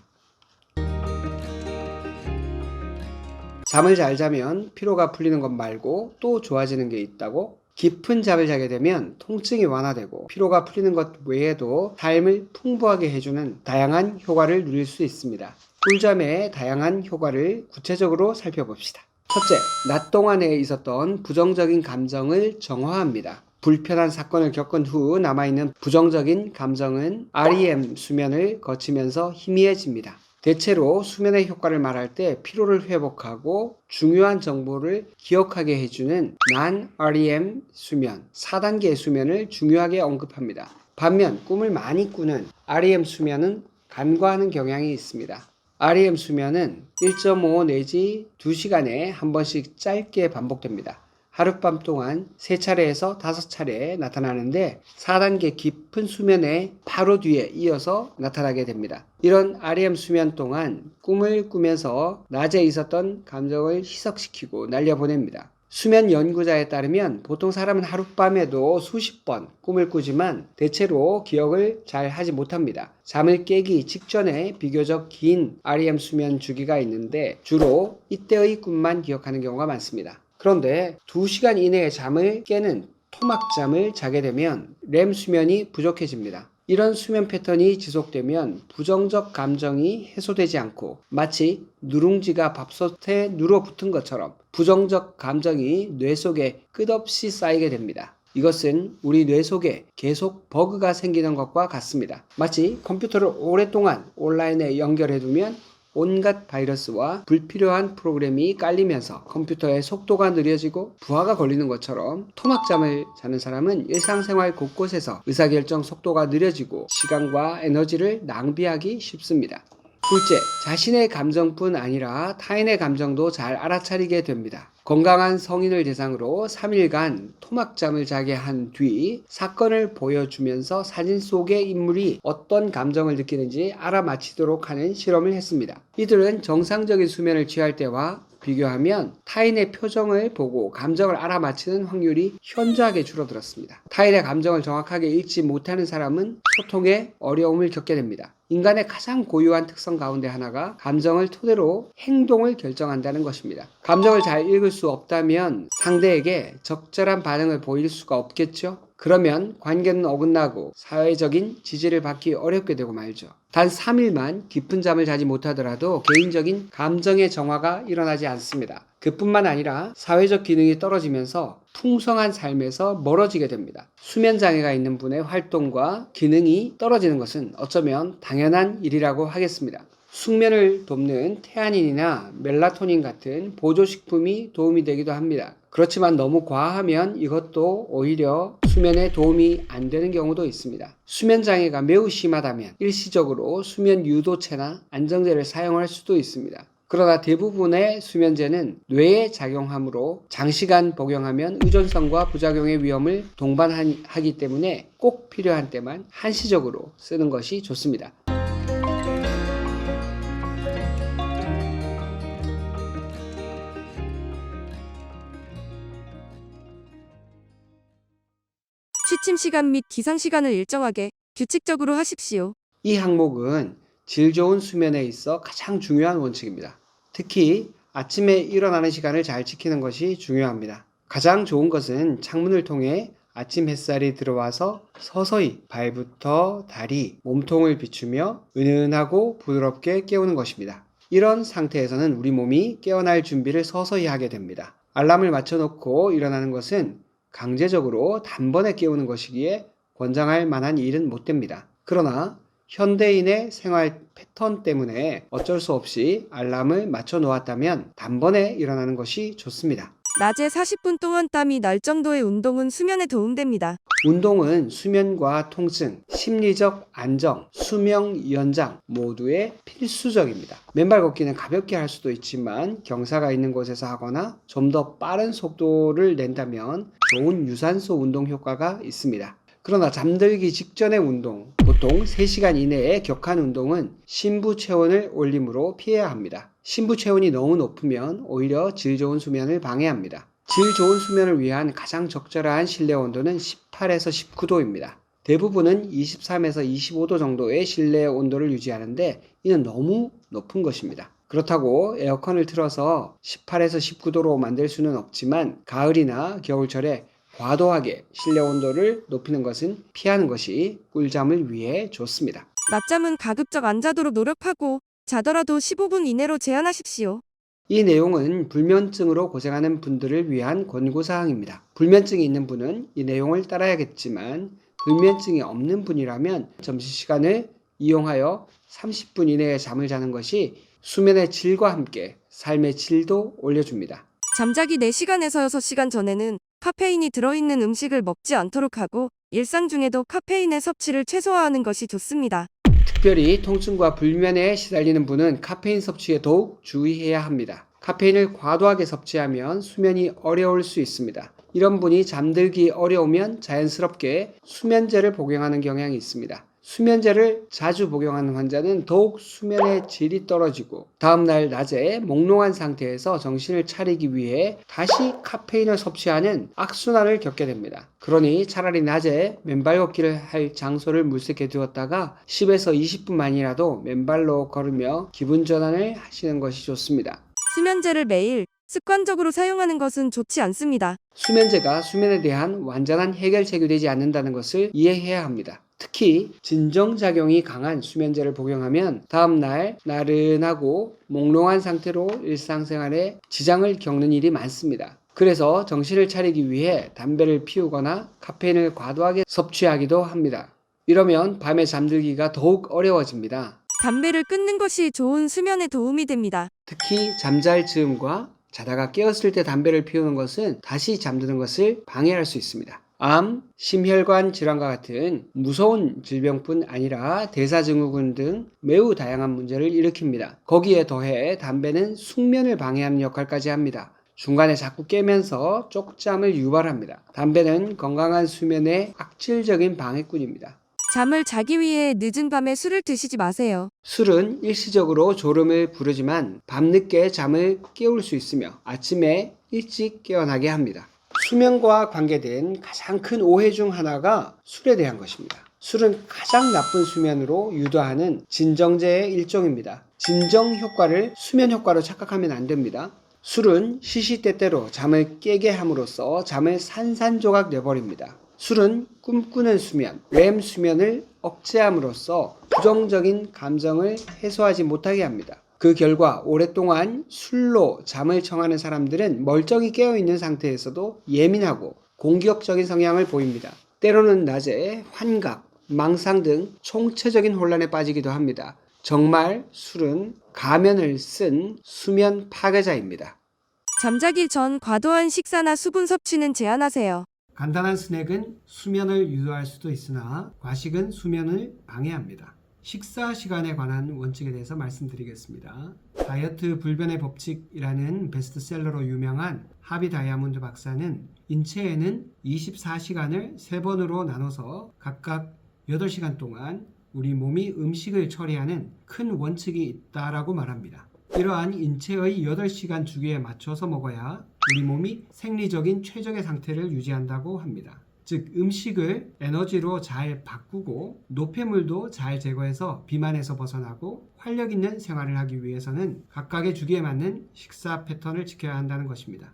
잠을 잘 자면 피로가 풀리는 것 말고 또 좋아지는 게 있다고? 깊은 잠을 자게 되면 통증이 완화되고 피로가 풀리는 것 외에도 삶을 풍부하게 해주는 다양한 효과를 누릴 수 있습니다. 꿀잠의 다양한 효과를 구체적으로 살펴봅시다. 첫째, 낮 동안에 있었던 부정적인 감정을 정화합니다. 불편한 사건을 겪은 후 남아있는 부정적인 감정은 REM 수면을 거치면서 희미해집니다. 대체로 수면의 효과를 말할 때 피로를 회복하고 중요한 정보를 기억하게 해주는 non-REM 수면, 4단계의 수면을 중요하게 언급합니다. 반면 꿈을 많이 꾸는 REM 수면은 간과하는 경향이 있습니다. REM 수면은 1.5 내지 2시간에 한 번씩 짧게 반복됩니다. 하룻밤 동안 3차례에서 5차례 나타나는데 4단계 깊은 수면의 바로 뒤에 이어서 나타나게 됩니다. 이런 REM 수면 동안 꿈을 꾸면서 낮에 있었던 감정을 희석시키고 날려보냅니다. 수면 연구자에 따르면 보통 사람은 하룻밤에도 수십 번 꿈을 꾸지만 대체로 기억을 잘 하지 못합니다. 잠을 깨기 직전에 비교적 긴 REM 수면 주기가 있는데 주로 이때의 꿈만 기억하는 경우가 많습니다. 그런데 2시간 이내에 잠을 깨는 토막잠을 자게 되면 REM 수면이 부족해집니다. 이런 수면 패턴이 지속되면 부정적 감정이 해소되지 않고 마치 누룽지가 밥솥에 눌어붙은 것처럼 부정적 감정이 뇌 속에 끝없이 쌓이게 됩니다. 이것은 우리 뇌 속에 계속 버그가 생기는 것과 같습니다. 마치 컴퓨터를 오랫동안 온라인에 연결해두면 온갖 바이러스와 불필요한 프로그램이 깔리면서 컴퓨터의 속도가 느려지고 부하가 걸리는 것처럼 토막잠을 자는 사람은 일상생활 곳곳에서 의사결정 속도가 느려지고 시간과 에너지를 낭비하기 쉽습니다. 둘째, 자신의 감정뿐 아니라 타인의 감정도 잘 알아차리게 됩니다. 건강한 성인을 대상으로 3일간 토막잠을 자게 한 뒤 사건을 보여주면서 사진 속의 인물이 어떤 감정을 느끼는지 알아맞히도록 하는 실험을 했습니다. 이들은 정상적인 수면을 취할 때와 비교하면 타인의 표정을 보고 감정을 알아맞히는 확률이 현저하게 줄어들었습니다. 타인의 감정을 정확하게 읽지 못하는 사람은 소통에 어려움을 겪게 됩니다. 인간의 가장 고유한 특성 가운데 하나가 감정을 토대로 행동을 결정한다는 것입니다. 감정을 잘 읽을 수 없다면 상대에게 적절한 반응을 보일 수가 없겠죠? 그러면 관계는 어긋나고 사회적인 지지를 받기 어렵게 되고 말죠. 단 3일만 깊은 잠을 자지 못하더라도 개인적인 감정의 정화가 일어나지 않습니다. 그뿐만 아니라 사회적 기능이 떨어지면서 풍성한 삶에서 멀어지게 됩니다. 수면 장애가 있는 분의 활동과 기능이 떨어지는 것은 어쩌면 당연한 일이라고 하겠습니다. 숙면을 돕는 테아닌이나 멜라토닌 같은 보조식품이 도움이 되기도 합니다. 그렇지만 너무 과하면 이것도 오히려 수면에 도움이 안 되는 경우도 있습니다. 수면 장애가 매우 심하다면 일시적으로 수면 유도체나 안정제를 사용할 수도 있습니다. 그러나 대부분의 수면제는 뇌에 작용하므로 장시간 복용하면 의존성과 부작용의 위험을 동반하기 때문에 꼭 필요한 때만 한시적으로 쓰는 것이 좋습니다. 취침 시간 및 기상 시간을 일정하게 규칙적으로 하십시오. 이 항목은 질 좋은 수면에 있어 가장 중요한 원칙입니다. 특히 아침에 일어나는 시간을 잘 지키는 것이 중요합니다. 가장 좋은 것은 창문을 통해 아침 햇살이 들어와서 서서히 발부터 다리, 몸통을 비추며 은은하고 부드럽게 깨우는 것입니다. 이런 상태에서는 우리 몸이 깨어날 준비를 서서히 하게 됩니다. 알람을 맞춰놓고 일어나는 것은 강제적으로 단번에 깨우는 것이기에 권장할 만한 일은 못 됩니다. 그러나 현대인의 생활 패턴 때문에 어쩔 수 없이 알람을 맞춰 놓았다면 단번에 일어나는 것이 좋습니다. 낮에 40분 동안 땀이 날 정도의 운동은 수면에 도움됩니다. 운동은 수면과 통증, 심리적 안정, 수명 연장 모두에 필수적입니다. 맨발 걷기는 가볍게 할 수도 있지만 경사가 있는 곳에서 하거나 좀 더 빠른 속도를 낸다면 좋은 유산소 운동 효과가 있습니다. 그러나 잠들기 직전의 운동, 보통 3시간 이내의 격한 운동은 심부 체온을 올림으로 피해야 합니다. 심부 체온이 너무 높으면 오히려 질 좋은 수면을 방해합니다. 질 좋은 수면을 위한 가장 적절한 실내 온도는 18에서 19도입니다. 대부분은 23에서 25도 정도의 실내 온도를 유지하는데 이는 너무 높은 것입니다. 그렇다고 에어컨을 틀어서 18에서 19도로 만들 수는 없지만 가을이나 겨울철에 과도하게 실내 온도를 높이는 것은 피하는 것이 꿀잠을 위해 좋습니다. 낮잠은 가급적 안 자도록 노력하고 자더라도 15분 이내로 제한하십시오. 이 내용은 불면증으로 고생하는 분들을 위한 권고사항입니다. 불면증이 있는 분은 이 내용을 따라야겠지만 불면증이 없는 분이라면 점심시간을 이용하여 30분 이내에 잠을 자는 것이 수면의 질과 함께 삶의 질도 올려줍니다. 잠자기 4시간에서 6시간 전에는 카페인이 들어있는 음식을 먹지 않도록 하고 일상 중에도 카페인의 섭취를 최소화하는 것이 좋습니다. 특별히 통증과 불면에 시달리는 분은 카페인 섭취에 더욱 주의해야 합니다. 카페인을 과도하게 섭취하면 수면이 어려울 수 있습니다. 이런 분이 잠들기 어려우면 자연스럽게 수면제를 복용하는 경향이 있습니다. 수면제를 자주 복용하는 환자는 더욱 수면의 질이 떨어지고 다음날 낮에 몽롱한 상태에서 정신을 차리기 위해 다시 카페인을 섭취하는 악순환을 겪게 됩니다. 그러니 차라리 낮에 맨발 걷기를 할 장소를 물색해 두었다가 10에서 20분만이라도 맨발로 걸으며 기분 전환을 하시는 것이 좋습니다. 수면제를 매일 습관적으로 사용하는 것은 좋지 않습니다. 수면제가 수면에 대한 완전한 해결책이 되지 않는다는 것을 이해해야 합니다. 특히 진정작용이 강한 수면제를 복용하면 다음날 나른하고 몽롱한 상태로 일상생활에 지장을 겪는 일이 많습니다. 그래서 정신을 차리기 위해 담배를 피우거나 카페인을 과도하게 섭취하기도 합니다. 이러면 밤에 잠들기가 더욱 어려워집니다. 담배를 끊는 것이 좋은 수면에 도움이 됩니다. 특히 잠잘 즈음과 자다가 깨었을 때 담배를 피우는 것은 다시 잠드는 것을 방해할 수 있습니다. 암, 심혈관 질환과 같은 무서운 질병뿐 아니라 대사증후군 등 매우 다양한 문제를 일으킵니다. 거기에 더해 담배는 숙면을 방해하는 역할까지 합니다. 중간에 자꾸 깨면서 쪽잠을 유발합니다. 담배는 건강한 수면의 악질적인 방해꾼입니다. 잠을 자기 위해 늦은 밤에 술을 드시지 마세요. 술은 일시적으로 졸음을 부르지만 밤늦게 잠을 깨울 수 있으며 아침에 일찍 깨어나게 합니다. 수면과 관계된 가장 큰 오해 중 하나가 술에 대한 것입니다. 술은 가장 나쁜 수면으로 유도하는 진정제의 일종입니다. 진정 효과를 수면 효과로 착각하면 안 됩니다. 술은 시시때때로 잠을 깨게 함으로써 잠을 산산조각 내버립니다. 술은 꿈꾸는 수면, 렘 수면을 억제함으로써 부정적인 감정을 해소하지 못하게 합니다. 그 결과 오랫동안 술로 잠을 청하는 사람들은 멀쩡히 깨어있는 상태에서도 예민하고 공격적인 성향을 보입니다. 때로는 낮에 환각, 망상 등 총체적인 혼란에 빠지기도 합니다. 정말 술은 가면을 쓴 수면 파괴자입니다. 잠자기 전 과도한 식사나 수분 섭취는 제한하세요. 간단한 스낵은 수면을 유도할 수도 있으나 과식은 수면을 방해합니다. 식사 시간에 관한 원칙에 대해서 말씀드리겠습니다. 다이어트 불변의 법칙이라는 베스트셀러로 유명한 하비 다이아몬드 박사는 인체에는 24시간을 3번으로 나눠서 각각 8시간 동안 우리 몸이 음식을 처리하는 큰 원칙이 있다라고 말합니다. 이러한 인체의 8시간 주기에 맞춰서 먹어야 우리 몸이 생리적인 최적의 상태를 유지한다고 합니다. 즉 음식을 에너지로 잘 바꾸고 노폐물도 잘 제거해서 비만에서 벗어나고 활력 있는 생활을 하기 위해서는 각각의 주기에 맞는 식사 패턴을 지켜야 한다는 것입니다.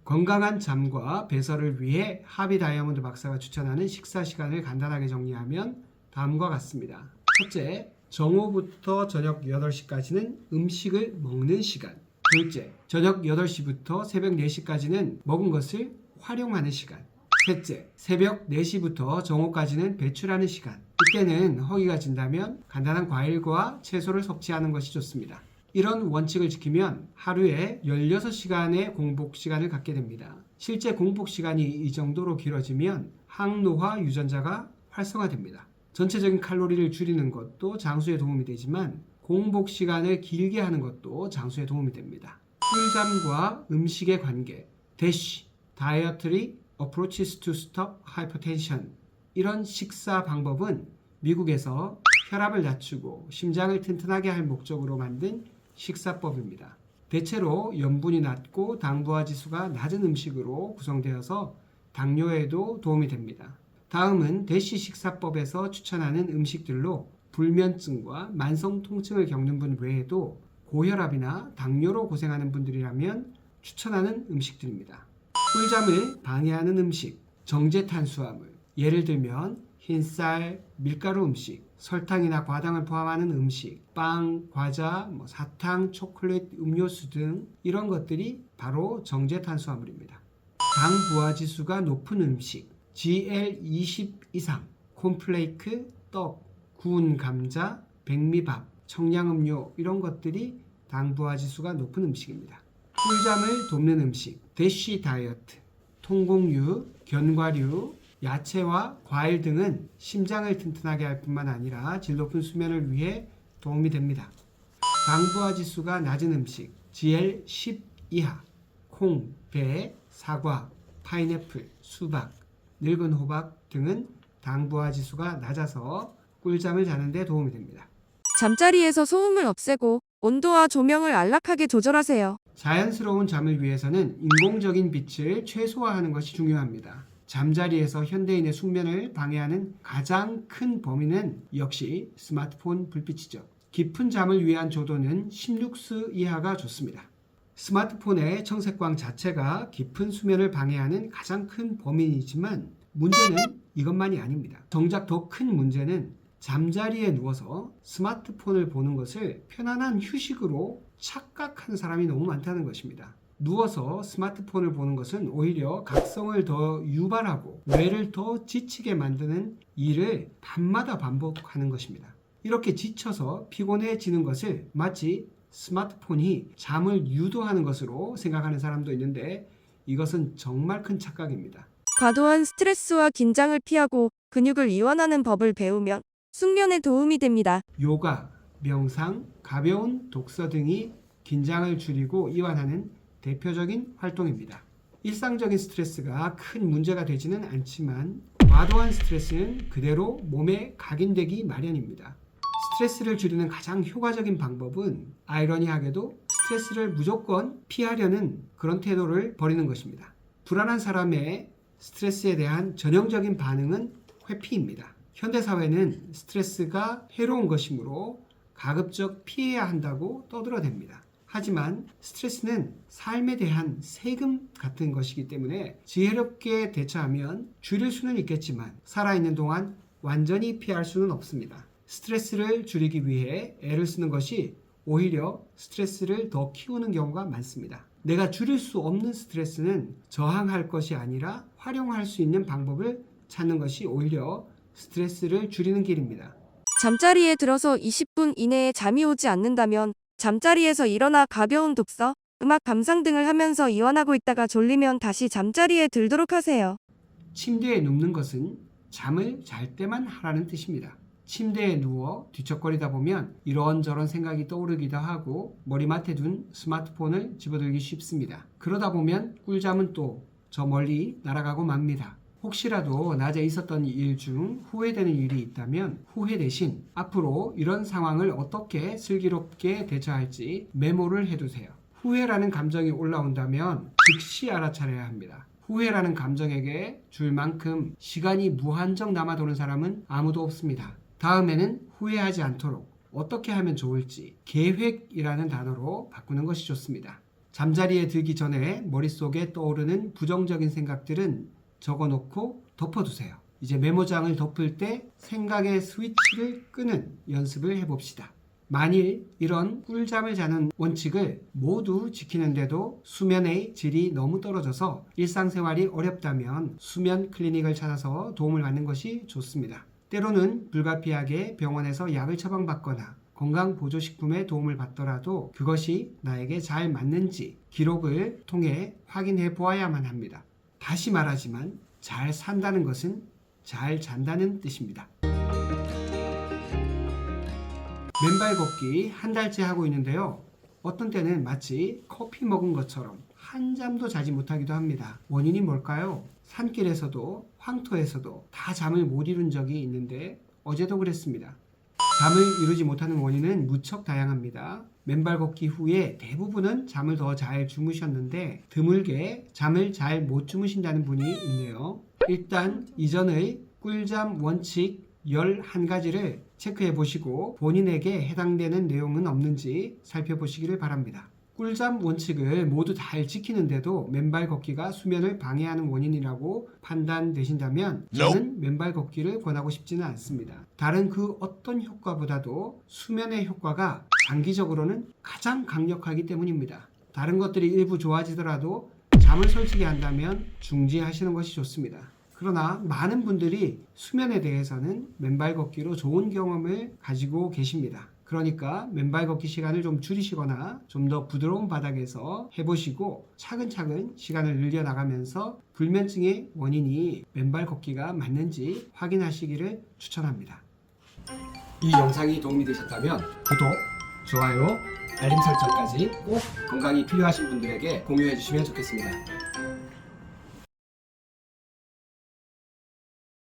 건강한 잠과 배설을 위해 하비 다이아몬드 박사가 추천하는 식사 시간을 간단하게 정리하면 다음과 같습니다. 첫째, 정오부터 저녁 8시까지는 음식을 먹는 시간. 둘째, 저녁 8시부터 새벽 4시까지는 먹은 것을 활용하는 시간. 셋째, 새벽 4시부터 정오까지는 배출하는 시간. 이때는 허기가 진다면 간단한 과일과 채소를 섭취하는 것이 좋습니다. 이런 원칙을 지키면 하루에 16시간의 공복 시간을 갖게 됩니다. 실제 공복 시간이 이 정도로 길어지면 항노화 유전자가 활성화됩니다. 전체적인 칼로리를 줄이는 것도 장수에 도움이 되지만 공복 시간을 길게 하는 것도 장수에 도움이 됩니다. 꿀잠과 음식의 관계, DASH, Dietary Approaches to Stop Hypertension. 이런 식사 방법은 미국에서 혈압을 낮추고 심장을 튼튼하게 할 목적으로 만든 식사법입니다. 대체로 염분이 낮고 당부화 지수가 낮은 음식으로 구성되어서 당뇨에도 도움이 됩니다. 다음은 대시 식사법에서 추천하는 음식들로 불면증과 만성 통증을 겪는 분 외에도 고혈압이나 당뇨로 고생하는 분들이라면 추천하는 음식들입니다. 꿀잠을 방해하는 음식, 정제 탄수화물, 예를 들면 흰쌀, 밀가루 음식, 설탕이나 과당을 포함하는 음식, 빵, 과자, 사탕, 초콜릿, 음료수 등 이런 것들이 바로 정제 탄수화물입니다. 당 부하 지수가 높은 음식, GL20 이상, 콘플레이크, 떡, 구운 감자, 백미밥, 청량음료 이런 것들이 당 부하 지수가 높은 음식입니다. 꿀잠을 돕는 음식, 대쉬 다이어트, 통곡류, 견과류, 야채와 과일 등은 심장을 튼튼하게 할 뿐만 아니라 질 높은 수면을 위해 도움이 됩니다. 당 부하 지수가 낮은 음식, GL10 이하, 콩, 배, 사과, 파인애플, 수박, 늙은 호박 등은 당 부하 지수가 낮아서 꿀잠을 자는 데 도움이 됩니다. 잠자리에서 소음을 없애고 온도와 조명을 안락하게 조절하세요. 자연스러운 잠을 위해서는 인공적인 빛을 최소화하는 것이 중요합니다. 잠자리에서 현대인의 숙면을 방해하는 가장 큰 범위는 역시 스마트폰 불빛이죠. 깊은 잠을 위한 조도는 16수 이하가 좋습니다. 스마트폰의 청색광 자체가 깊은 수면을 방해하는 가장 큰 범인이지만 문제는 이것만이 아닙니다. 정작 더 큰 문제는 잠자리에 누워서 스마트폰을 보는 것을 편안한 휴식으로 착각하는 사람이 너무 많다는 것입니다. 누워서 스마트폰을 보는 것은 오히려 각성을 더 유발하고 뇌를 더 지치게 만드는 일을 밤마다 반복하는 것입니다. 이렇게 지쳐서 피곤해지는 것을 마치 스마트폰이 잠을 유도하는 것으로 생각하는 사람도 있는데 이것은 정말 큰 착각입니다. 과도한 스트레스와 긴장을 피하고 근육을 이완하는 법을 배우면 숙면에 도움이 됩니다. 요가, 명상, 가벼운 독서 등이 긴장을 줄이고 이완하는 대표적인 활동입니다. 일상적인 스트레스가 큰 문제가 되지는 않지만 과도한 스트레스는 그대로 몸에 각인되기 마련입니다. 스트레스를 줄이는 가장 효과적인 방법은 아이러니하게도 스트레스를 무조건 피하려는 그런 태도를 버리는 것입니다. 불안한 사람의 스트레스에 대한 전형적인 반응은 회피입니다. 현대사회는 스트레스가 해로운 것이므로 가급적 피해야 한다고 떠들어댑니다. 하지만 스트레스는 삶에 대한 세금 같은 것이기 때문에 지혜롭게 대처하면 줄일 수는 있겠지만 살아있는 동안 완전히 피할 수는 없습니다. 스트레스를 줄이기 위해 애를 쓰는 것이 오히려 스트레스를 더 키우는 경우가 많습니다. 내가 줄일 수 없는 스트레스는 저항할 것이 아니라 활용할 수 있는 방법을 찾는 것이 오히려 스트레스를 줄이는 길입니다. 잠자리에 들어서 20분 이내에 잠이 오지 않는다면 잠자리에서 일어나 가벼운 독서, 음악 감상 등을 하면서 이완하고 있다가 졸리면 다시 잠자리에 들도록 하세요. 침대에 눕는 것은 잠을 잘 때만 하라는 뜻입니다. 침대에 누워 뒤척거리다 보면 이런저런 생각이 떠오르기도 하고 머리맡에 둔 스마트폰을 집어들기 쉽습니다. 그러다 보면 꿀잠은 또 저 멀리 날아가고 맙니다. 혹시라도 낮에 있었던 일 중 후회되는 일이 있다면 후회 대신 앞으로 이런 상황을 어떻게 슬기롭게 대처할지 메모를 해두세요. 후회라는 감정이 올라온다면 즉시 알아차려야 합니다. 후회라는 감정에게 줄 만큼 시간이 무한정 남아도는 사람은 아무도 없습니다. 다음에는 후회하지 않도록 어떻게 하면 좋을지 계획이라는 단어로 바꾸는 것이 좋습니다. 잠자리에 들기 전에 머릿속에 떠오르는 부정적인 생각들은 적어놓고 덮어두세요. 이제 메모장을 덮을 때 생각의 스위치를 끄는 연습을 해봅시다. 만일 이런 꿀잠을 자는 원칙을 모두 지키는데도 수면의 질이 너무 떨어져서 일상생활이 어렵다면 수면 클리닉을 찾아서 도움을 받는 것이 좋습니다. 때로는 불가피하게 병원에서 약을 처방받거나 건강보조식품의 도움을 받더라도 그것이 나에게 잘 맞는지 기록을 통해 확인해 보아야만 합니다. 다시 말하지만 잘 산다는 것은 잘 잔다는 뜻입니다. 맨발 걷기 한 달째 하고 있는데요. 어떤 때는 마치 커피 먹은 것처럼 한잠도 자지 못하기도 합니다. 원인이 뭘까요? 산길에서도 황토에서도 다 잠을 못 이룬 적이 있는데 어제도 그랬습니다. 잠을 이루지 못하는 원인은 무척 다양합니다. 맨발 걷기 후에 대부분은 잠을 더 잘 주무셨는데 드물게 잠을 잘 못 주무신다는 분이 있네요. 일단 이전의 꿀잠 원칙 11가지를 체크해 보시고 본인에게 해당되는 내용은 없는지 살펴보시기를 바랍니다. 꿀잠 원칙을 모두 잘 지키는데도 맨발 걷기가 수면을 방해하는 원인이라고 판단되신다면 저는 맨발 걷기를 권하고 싶지는 않습니다. 다른 그 어떤 효과보다도 수면의 효과가 장기적으로는 가장 강력하기 때문입니다. 다른 것들이 일부 좋아지더라도 잠을 설치게 한다면 중지하시는 것이 좋습니다. 그러나 많은 분들이 수면에 대해서는 맨발 걷기로 좋은 경험을 가지고 계십니다. 그러니까 맨발 걷기 시간을 좀 줄이시거나 좀 더 부드러운 바닥에서 해보시고 차근차근 시간을 늘려나가면서 불면증의 원인이 맨발 걷기가 맞는지 확인하시기를 추천합니다. 이 영상이 도움이 되셨다면 구독, 좋아요, 알림 설정까지 꼭 건강이 필요하신 분들에게 공유해 주시면 좋겠습니다.